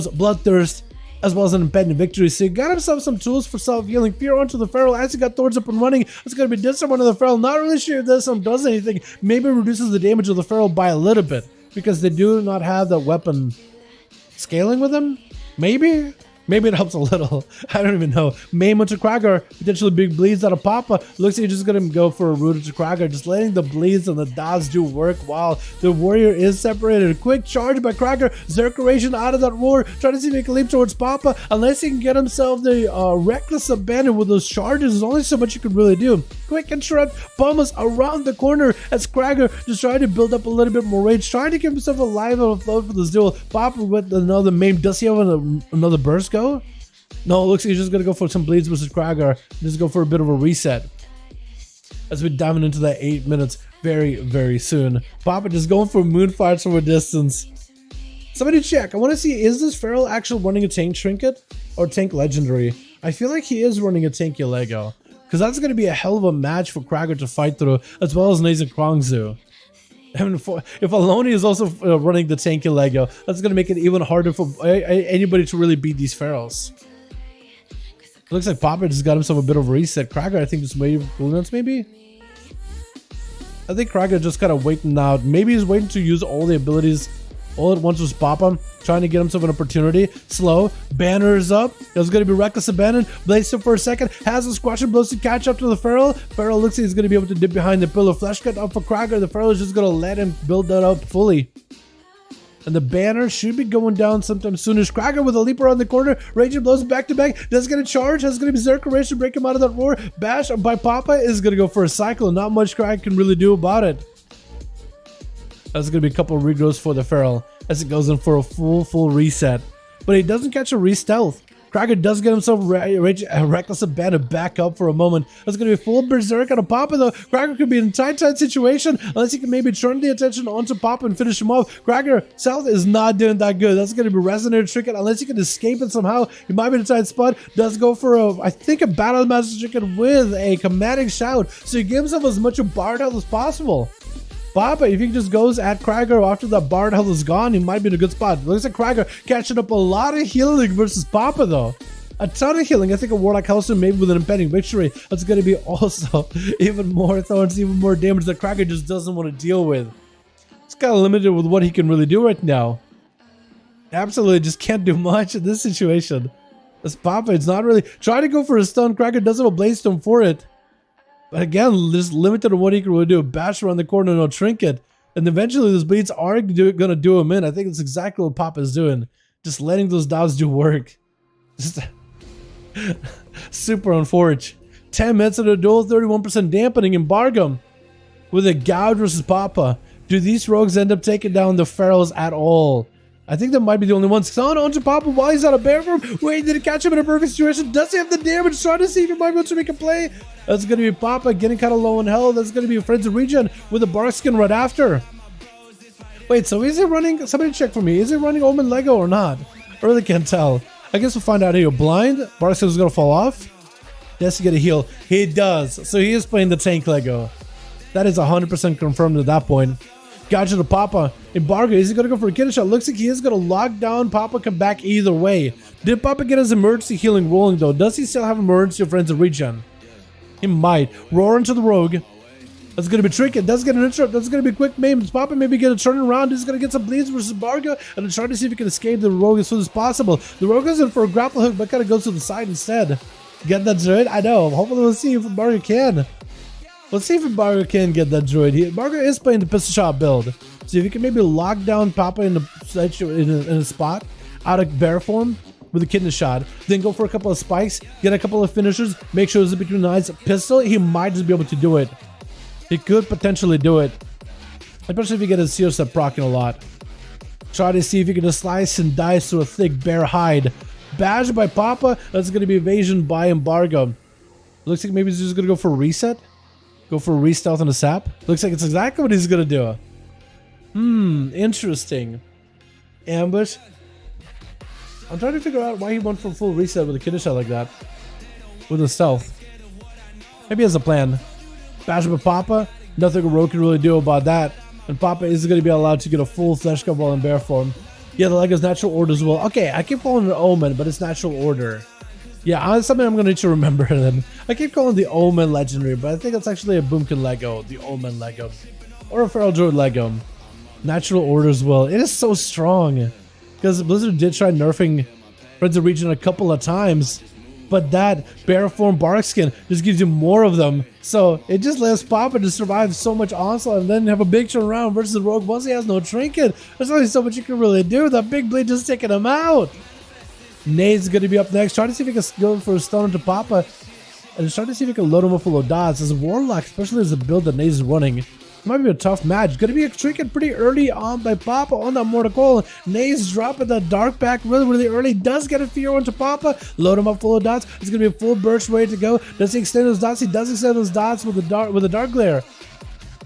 Bloodthirst, as well as an impending victory. So he got himself some tools for self-healing. Fear onto the Feral as he got Thorns up and running. It's going to be disarm onto the Feral. Not really sure if this one does anything. Maybe reduces the damage of the Feral by a little bit, because they do not have the weapon scaling with them. Maybe it helps a little. I don't even know. Maimon to Kragar, potentially big bleeds out of Papa. Looks like he's just going to go for a rooted to Kragar, just letting the bleeds and the dodge do work while the warrior is separated. A quick charge by Kragar. Zerkeration out of that roar. Trying to see if he can leap towards Papa. Unless he can get himself the reckless abandon with those charges, there's only so much you can really do. Quick interrupt. Pummels around the corner as Kragar just trying to build up a little bit more rage. Trying to keep himself alive and afloat for this duel. Papa with another maim. Does he have another burst go? No, it looks like he's just going to go for some bleeds versus Kragar. Just go for a bit of a reset. As we're diving into that 8 minutes very soon. Papa just going for moonfires from a distance. Somebody check. I want to see, is this Feral actually running a tank trinket or tank legendary? I feel like he is running a tanky Lego, because that's going to be a hell of a match for Kragar to fight through, as well as Naza Krongzu. And if Aloni is also running the tanky Lego, that's going to make it even harder for anybody to really beat these Ferals. It looks like Papa just got himself a bit of a reset. Kragar, I think, just waiting for coolness, maybe? I think Kragar just kind of waiting out. Maybe he's waiting to use all the abilities All at once was Papa, trying to get himself an opportunity. Slow, banners up. It was going to be Reckless Abandon. Blazed him for a second. Has a squash and blows to catch up to the Feral. Feral looks like he's going to be able to dip behind the pillar. Flesh cut up for Krager. The Feral is just going to let him build that up fully. And the banner should be going down sometime soonish. Krager with a leap around the corner. Raging blows back to back. Does get a charge. Has going to be Berserker Rage to break him out of that roar. Bash by Papa is going to go for a cycle. Not much Krager can really do about it. That's going to be a couple of regrowths for the Feral as it goes in for a full reset. But he doesn't catch a re-stealth. Krager does get himself Reckless Abandon back up for a moment. That's going to be full Berserk on a Papa though. Krager could be in a tight situation unless he can maybe turn the attention onto Papa and finish him off. Krager South is not doing that good. That's going to be Resonator Trinket unless he can escape it somehow. He might be in a tight spot. Does go for I think a Battle Master Trinket with a Commanding Shout. So he gives himself as much of Bard health as possible. Papa, if he just goes at Krager after that Bard health is gone, he might be in a good spot. Looks like Krager catching up a lot of healing versus Papa though. A ton of healing. I think a Warlock Hellstone maybe with an impending victory. That's going to be also even more thorns, even more damage that Krager just doesn't want to deal with. It's kind of limited with what he can really do right now. Absolutely just can't do much in this situation. This Papa, it's not really trying to go for a stun. Krager does have a Blaze Stone for it. But again, just limited on what he can really do. Bash around the corner, no trinket. And eventually those bleeds are going to do him in. I think it's exactly what Papa's doing. Just letting those dots do work. Just super unfortunate. 10 minutes of the duel, 31% dampening embargo. With a Gouge versus Papa. Do these rogues end up taking down the Ferals at all? I think that might be the only ones. On onto Papa while he's out of bear form. Wait, did he catch him in a perfect situation? Does he have the damage? Trying to see if he might be able to make a play. That's going to be Papa getting kind of low in health. That's going to be Friends of Regen with a Bark Skin right after. Wait, so is he running? Somebody check for me. Is he running Omen Lego or not? I really can't tell. I guess we'll find out here. Blind. Bark Skin is going to fall off. Yes, he get a heal. He does. So he is playing the tank Lego. That is 100% confirmed at that point. Gotcha to Papa. Embargo, is he going to go for a kidney shot? Looks like he is going to lock down. Papa come back either way. Did Papa get his emergency healing rolling though? Does he still have emergency friends of regen? He might. Roar into the rogue. That's going to be tricky. Does get an interrupt. That's going to be quick maim. Papa maybe get a turn around. He's going to get some bleeds versus Bargo and try to see if he can escape the rogue as soon as possible. The rogue goes in for a grapple hook but kind of goes to the side instead. Get that druid? I know. Hopefully we'll see if Bargo can. Let's see if Bargo can get that druid. Bargo is playing the pistol shot build. So if you can maybe lock down Papa in a spot out of bear form with a kidney shot, then go for a couple of spikes, get a couple of finishers, make sure it's between the eyes. Pistol, he might just be able to do it. He could potentially do it. Especially if you get his seal set proccing a lot. Try to see if you can just slice and dice through a thick bear hide. Bash by Papa, that's going to be evasion by Embargo. Looks like maybe he's just going to go for a reset. Go for a re-stealth on a sap. Looks like it's exactly what he's going to do. Interesting. Ambush. I'm trying to figure out why he went for full reset with a kidney shot like that. With a stealth. Maybe he has a plan. Bash by Papa. Nothing a rogue can really do about that. And Papa is going to be allowed to get a full flesh cup while in bear form. Yeah, the Lego's natural order as well. Okay, I keep calling it Omen, but it's natural order. Yeah, it's something I'm going to need to remember then. I keep calling the Omen legendary, but I think it's actually a Boomkin Lego, the Omen Lego. Or a Feral Druid Lego. Natural order as well. It is so strong. Because Blizzard did try nerfing Friends of Regen a couple of times. But that bear form bark skin just gives you more of them. So it just lets Papa to survive so much onslaught and then have a big turnaround versus the rogue once he has no trinket. There's only so much you can really do. That big blade just taking him out. Nade's going to be up next. Try to see if he can go for a stun into Papa. And try to see if he can load him up full of dots. As a Warlock, especially as the build that Nade is running, it might be a tough match. Going to be a trinket pretty early on by Papa on that Mortal Coil. Nade's dropping that Dark back really early. Does get a fear onto Papa. Load him up full of dots. It's going to be a full burst ready to go. Does he extend those dots? He does extend those dots with the Dark Glare.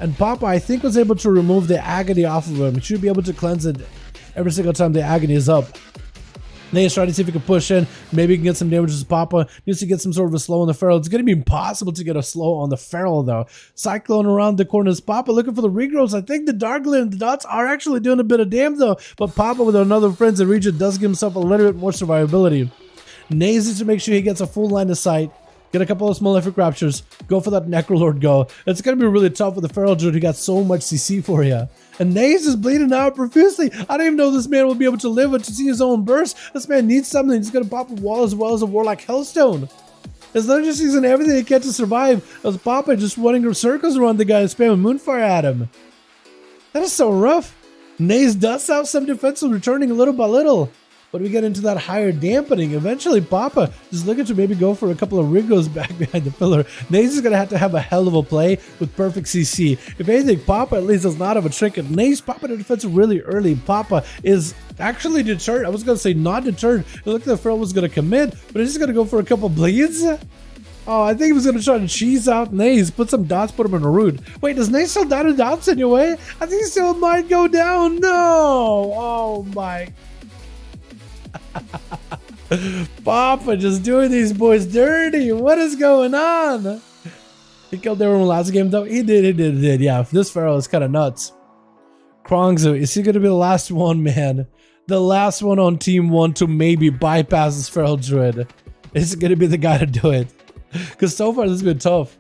And Papa, I think, was able to remove the Agony off of him. He should be able to cleanse it every single time the Agony is up. Nade's trying to see if he can push in. Maybe he can get some damage to Papa. Needs to get some sort of a slow on the Feral. It's going to be impossible to get a slow on the Feral, though. Cyclone around the corner is Papa looking for the regrowths. I think the Dark Glare and the dots are actually doing a bit of damage, though. But Papa, with another Friends of Regen, does give himself a little bit more survivability. Nade needs to make sure he gets a full line of sight. Get a couple of small effort captures. Go for that Necrolord go. It's going to be really tough with the Feral Druid who got so much CC for you. And Naze is bleeding out profusely. I don't even know this man will be able to live to see his own burst. This man needs something. He's going to pop a wall as well as a Warlock Hellstone. His Legend is using everything he can to survive. As Papa just running circles around the guy spamming Moonfire at him. That is so rough. Naze does have some defensive returning little by little. But we get into that higher dampening. Eventually, Papa just looking to maybe go for a couple of Rigos back behind the pillar. Naze is going to have a hell of a play with perfect CC. If anything, Papa at least does not have a trinket. Naze Papa the defense really early. Papa is actually deterred. I was going to say not deterred. It looked like the Feral was going to commit, but he's just going to go for a couple bleeds. Oh, I think he was going to try to cheese out Naze. Put some dots, put him in a root. Wait, does Naze still down to dots anyway? I think he still might go down. No. Oh, my. Papa just doing these boys dirty. What is going on? He killed everyone last game though. He did. Yeah, this Feral is kind of nuts. Krongzu, is he going to be the last one, man? The last one on team 1 to maybe bypass this Feral Druid. Is going to be the guy to do it? Because so far this has been tough.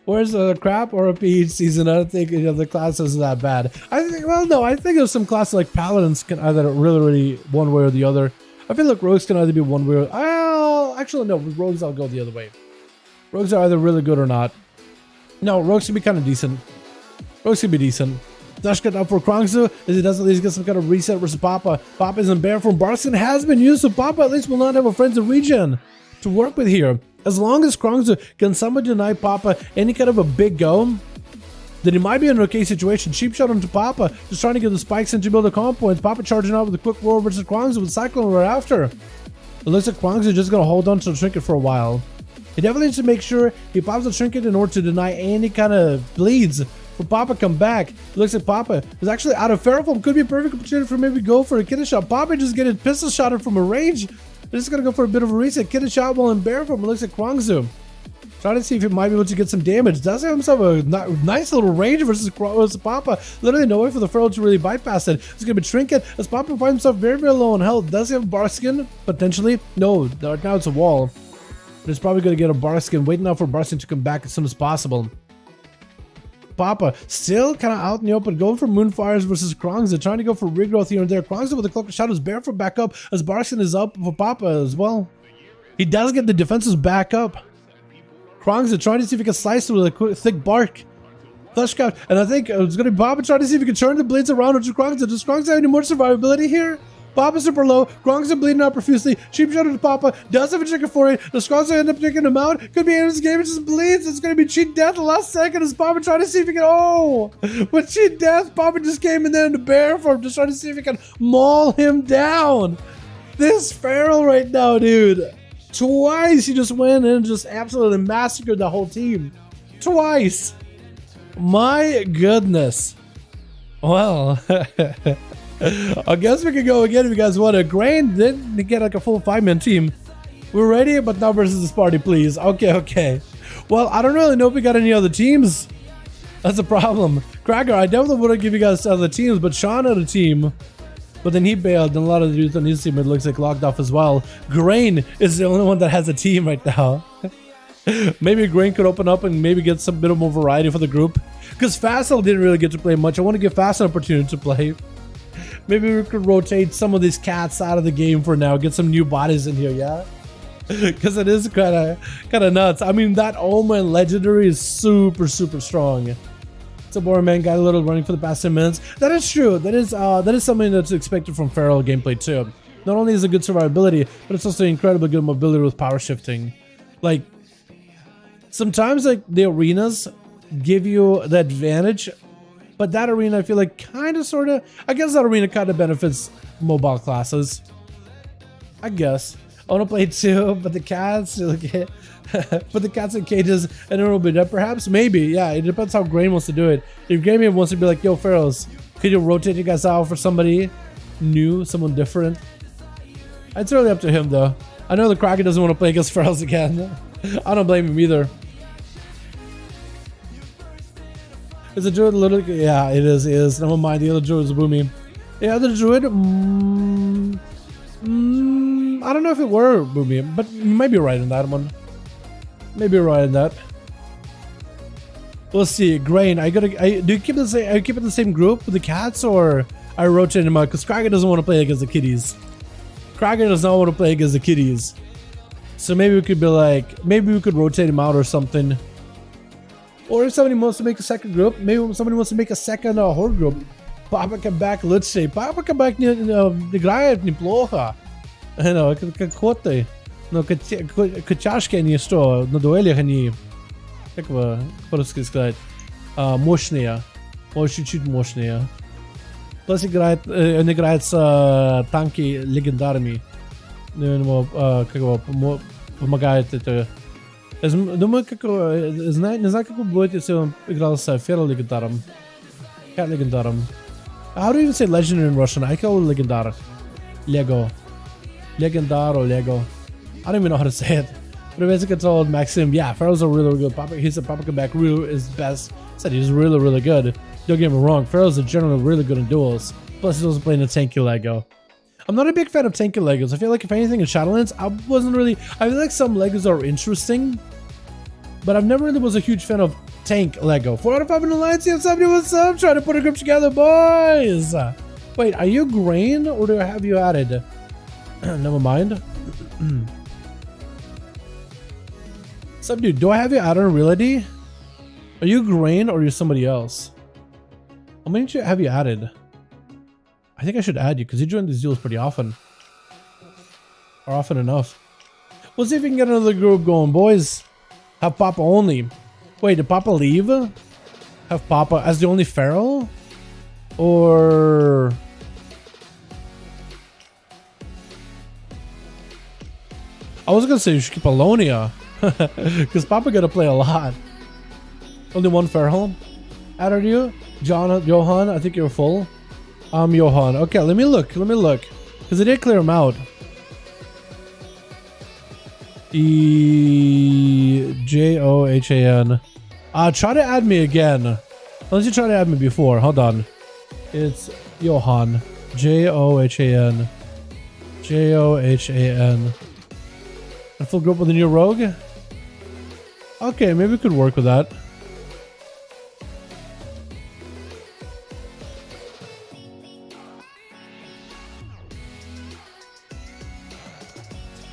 Where's the crap or a each season? I don't think any of the classes are that bad. I think, well, no, I think there's some classes like Paladins can either really one way or the other. I feel like Rogues can either be one way or... Oh, actually, no. With Rogues, I'll go the other way. Rogues are either really good or not. No, Rogues can be kind of decent. Rogues can be decent. Dash cut up for Krongzu, as he does at least get some kind of reset versus Papa. Papa is in bear form. Barskin has been used, so Papa at least will not have a friends in regen to work with here. As long as Krongzu can somehow deny Papa any kind of a big go, then he might be in an okay situation. Cheap shot onto Papa, just trying to get the spikes in to build the comp points. Papa charging out with a quick roar versus Krongzu with Cyclone right after. It looks like Krongzu just going to hold on to the trinket for a while. He definitely needs to make sure he pops the trinket in order to deny any kind of bleeds for Papa come back. It looks like Papa is actually out of Feral form. Could be a perfect opportunity for maybe go for a kidney shot. Papa just getting pistol shotted from a range. They're just going to go for a bit of a reset. Kidney shot while in bear form. It looks like Krongzu trying to see if he might be able to get some damage. Does have himself a nice little range versus Papa. Literally no way for the Feral to really bypass it. It's going to be Trinket as Papa finds himself very, very low on health. Does he have Barskin? Potentially. No, right now it's a wall. But he's probably going to get a Barskin. Waiting out for Barskin to come back as soon as possible. Papa still kind of out in the open, going for Moonfires versus Krongzu, trying to go for regrowth here and there. Krongzu with the Cloak of Shadows, barefoot back up as Barskin is up for Papa as well. He does get the defenses back up. Krongzu trying to see if he can slice through with a quick, thick bark. Flesh Scout, and I think it's going to be Papa trying to see if he can turn the blades around onto Krongzu. Does Krongzu have any more survivability here? Papa's super low. Krongzu bleeding out profusely. Cheap shot to Papa. Does have a trigger for it. Does Krongzu end up taking him out? Could be in his game. It just bleeds. It's going to be cheat death the last second as Papa trying to see if he can... Oh! With cheat death, Papa just came in there in the bear form, just trying to see if he can maul him down. This Feral right now, dude. Twice he just went and just absolutely massacred the whole team. Twice. My goodness. Well, I guess we could go again if you guys want. Grain didn't get like a full 5-man team. We're ready, but now versus this party, please. Okay. Well, I don't really know if we got any other teams. That's a problem. Cracker, I definitely would have give you guys other teams, but Sean had a team. But then he bailed, and a lot of the dudes on his team, it looks like, logged off as well. Grain is the only one that has a team right now. Maybe Grain could open up and maybe get some bit of more variety for the group. Because Fassel didn't really get to play much. I want to give Fassel an opportunity to play. Maybe we could rotate some of these cats out of the game for now. Get some new bodies in here, yeah? Because it is kind of nuts. I mean, that Omen Legendary is super, super strong. So Boring Man got a little running for the past 10 minutes. That is true. That is something that's expected from Feral gameplay too. Not only is it good survivability, but it's also incredibly good mobility with power shifting. Like, sometimes like the arenas give you the advantage, but that arena I feel like kind of sort of, I guess that arena kind of benefits mobile classes. I guess. I want to play too, but the cats, like, put the cats in cages and it will be dead. Perhaps, maybe, yeah. It depends how Grain wants to do it. If Grain wants to be like, yo, Ferals, could you rotate you guys out for somebody new, someone different? It's really up to him, though. I know the Kraken doesn't want to play against Ferals again. I don't blame him either. Is the druid literally? Yeah, it is. Never mind, the other druid is Boomy. Yeah, the druid. I don't know if it were Boomy, but you might be right on that one. Maybe right in that. We'll see. Grain. Do you keep the same? Are you keeping the same group with the cats, or I rotate him out? Because Kraken doesn't want to play against the kitties. Kraken does not want to play against the kitties. So maybe we could be like, maybe we could rotate him out or something. Or if somebody wants to make a second group, maybe somebody wants to make a second horde group. Papa comeback, let's say. Papa comeback не играет неплохо. Как коты. Но котяшки они что, на дуэлях они, как бы, по-русски сказать, мощные. Может, чуть-чуть мощные. Плюс он играет с танки легендарами. Как его помогает это. Думаю, не знаю, как будет, если он играл с Ферро легендаром. Cat легендаром. How do you even say legendary in Russian? I call it legendar. Lego. Legendar or Lego. I don't even know how to say it. But basically told Maxim, yeah, Pharaoh's a really good Papa. He said Papa comeback Ryu is best. Said he's really good. Don't get me wrong, Pharaoh's generally really good in duels. Plus he's also playing a tanky Lego. I'm not a big fan of tanky Legos. I feel like if anything in Shadowlands, I feel like some Legos are interesting, but I've never really was a huge fan of tank Lego. 4 out of 5 in Alliance, you have somebody, what's up? Trying to put a group together, boys. Wait, are you Grain or do I have you added? Never mind. What's up, dude? Do I have you added in reality? Are you Grain or are you somebody else? How many have you added? I think I should add you because you join these duels pretty often. Or often enough. We'll see if we can get another group going, boys. Have Papa only. Wait, did Papa leave? Have Papa as the only Pharaoh? Or... I was gonna say you should keep Alonia. Because Papa gotta play a lot. Only one Pharaoh. Added you? Johan, I think you're full. Johan. Okay, let me look. Because I did clear him out. Johan. Try to add me again. Unless you tried to add me before. Hold on. It's Johan. Johan. Johan. A full group with a new rogue? Okay, maybe we could work with that.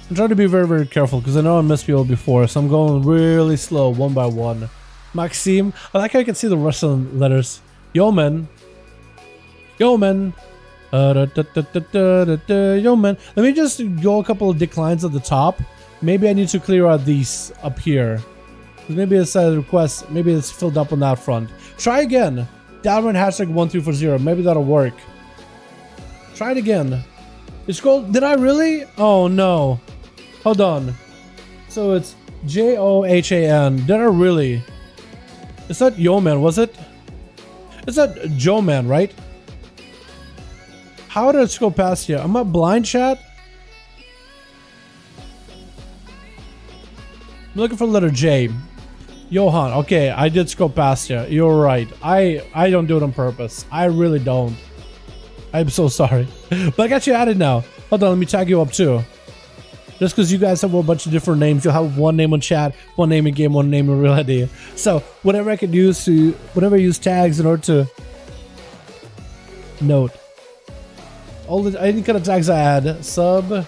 I'm trying to be very careful because I know I missed people before, so I'm going really slow, one by one. Maxim, I like how you can see the Russian letters. Yeoman. Yeoman. Yeoman. Let me just go a couple of declines at the top. Maybe I need to clear out these up here. Maybe it's a request. Maybe it's filled up on that front. Try again. Dalaran hashtag 1340. Maybe that'll work. Try it again. It's called. Did I really? Oh no. Hold on. So it's Johan. Did I really? It's not Yeoman, was it? It's not Joe Man, right? How did it scroll past here? I'm not blind, chat. I'm looking for the letter J. Johan. Okay, I did scroll past you. You're right. I don't do it on purpose. I really don't. I'm so sorry. But I got you added now. Hold on, let me tag you up too. Just because you guys have a bunch of different names, you'll have one name on chat, one name in game, one name in reality. So whatever I could use to, whatever I use tags in order to note. All the any kind of tags I add. Sub,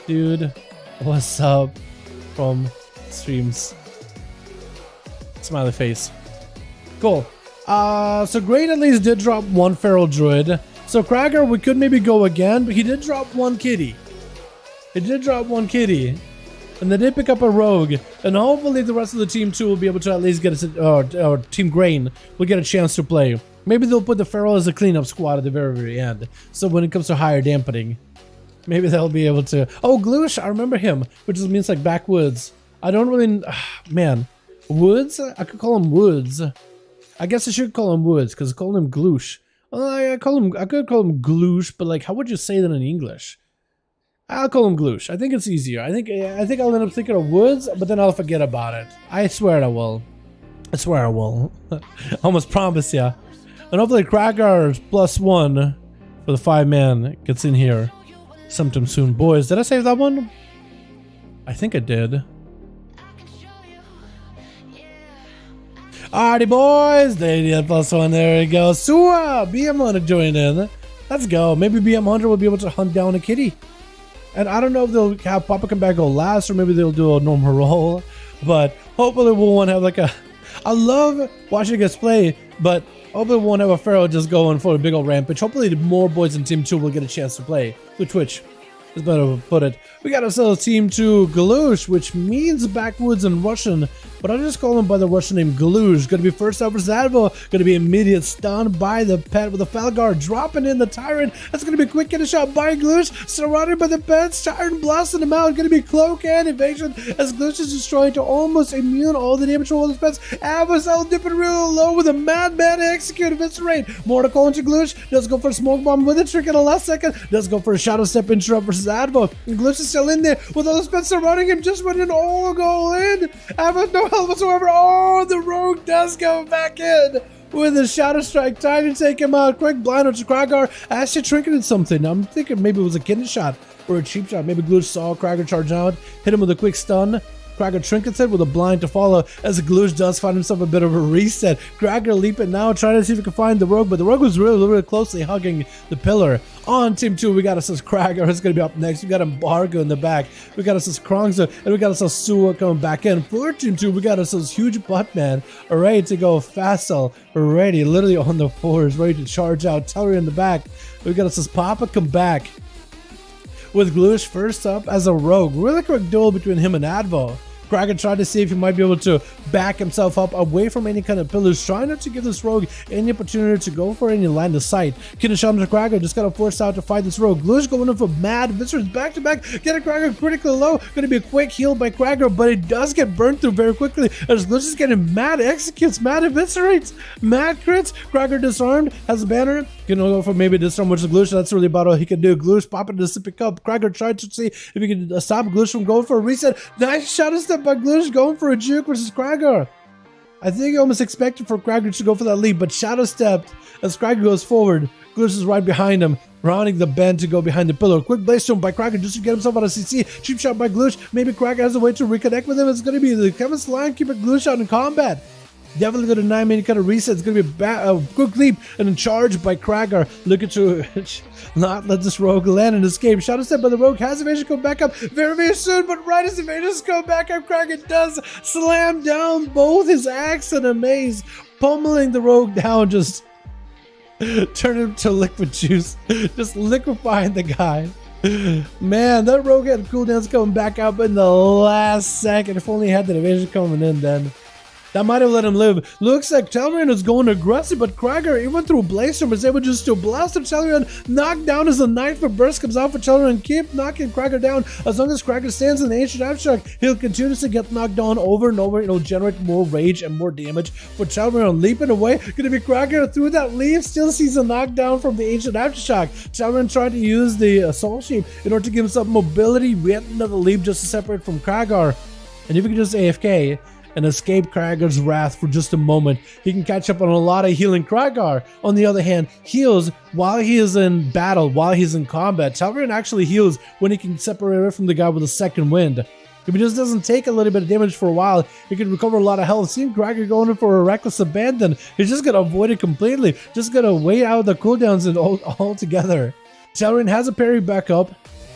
dude, what's up from streams. Smiley face. Cool. So Great at least did drop one feral druid. So Cracker, we could maybe go again, but he did drop one kitty. He did drop one kitty. And they did pick up a rogue. And hopefully the rest of the team too will be able to at least get or Team Grain will get a chance to play. Maybe they'll put the feral as a cleanup squad at the very end. So when it comes to higher dampening, maybe they'll be able to. Oh, Gloosh, I remember him, which just means like backwoods. I don't really, man, Woods? I could call him Woods. I guess I should call him Woods because I called him Gloosh. Well, I could call him Gloosh, but like, how would you say that in English? I'll call him Gloosh. I think it's easier. I think I'll end up thinking of Woods, but then I'll forget about it. I swear I will. I swear I will. Almost promise ya. And hopefully Cracker's +1 for the 5-man gets in here sometime soon. Boys, did I save that one? I think I did. Alrighty, boys. The idiot +1. There we go. Sua, BM Hunter joined in. Let's go. Maybe BM Hunter will be able to hunt down a kitty. And I don't know if they'll have Papa come back go last, or maybe they'll do a normal roll. But hopefully we'll want to have like a... I love watching us play, but hopefully we won't have a Pharaoh just going for a big old rampage. Hopefully more boys in Team 2 will get a chance to play with Twitch. Is better to put it. We got ourselves Team 2 Galush, which means backwoods in Russian, but I just call him by the Russian name Galush. Gonna be first out for Zadvo. Gonna be immediate stun by the pet with the Falgar, dropping in the Tyrant. That's gonna be quick get a shot by Galush, surrounded by the pets. Tyrant blasting him out. Gonna be cloak and evasion as Galush is destroying to almost immune all the damage from all his pets. Avocel dipping real low with a madman execute eviscerate. More to call into Galush. Does go for a smoke bomb with a trick in the last second. Does go for a shadow step interrupt versus Advo. And Galush is still in there with all the pets surrounding him. Just went in all go in. Advo no health whatsoever. Oh, the rogue does go back in with a shadow strike. Time to take him out. Quick blind onto Kragar. Actually trinketed something. I'm thinking maybe it was a kidney shot or a cheap shot. Maybe Galush saw Kragar charge out, hit him with a quick stun. Kragar trinkets it with a blind to follow as Galush does find himself a bit of a reset. Kragar leaping now, trying to see if he can find the rogue, but the rogue was really closely hugging the pillar. On Team 2, we got us as Kragar is going to be up next. We got Embargo in the back. We got us as Krongza, and we got us as Sua coming back in. For Team 2, we got us as Huge Buttman, ready to go Facile, ready, literally on the fours, ready to charge out. Tellery in the back. We got us as Papa come back with Galush first up as a rogue. Really quick duel between him and Advo. Kragar tried to see if he might be able to back himself up away from any kind of pillars, trying not to give this rogue any opportunity to go for any line of sight. Kinesham to Kragar just got forced out to fight this rogue. Galush going in for mad viscers back to back, getting Kragar critically low. Gonna be a quick heal by Kragar, but it does get burned through very quickly as Galush is getting mad executes, mad eviscerates, mad crits. Kragar disarmed, has a banner. Gonna go for maybe disarm, which is Galush. That's really about all he can do. Galush popping to pick up. Kragar tried to see if he could stop Galush from going for a reset. Nice shadow step by Galush going for a juke versus Kragar. I think he almost expected for Kragar to go for that leap, but shadow stepped as Kragar goes forward. Galush is right behind him, rounding the bend to go behind the pillar. Quick blaze stone by Kragar just to get himself out of CC. Cheap shot by Galush. Maybe Kragar has a way to reconnect with him. It's going to be the Kevin Slime keeping Galush out in combat. Definitely got a 9-minute kind of reset. It's going to be a quick leap and a charge by Kragar. Looking to not let this rogue land and escape. Shadow step by the rogue. Has evasion come back up very soon, but right as evasions come back up, Kragar does slam down both his axe and a mace, pummeling the rogue down, just turn him to liquid juice, just liquefying the guy. Man, that rogue had cooldowns coming back up in the last second. If only he had the evasion coming in then. That might have let him live. Looks like Dalaran is going aggressive, but Kragar, even through Blazer, was able just to blast Dalaran, knock down as the knife for burst comes out for Dalaran. Keep knocking Kragar down. As long as Kragar stands in the ancient abstract, he'll continue to get knocked down over and over. It'll generate more rage and more damage for Dalaran. Leaping away, gonna be Kragar through that leap, still sees a knockdown from the ancient aftershock. Dalaran tried to use the assault sheep in order to give himself mobility, yet another leap just to separate from Kragar. And if he can just AFK and escape Kragar's wrath for just a moment, he can catch up on a lot of healing. Kragar, on the other hand, heals while he is in battle, while he's in combat. Dalaran actually heals when he can separate from the guy with a second wind. If he just doesn't take a little bit of damage for a while, he can recover a lot of health. Seeing Kragar going in for a reckless abandon, he's just gonna avoid it completely. Just gonna wait out the cooldowns and all together. Dalaran has a parry back up.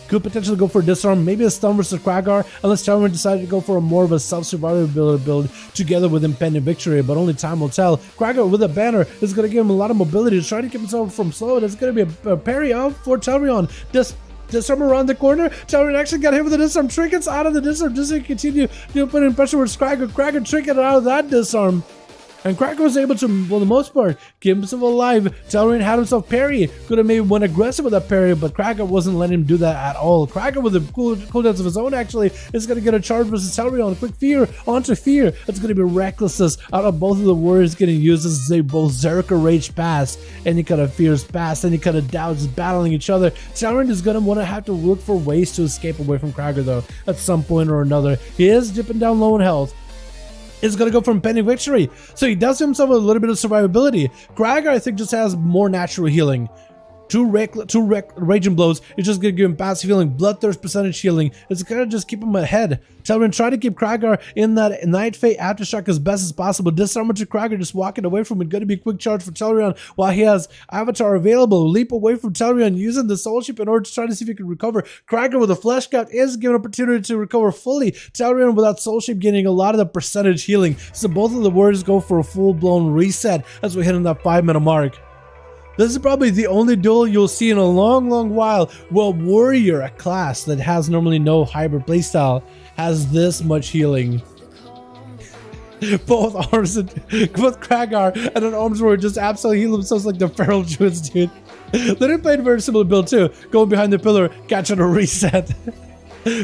Could potentially go for a disarm, maybe a stun versus Kragar, unless Dalaran decided to go for a more of a self-survivability build together with impending victory, but only time will tell. Kragar with a banner is going to give him a lot of mobility to try to keep himself from slow. It's going to be a parry out for Dalaran. Disarm around the corner. Dalaran actually got hit with the disarm. Trinkets out of the disarm just to continue putting pressure with Kragar. Kragar trinketed out of that disarm. And Kragar was able to, for the most part, keep himself alive. Dalaran had himself parry. Could have maybe went aggressive with that parry, but Kragar wasn't letting him do that at all. Kragar, with the cooldowns of his own, actually, is going to get a charge versus Dalaran. Quick fear onto fear. It's going to be recklessness out of both of the warriors getting used as they both Zerka rage pass. Any kind of fears pass, any kind of doubts battling each other. Dalaran is going to want to have to look for ways to escape away from Kragar, though, at some point or another. He is dipping down low in health. Is going to go for impending victory. So he does himself a little bit of survivability. Kragar, I think, just has more natural healing. Two raging blows. It's just gonna give him passive healing, bloodthirst percentage healing. It's gonna just keep him ahead. Talaran try to keep Kragar in that Night Fate aftershock as best as possible. Disarmor to Kragar, just walking away from it. Gonna be a quick charge for Talaran while he has Avatar available. Leap away from Talaran using the Soul Ship in order to try to see if he can recover. Kragar with a Flesh Cut is given an opportunity to recover fully. Talaran with that Soul Ship getting a lot of the percentage healing. So both of the warriors go for a full-blown reset as we hit on that 5-minute mark. This is probably the only duel you'll see in a long while where Warrior, a class that has normally no hybrid playstyle, has this much healing. Both arms, both Kragar and an arms warrior just absolutely heal themselves like the feral druids, dude. They played a very similar build too, going behind the pillar, catching a reset.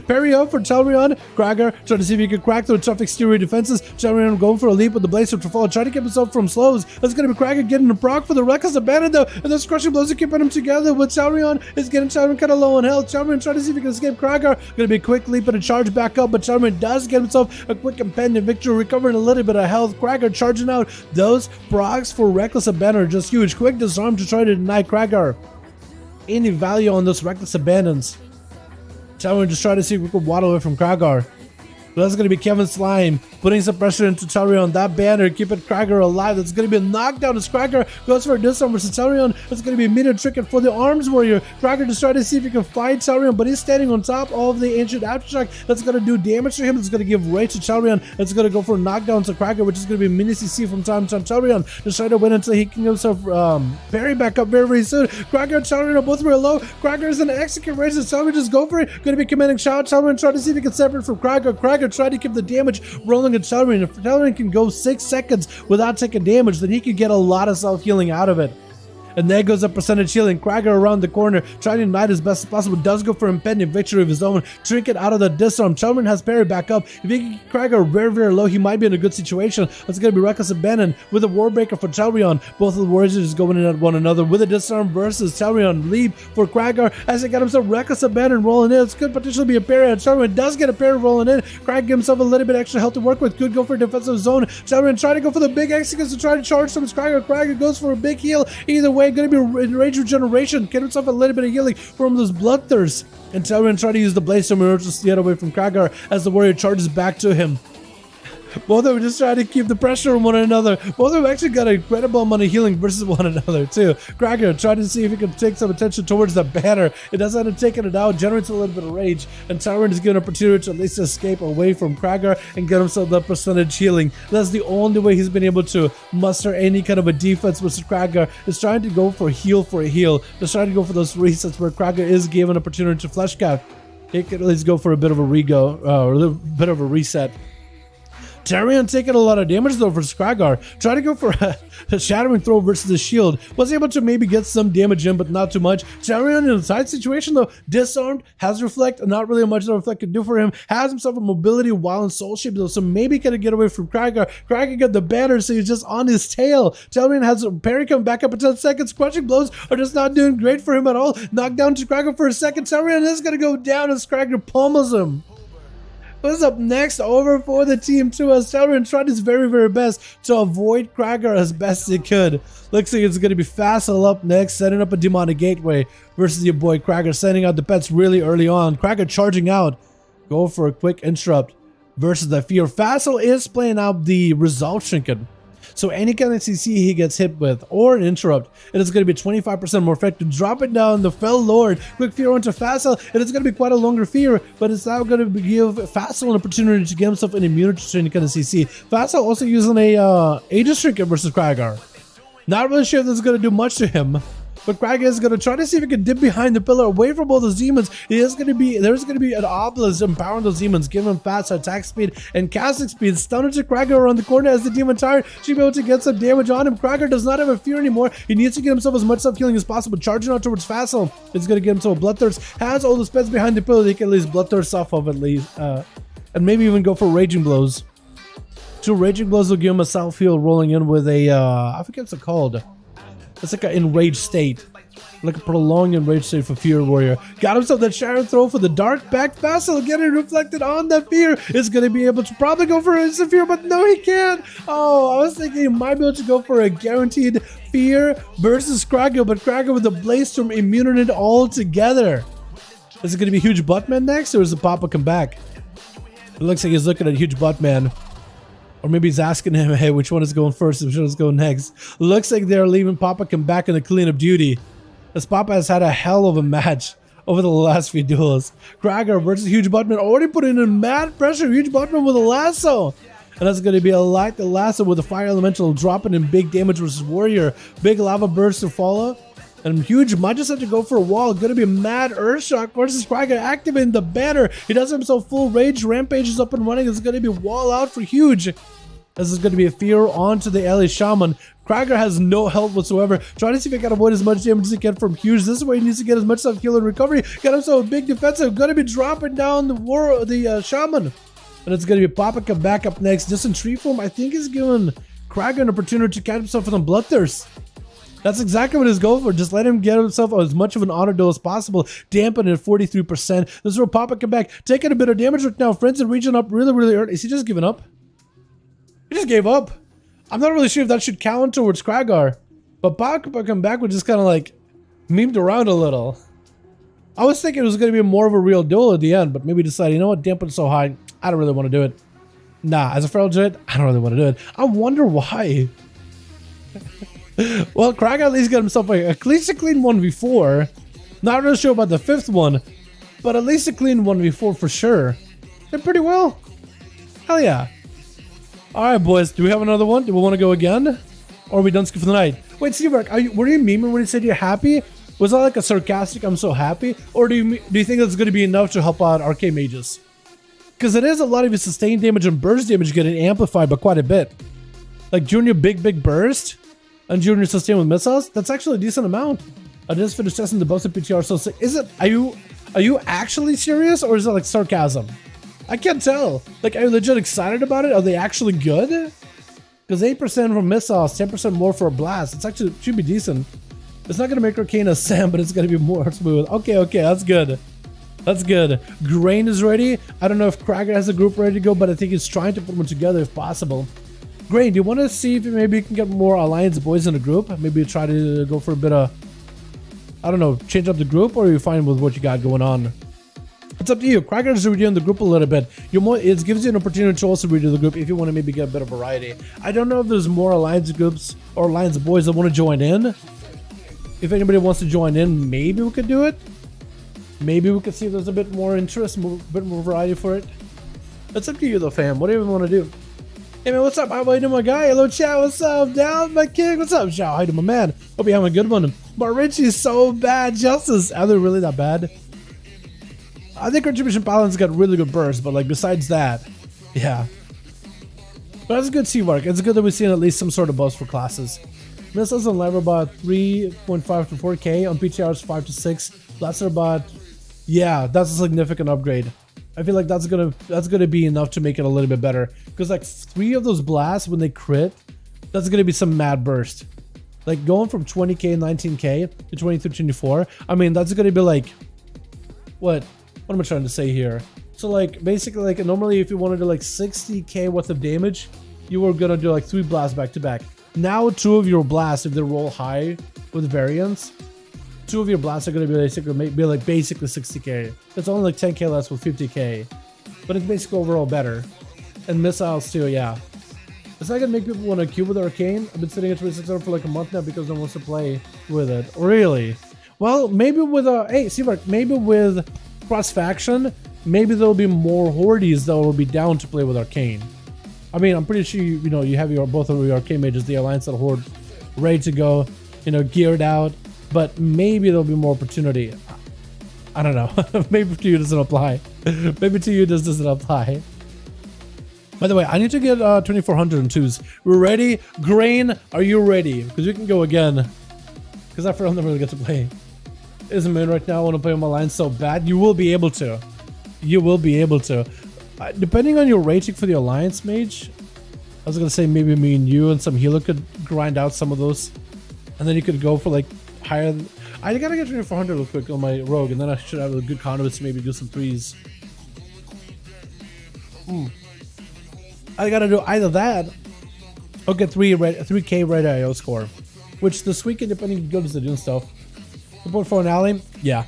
Parry up for Talaran. Kragar trying to see if he can crack through tough exterior defenses. Talaran going for a leap with the Blaze to fall, trying to keep himself from slows. That's going to be Kragar getting a proc for the Reckless Abandon though, and those crushing blows are keeping him together. With Talaran is getting Talaran kind of low on health. Talaran trying to see if he can escape Kragar. Going to be a quick leap and a charge back up, but Talaran does get himself a quick impending victory, recovering a little bit of health. Kragar charging out. Those procs for Reckless Abandon are just huge. Quick disarm to try to deny Kragar any value on those Reckless Abandons. Talaran just trying to see if we can waddle away from Kragar. But that's going to be Kevin Slime putting some pressure into Talaran. That banner, keeping Kragar alive. That's going to be a knockdown as Kragar goes for a disarm versus Talaran. That's going to be a immediate trick for the Arms Warrior. Kragar just trying to see if he can fight Talaran, but he's standing on top of the Ancient Aftershock. That's going to do damage to him. It's going to give rage to Talaran. It's going to go for a knockdown to Kragar, which is going to be mini CC from time to time. Talaran just trying to win until he can get himself parry back up very soon. Kragar and Talaran are both very low. Kragar is in an execute range. Talaran just go for it. Going to be commanding shout. Talaran trying to see if he can separate from Kragar. Kragar trying to keep the damage rolling at Talaran. If Talaran can go 6 seconds without taking damage, then he could get a lot of self-healing out of it. And there goes the percentage healing. Kragar around the corner, trying to ignite as best as possible. Does go for impending victory of his own. Trinket out of the disarm. Talaran has parry back up. If he can get Kragar very low, he might be in a good situation. It's going to be Reckless Abandon with a Warbreaker for Talaran. Both of the warriors just going in at one another with a disarm versus Talaran. Leap for Kragar as he got himself Reckless Abandon rolling in. This could potentially be a parry. And Talaran does get a parry rolling in. Kragar gives himself a little bit extra health to work with. Could go for a defensive zone. Talaran trying to go for the big executes to try to charge towards Kragar. Kragar goes for a big heal. Either way, going to be rage regeneration. Get himself a little bit of healing from those bloodthirsts. And Talaran try to use the Blaze in order to steer away from Kragar as the warrior charges back to him. Both of them just trying to keep the pressure on one another. Both of them actually got an incredible amount of healing versus one another too. Kragar trying to see if he can take some attention towards the banner. It does end up taking it out, generates a little bit of rage, and Talaran is given an opportunity to at least escape away from Kragar and get himself that percentage healing. That's the only way he's been able to muster any kind of a defense versus Kragar, is trying to go for a heal, just trying to go for those resets where Kragar is given an opportunity to flesh cut. He could at least go for a bit of a or a little bit of a reset. Talaran taking a lot of damage though versus Kragar. Trying to go for a shattering throw versus the shield. Was able to maybe get some damage in, but not too much. Talaran in a side situation though, disarmed, has reflect, not really much that reflect can do for him. Has himself a mobility while in soul shape though, so maybe can get away from Kragar. Kragar got the banner, so he's just on his tail. Talaran has a parry coming back up in 10 seconds. Crushing blows are just not doing great for him at all. Knocked down to Kragar for a second. Talaran is gonna go down as Kragar pummels him. What's up next over for the team 2 as Talaran tried his very best to avoid Kragar as best he could. Looks like it's going to be Facile up next, setting up a Demonic Gateway versus your boy Kragar, sending out the pets really early on. Kragar charging out, go for a quick interrupt versus the fear. Facile is playing out the Resolve Trinket. So any kind of CC he gets hit with or an interrupt, it is going to be 25% more effective. Dropping down the Fell Lord, quick fear onto Facile. It is going to be quite a longer fear, but it's now going to give Facile an opportunity to get himself an immunity to any kind of CC. Facile also using a Aegis Trinket versus Kragar. Not really sure if this is going to do much to him. But Kragar is going to try to see if he can dip behind the pillar away from all those demons. There's going to be an obelisk empowering those demons, giving him fast attack speed and casting speed. Stunner to Kragar around the corner as the demon tired. Should be able to get some damage on him. Kragar does not have a fear anymore. He needs to get himself as much self-healing as possible. Charging out towards Facile. It's going to get himself a Bloodthirst. Has all the spells behind the pillar. He can at least Bloodthirst off of at least. And maybe even go for Raging Blows. 2 Raging Blows will give him a self-heal rolling in with a, I forget what it's called. It's like an enraged state. Like a prolonged and rage state for Fear Warrior. Got himself that Sharon throw for the Dark back Vassal. Getting reflected on that Fear. Is going to be able to probably go for a Fear, but no, he can't. Oh, I was thinking he might be able to go for a guaranteed Fear versus Krager, but Krager with the Blaze Storm immunity all together. Is it going to be Huge Buttman next, or is the Papa come back? It looks like he's looking at Huge Buttman. Or maybe he's asking him, hey, which one is going first, which one is going next? Looks like they're leaving Papa come back in the cleanup duty. As Papa has had a hell of a match over the last few duels. Krager versus Huge Buttman already putting in mad pressure. Huge Buttman with a lasso. And that's going to be a light the lasso with the Fire Elemental dropping in big damage versus Warrior. Big lava burst to follow. And Huge might just have to go for a wall. Going to be mad Earthshock versus Krager activating the banner. He does himself full rage. Rampage is up and running. It's going to be wall out for Huge. This is going to be a Fear onto the LA Shaman. Krager has no health whatsoever. Trying to see if he can avoid as much damage as he can from Huge. This is where he needs to get as much stuff heal and recovery. Got himself a big defensive. Going to be dropping down the Shaman. And it's going to be Papa back up next. Just in tree form, I think he's giving Krager an opportunity to catch himself with some Bloodthirst. That's exactly what he's going for. Just let him get himself as much of an auto duel as possible. Dampen it at 43%. This is where Papa back. Taking a bit of damage right now. Friends and region up really, really early. Is he just giving up? He just gave up. I'm not really sure if that should count towards Kragar. But Papa come back was just kind of like memed around a little. I was thinking it was going to be more of a real duel at the end, but maybe decided, you know what, dampen so high, I don't really want to do it. Nah, as a feral Druid, I don't really want to do it. I wonder why. Well, Kragar at least got himself at least a clean 1v4. Not really sure about the fifth one, but at least a clean 1v4 for sure. Did pretty well. Hell yeah. Alright, boys, do we have another one? Do we want to go again? Or are we done for the night? Wait, Seavark, were you memeing when you said you're happy? Was that like a sarcastic, I'm so happy? Or do you think that's going to be enough to help out Arcade Mages? Because it is a lot of your sustained damage and burst damage getting amplified by quite a bit. Like Junior Big Burst and Junior Sustain with missiles, that's actually a decent amount. I just finished testing the buffs at PTR, so is it, are you actually serious, or is it like sarcasm? I can't tell. Like, are you legit excited about it? Are they actually good? Because 8% from missiles, 10% more for a blast. It's actually should be decent. It's not gonna make Arcane a Sam, but it's gonna be more smooth. Okay, that's good. That's good. Grain is ready. I don't know if Krager has a group ready to go, but I think he's trying to put them together if possible. Grain, do you want to see if maybe you can get more Alliance boys in the group? Maybe try to go for a bit of, I don't know, change up the group, or are you fine with what you got going on? It's up to you. Krager is redoing the group a little bit. It gives you an opportunity to also redo the group if you want to maybe get a bit of variety. I don't know if there's more Alliance groups or Alliance boys that want to join in. If anybody wants to join in, maybe we could do it. Maybe we could see if there's a bit more interest, a bit more variety for it. It's up to you though, fam. What do you want to do? Hey man, what's up? How you doing, my guy? Hello, chat. What's up? Down, my king. What's up, Xiao? How you doing, my man? Hope you're having a good one. But Richie's so bad. Justice. Are they really that bad? I think Retribution Paladins got really good bursts, but like besides that, yeah. But that's a good Seavark. It's good that we've seen at least some sort of buffs for classes. Missiles on level about 3.5 to 4k. On PTRs 5 to 6. Blasts are about, yeah, that's a significant upgrade. I feel like that's gonna be enough to make it a little bit better. Because like 3 of those blasts when they crit, that's gonna be some mad burst. Like going from 20k, 19k to 23, 24. I mean, that's gonna be like, what am I trying to say here? So like basically like normally if you want to do like 60k worth of damage, you were gonna do like 3 blasts back to back. Now 2 of your blasts, if they roll high with variance, 2 of your blasts are gonna be basically 60k. It's only like 10k less with 50k, but it's basically overall better. And missiles too, yeah. It's not gonna make people want to queue with Arcane. I've been sitting at 2600 for like a month now because no one wants to play with it. Really? Well, maybe with hey Seavark, maybe with cross faction, maybe there'll be more hordes that will be down to play with Arcane. I mean, I'm pretty sure you have both of your Arcane mages, the Alliance and Horde, ready to go, geared out. But maybe there'll be more opportunity. I don't know. Maybe to you doesn't apply. Maybe to you this doesn't apply. By the way, I need to get 2400 and 2s. We're ready. Grain, are you ready? Because we can go again. Because I feel I'll never really get to play. Isn't man right now? I want to play on my line so bad. You will be able to. You will be able to. Depending on your rating for the Alliance mage, I was gonna say maybe me and you and some healer could grind out some of those, and then you could go for like higher. I gotta get 2400 real quick on my rogue, and then I should have a good conduits to maybe do some threes. I gotta do either that or get 3K red IO score, which this weekend, depending on good as they're doing stuff. Support for an alley? Yeah.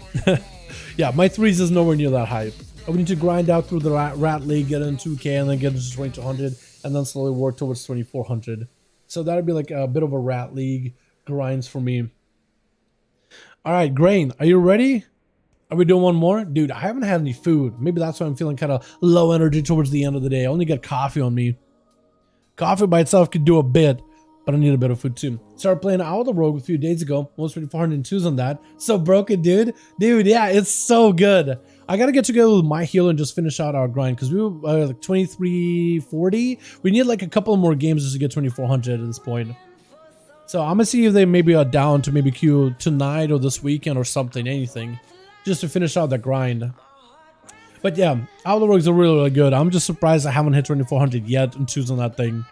Yeah, my threes is nowhere near that high. I would need to grind out through the rat league, get into 2K, and then get into 2200, and then slowly work towards 2400. So that'd be like a bit of a rat league grinds for me. All right, Grain, are you ready? Are we doing one more? Dude, I haven't had any food. Maybe that's why I'm feeling kind of low energy towards the end of the day. I only got coffee on me. Coffee by itself could do a bit, but I need a bit of food too. Started playing out the Rogue a few days ago. Almost 402s on that. So broken, dude. Dude, yeah, it's so good. I gotta get together with my healer and just finish out our grind because we were like 2340. We need like a couple more games just to get 2400 at this point. So I'm gonna see if they maybe are down to maybe queue tonight or this weekend or something, anything, just to finish out the grind. But yeah, Outlaw Rogues are really, really good. I'm just surprised I haven't hit 2400 yet and choosing that thing.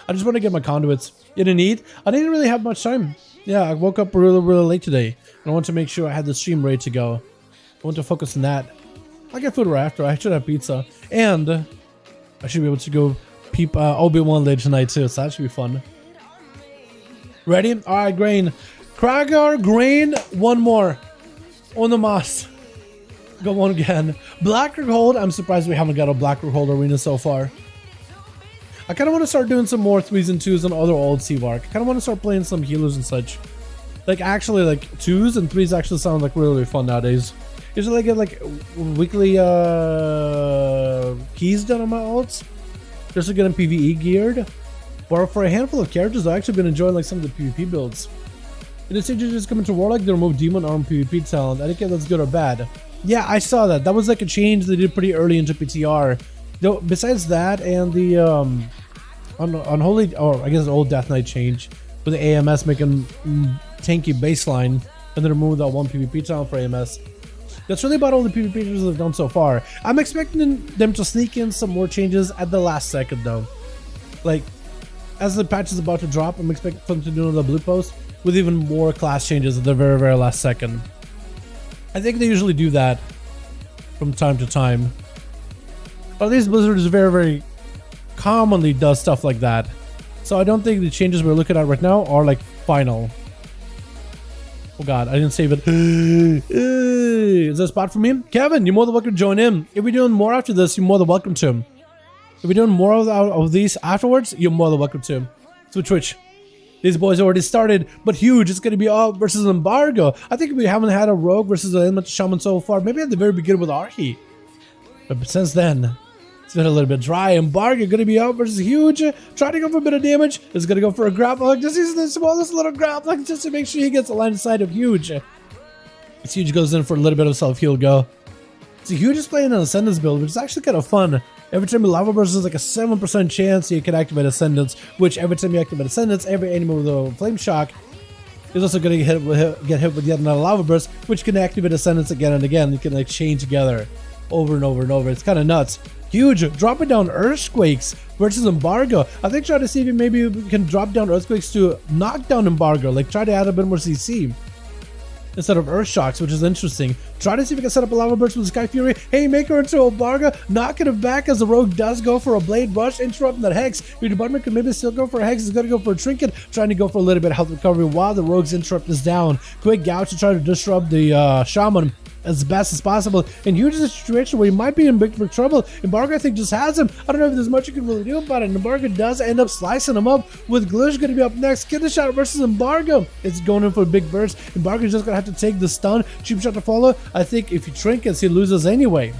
I just want to get my conduits. You didn't eat? I didn't really have much time. Yeah, I woke up really, really late today. And I want to make sure I had the stream ready to go. I want to focus on that. I'll get food right after. I should have pizza. And I should be able to go peep Obi-Wan later tonight too. So that should be fun. Ready? Alright, Grain. Kragar, Grain, one more. On the Moss. Go one again. Blackrock Hold. I'm surprised we haven't got a Blackrock Hold arena so far. I kind of want to start doing some more 3s and 2s on other old Seavark. I kind of want to start playing some healers and such. Like actually like 2s and 3s actually sound like really, really fun nowadays. Usually I get like weekly keys done on my ults. Just to get them PvE geared. But for a handful of characters, I've actually been enjoying like some of the PvP builds. In the stages just coming to Warlock, they remove Demon Arm PvP talent. I don't care if that's good or bad. Yeah, I saw that. That was like a change they did pretty early into PTR. Though besides that and the unholy, or I guess old Death Knight change with the AMS making tanky baseline and then remove that one PvP talent for AMS. That's really about all the PvP changes they've done so far. I'm expecting them to sneak in some more changes at the last second though. Like, as the patch is about to drop, I'm expecting them to do another blue post with even more class changes at the very, very last second. I think they usually do that from time to time. Or at least Blizzard is very, very commonly does stuff like that. So I don't think the changes we're looking at right now are like final. Oh god, I didn't save it. Is there a spot for me? Kevin, you're more than welcome to join in. If we're doing more after this, you're more than welcome to. If we're doing more of these afterwards, you're more than welcome to. Twitch. These boys already started, but huge. It's going to be all versus Embargo. I think we haven't had a Rogue versus an Elemental Shaman so far. Maybe at the very beginning with Arhi. But since then, it's been a little bit dry. Embargo going to be out versus Huge. Trying to go for a bit of damage. It's going to go for a grapple. Just use the smallest little grapple just to make sure he gets a line of sight of Huge. As Huge goes in for a little bit of self-heal go. So Huge is playing an Ascendance build, which is actually kind of fun. Every time you Lava Burst, there's like a 7% chance you can activate Ascendance, which every time you activate Ascendance, every enemy with a Flame Shock is also going to get hit with yet another Lava Burst, which can activate Ascendance again and again. You can like chain together over and over and over. It's kind of nuts. Huge, dropping down Earthquakes versus Embargo. I think try to see if maybe we can drop down Earthquakes to knock down Embargo, like try to add a bit more CC. Instead of Earth Shocks, which is interesting. Try to see if we can set up a Lava Burst with Sky Fury. Hey, make her into Embargo, knocking it back as the Rogue does go for a Blade Rush, interrupting that Hex. Your department could maybe still go for a Hex. He's going to go for a Trinket, trying to go for a little bit of health recovery while the Rogue's interrupt is down. Quick Gouge to try to disrupt the Shaman as best as possible. And Huge is a situation where he might be in big trouble. Embargo, I think, just has him. I don't know if there's much you can really do about it. And Embargo does end up slicing him up, with Glush going to be up next. Get the shot versus Embargo. It's going in for a big burst. Embargo's just going to have to take the stun. Cheap shot to follow. I think if he trinkets, he loses anyway.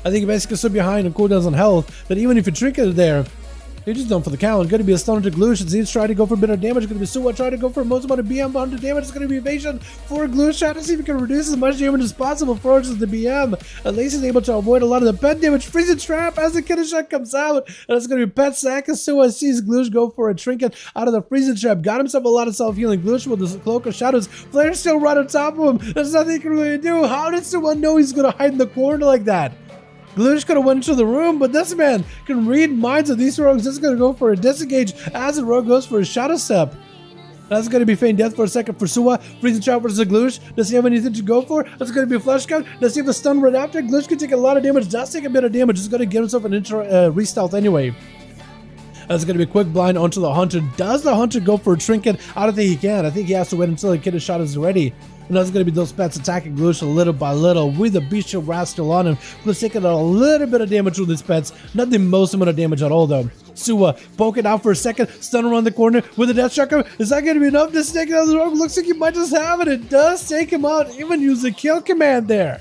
I think he basically stood behind and cooldowns on health, that even if he trinketed there, they're just done for the count. Going to be a stun to Glush. Z's trying to go for a bit of damage. Going to be Suwa trying to go for the most amount of BM bound to damage. It's going to be evasion for Glush. Trying to see if he can reduce as much damage as possible for the BM. At least he's able to avoid a lot of the pet damage. Freezing Trap as the Killer Shot comes out. And it's going to be Pet Sack as Suwa sees Glush go for a trinket out of the Freezing Trap. Got himself a lot of self-healing. Glush with the Cloak of Shadows. Flare's still right on top of him. There's nothing he can really do. How did Suwa know he's going to hide in the corner like that? Glush could have went into the room, but this man can read minds of these rogues. This is going to go for a disengage as the rogue goes for a Shadow Step. That's going to be feign death for a second for Sua. Freezing trap versus a Gloosh. Does he have anything to go for? That's going to be a flash count. Does he have a stun right after? Gloosh can take a lot of damage. Does take a bit of damage. He's going to get himself an re-stealth anyway. That's going to be a quick blind onto the Hunter. Does the Hunter go for a trinket? I don't think he can. I think he has to wait until the kid shot is ready. And that's going to be those pets attacking Gloosh little by little with the bestial wrath still on him. Gloosh taking a little bit of damage with his pets. Not the most amount of damage at all though. Sua poking out for a second, stun around the corner with a death striker. Is that going to be enough to take it out of the rope? Looks like he might just have it. It does take him out. Even use the kill command there.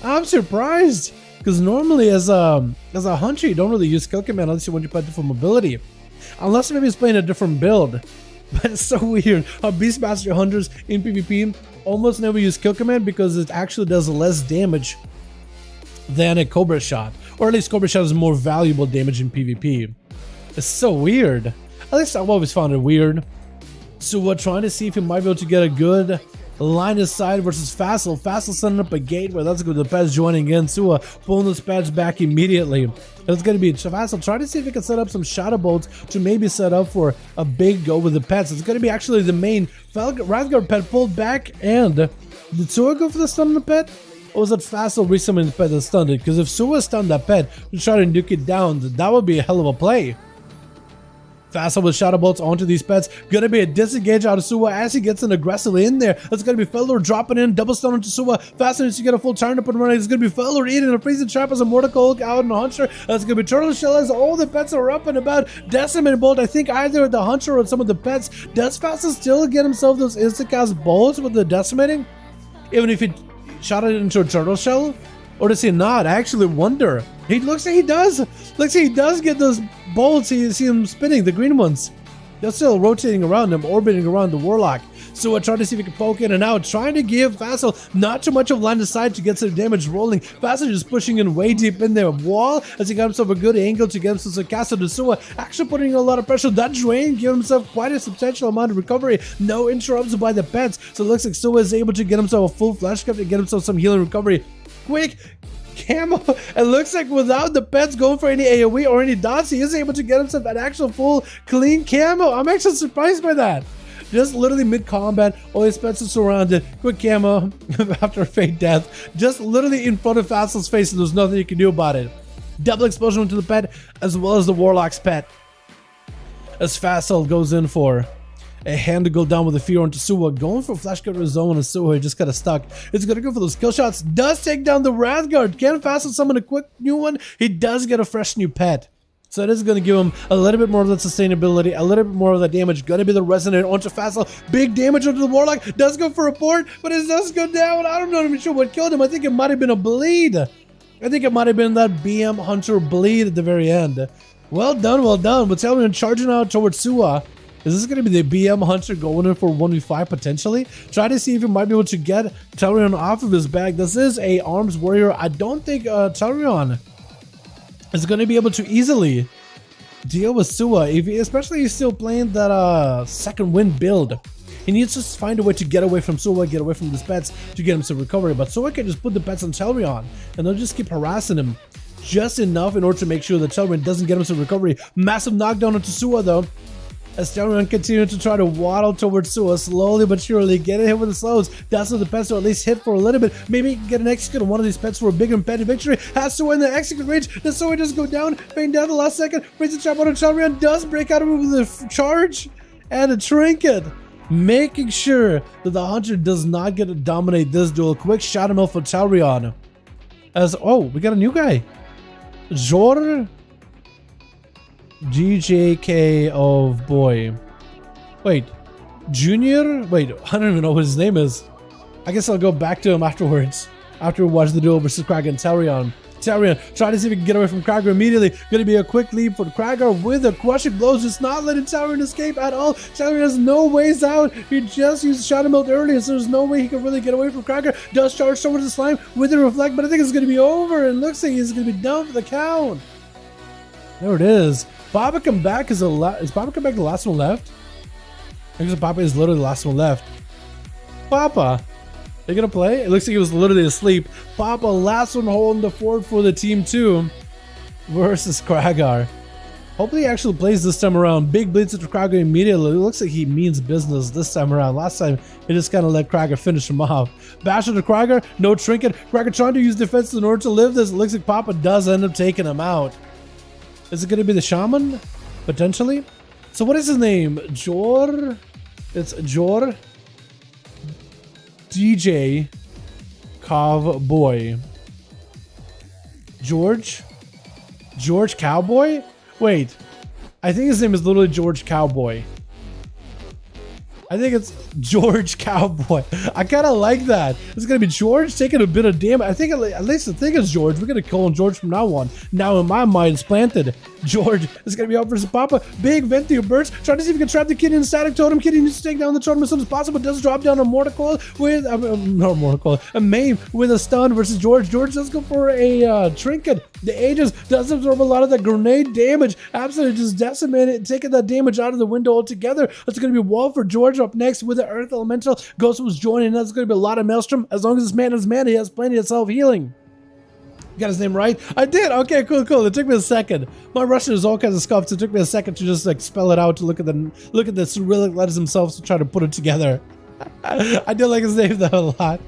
I'm surprised because normally as a hunter you don't really use kill command unless you want your pet for mobility, unless maybe he's playing a different build. But it's so weird how Beastmaster hunters in PvP almost never use kill command because it actually does less damage than a Cobra shot, or at least Cobra shot is more valuable damage in PvP. It's so weird. At least I've always found it weird. So we're trying to see if he might be able to get a good line of sight versus Fassel. Fassel setting up a gateway. That's good. The Pets joining in. Sua pulling those Pets back immediately. It's going to be Fassel trying to see if he can set up some Shadow Bolts to maybe set up for a big go with the Pets. It's going to be actually the main Radguard Pet pulled back. And did Sua go for the stun on the Pet? Or was it Fassel resummoning the Pet that stunned it? Because if Sua stunned that Pet to try to nuke it down, that would be a hell of a play. Fassel with Shadow Bolts onto these Pets. Gonna be a disengage out of Sua as he gets in aggressively in there. That's gonna be Felor dropping in, double stun onto Sua. Fassel needs to get a full turn up and running. It's gonna be Felor eating a freezing trap as a Mortal Hulk out in the Hunter. That's gonna be Turtle Shell as all the Pets are up and about. Decimate Bolt, I think either the Hunter or some of the Pets. Does Fassel still get himself those instacast bolts with the decimating? Even if he shot it into a Turtle Shell? Or does he not? I actually wonder. He looks like he does. Looks like he does get those bolts. You see him spinning, the green ones. They're still rotating around him, orbiting around the Warlock. So I try to see if he can poke in and out, trying to give Fassel not too much of line of sight to get some damage rolling. Fassel just pushing in way deep in there. Wall as he got himself a good angle to get himself some Castle to Sua, actually putting a lot of pressure. That drain gave himself quite a substantial amount of recovery. No interrupts by the Pets. So it looks like Sua is able to get himself a full flash cup and get himself some healing recovery. Quick camo. It looks like without the Pets going for any AoE or any dots, he is able to get himself an actual full clean camo. I'm actually surprised by that. Just literally mid-combat, all his Pets are surrounded. Quick camo after a fake death. Just literally in front of Fassel's face, and there's nothing you can do about it. Double explosion into the Pet as well as the Warlock's Pet. As Fassel goes in for a hand to go down with the fear onto Sua, going for flash cutter zone, and Sua just got stuck. It's gonna go for those kill shots. Does take down the Radguard. Can Fassel summon a quick new one? He does get a fresh new Pet. So it is going to give him a little bit more of that sustainability, a little bit more of that damage. Going to be the Resonate onto Fassel. Big damage onto the Warlock. Does go for a port, but it does go down. I'm not even sure what killed him. I think it might have been a bleed. I think it might have been that BM Hunter bleed at the very end. Well done, well done. But Talion charging out towards Sua. Is this going to be the BM Hunter going in for 1v5 potentially? Try to see if he might be able to get Talion off of his bag. This is a Arms Warrior. I don't think Talion is going to be able to easily deal with Sua, especially if he's still playing that second wind build. He needs to find a way to get away from Sua, get away from his Pets to get him some recovery. But Sua can just put the Pets on Talion, and they'll just keep harassing him just enough in order to make sure that Talion doesn't get him some recovery. Massive knockdown onto Sua though, as Talion continues to try to waddle towards Sua, slowly but surely getting hit with the slows. That's what the Pets will at least hit for a little bit. Maybe he can get an execute on one of these Pets for a big impending victory. Has Sua in the execute range. Does Sua just go down? Feign down the last second. Brings the trap on Talion. Does break out of it with a charge and a trinket, making sure that the Hunter does not get to dominate this duel. Quick shadow melt for Talion. As we got a new guy. Jor GJK of boy. Wait, Junior? Wait, I don't even know what his name is. I guess I'll go back to him afterwards. After we watch the duel versus Kragar and Talion. Talion trying to see if he can get away from Kragar immediately. Going to be a quick leap for Kragar with a crushing blow. Just not letting Talion escape at all. Talion has no ways out. He just used Shadow Melt earlier, so there's no way he can really get away from Kragar. Does charge towards the slime with a reflect, but I think it's going to be over. And looks like he's going to be done for the count. There it is. Papa come back is Papa come back the last one left? I guess Papa is literally the last one left. Papa, they gonna play? It looks like he was literally asleep. Papa, last one holding the fort for the team 2 versus Kragar. Hopefully he actually plays this time around. Big blitz into Krager immediately. It looks like he means business this time around. Last time, he just kind of let Krager finish him off. Bash into Krager, no trinket. Krager trying to use defense in order to live this. It looks like Papa does end up taking him out. Is it going to be the Shaman? Potentially? So what is his name? Jor? It's Jor DJ Cowboy. George Cowboy? Wait, I think his name is literally George Cowboy. I think it's George Cowboy. I kind of like that. It's going to be George taking a bit of damage. I think at least I think it's George. We're going to call him George from now on. Now in my mind, it's planted. George is going to be out versus Papa. Big Ventio burst. Trying to see if he can trap the Kitty in the static totem. Kitty needs to take down the totem as soon as possible. Does drop down a Mortar Coil with, not Mortar Coil, a Maim with a stun versus George. George does go for a trinket. The Aegis does absorb a lot of that grenade damage. Absolutely just decimated, taking that damage out of the window altogether. It's going to be Wall for George up next with the Earth Elemental. Ghost was joining. That's going to be a lot of Maelstrom. As long as this man has mana, he has plenty of self-healing. Got his name right? I did. Okay, cool. It took me a second. My Russian is all kinds of scuffed. So it took me a second to just like spell it out, to look at the Cyrillic letters themselves to try to put it together. I do like his name though a lot.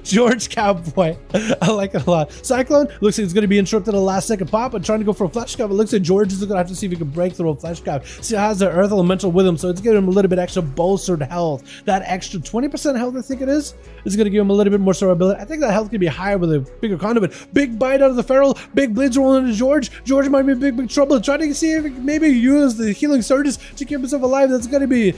George Cowboy. I like it a lot. Cyclone looks like it's going to be interrupted at the last second. Pop and trying to go for a flash grab. It looks like George is going to have to see if he can break through a flash grab. See, he has the Earth Elemental with him, so it's giving him a little bit extra bolstered health. That extra 20% health, I think it is going to give him a little bit more survivability. I think that health can be higher with a bigger conduit. Big bite out of the Feral. Big blades rolling into George. George might be in big trouble. Trying to see if he can maybe use the healing surges to keep himself alive. That's going to be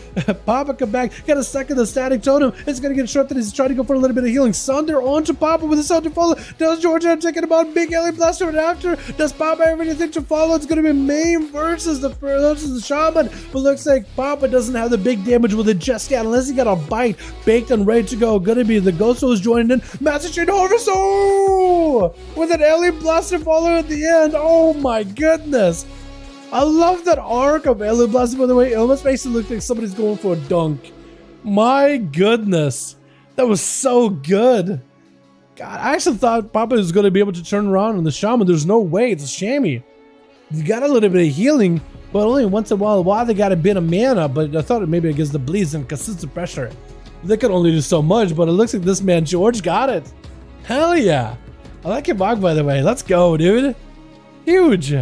Papa come back. Got a stuck in the static totem. It's going to get interrupted. He's trying to go for a little bit of healing. Sunder on to Papa with a sound to follow. Does George end up taking him out? Big alien blaster and after. Does Papa have anything to follow? It's going to be Maim versus the Shaman. But looks like Papa doesn't have the big damage with it just yet, unless he got a bite baked and ready to go. Going to be the Ghost who's joining in. Master Chain Harvest. Oh! With an alien blaster follow at the end. Oh my goodness. I love that arc of alien blaster, by the way. It almost makes it look like somebody's going for a dunk. My goodness. That was so good. God, I actually thought Papa was going to be able to turn around on the Shaman. There's no way. It's a chamois. You got a little bit of healing, but only once in a while they got a bit of mana, but I thought maybe against the bleeds and consistent pressure. They could only do so much, but it looks like this man, George, got it. Hell yeah. I like your bog, by the way. Let's go, dude. Huge.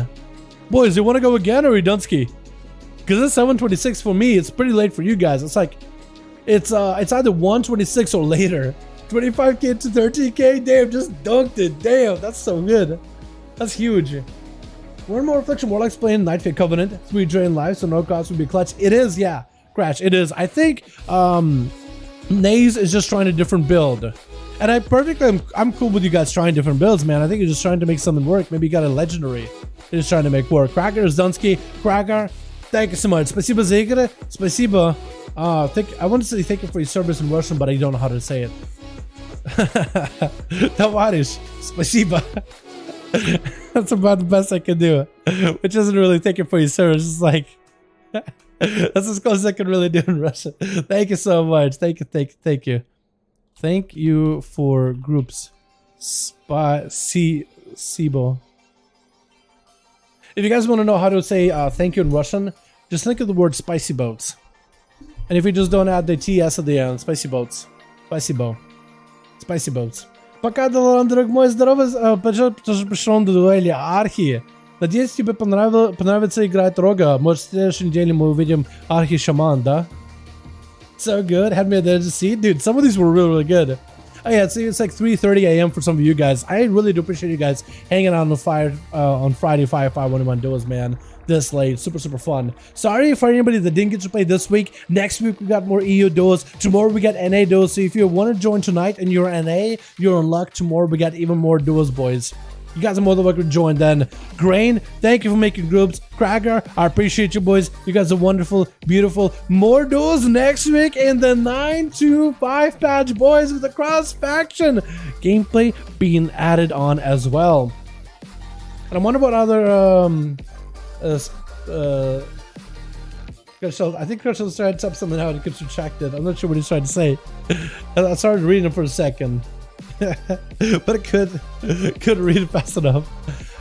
Boys, you want to go again or are you done ski? Because it's 7:26 for me. It's pretty late for you guys. It's like, it's either 1:26 or later. 25k to 13k, damn, just dunked it. Damn, that's so good. That's huge. One more Reflection Warlock's playing Nightfate Covenant. 3 drain life, so no cost would be clutch. It is, yeah. Crash, it is. I think Naze is just trying a different build. And I'm cool with you guys trying different builds, man. I think you're just trying to make something work. Maybe you got a legendary. You're just trying to make work. Cracker, Zunsky, Cracker, thank you so much. Spasiba Zegre, Spasiba. I want to say thank you for your service in Russian, but I don't know how to say it. Tavarish, spasiba. That's about the best I can do. Which isn't really thank you for your service. It's like that's as close as I can really do in Russian. Thank you so much. Thank you. Thank you for groups. Sibo. If you guys want to know how to say thank you in Russian, just think of the word spicy boats. And if you just don't add the TS at the end, spicy boats. Spicy boat. Spicy boats. Пока, Dalaran, друг мой, здорово, тоже пришел на дуэли Архи. Надеюсь, тебе понравится играть Рога. Может, в следующей неделе мы увидим Архи Шаман, да? So good. Had me there to see. Dude, some of these were really good. Oh yeah, it's like 3:30 a.m. for some of you guys. I really do appreciate you guys hanging out on the fire on Friday 5V5 1V1 DUELS, man. This late, super fun. Sorry for anybody that didn't get to play this week. Next week we got more EU duels. Tomorrow we got NA duels. So if you want to join tonight and you're NA, you're in luck. Tomorrow we got even more duels, boys. You guys are more than welcome to join then. Grain, thank you for making groups. Cracker, I appreciate you, boys. You guys are wonderful, beautiful. More duels next week in the 925 patch, boys, with the cross faction gameplay being added on as well. And I wonder what other I think Crystal's trying to type something out and gets retracted. I'm not sure what he's trying to say. I started reading it for a second. But I could read it fast enough.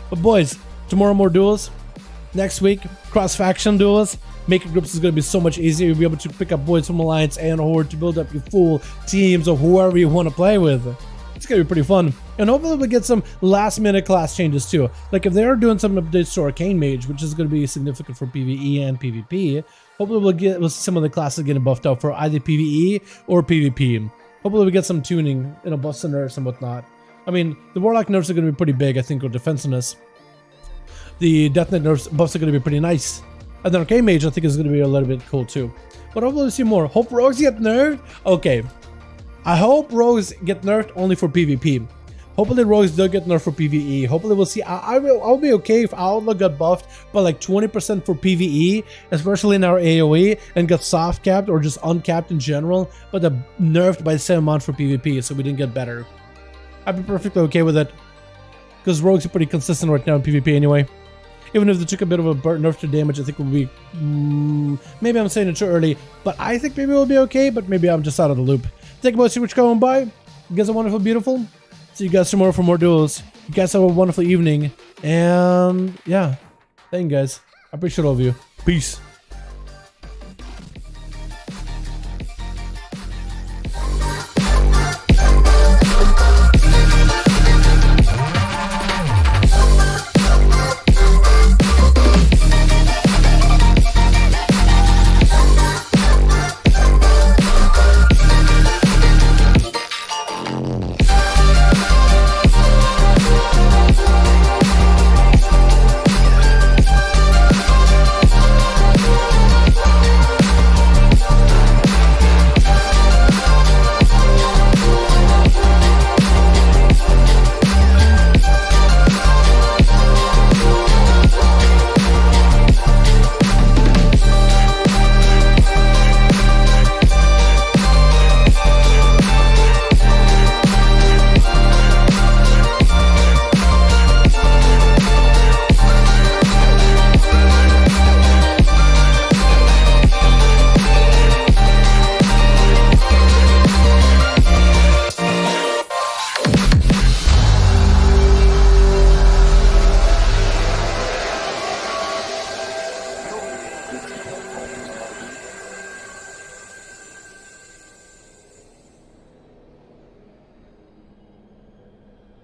But boys, tomorrow more duels. Next week, cross-faction duels. Making groups is going to be so much easier. You'll be able to pick up boys from Alliance and Horde to build up your full teams of whoever you want to play with. It's going to be pretty fun. And hopefully we'll get some last-minute class changes too. Like if they're doing some updates to Arcane Mage, which is going to be significant for PvE and PvP, hopefully we'll see some of the classes getting buffed up for either PvE or PvP. Hopefully we get some tuning, buffs and nerfs and whatnot. I mean, the Warlock nerfs are going to be pretty big, I think, with defensiveness. The Death Knight nerfs buffs are going to be pretty nice. And then Arcane Mage, I think, is going to be a little bit cool too. But hopefully we'll see more. Hope Rogues get nerfed? Okay. I hope Rogues get nerfed only for PvP. Hopefully Rogues do get nerfed for PvE. Hopefully we'll see. I'll be okay if Outlook got buffed by like 20% for PvE, especially in our AoE, and got soft capped or just uncapped in general, but nerfed by the same amount for PvP, so we didn't get better. I'd be perfectly okay with it, because Rogues are pretty consistent right now in PvP anyway. Even if they took a bit of a nerf to damage, I think it would be... maybe I'm saying it too early, but I think maybe it will be okay, but maybe I'm just out of the loop. Think about see what's going by. You guys are wonderful, beautiful. See you guys tomorrow for more duels. You guys have a wonderful evening. And yeah, thank you guys. I appreciate all of you. Peace.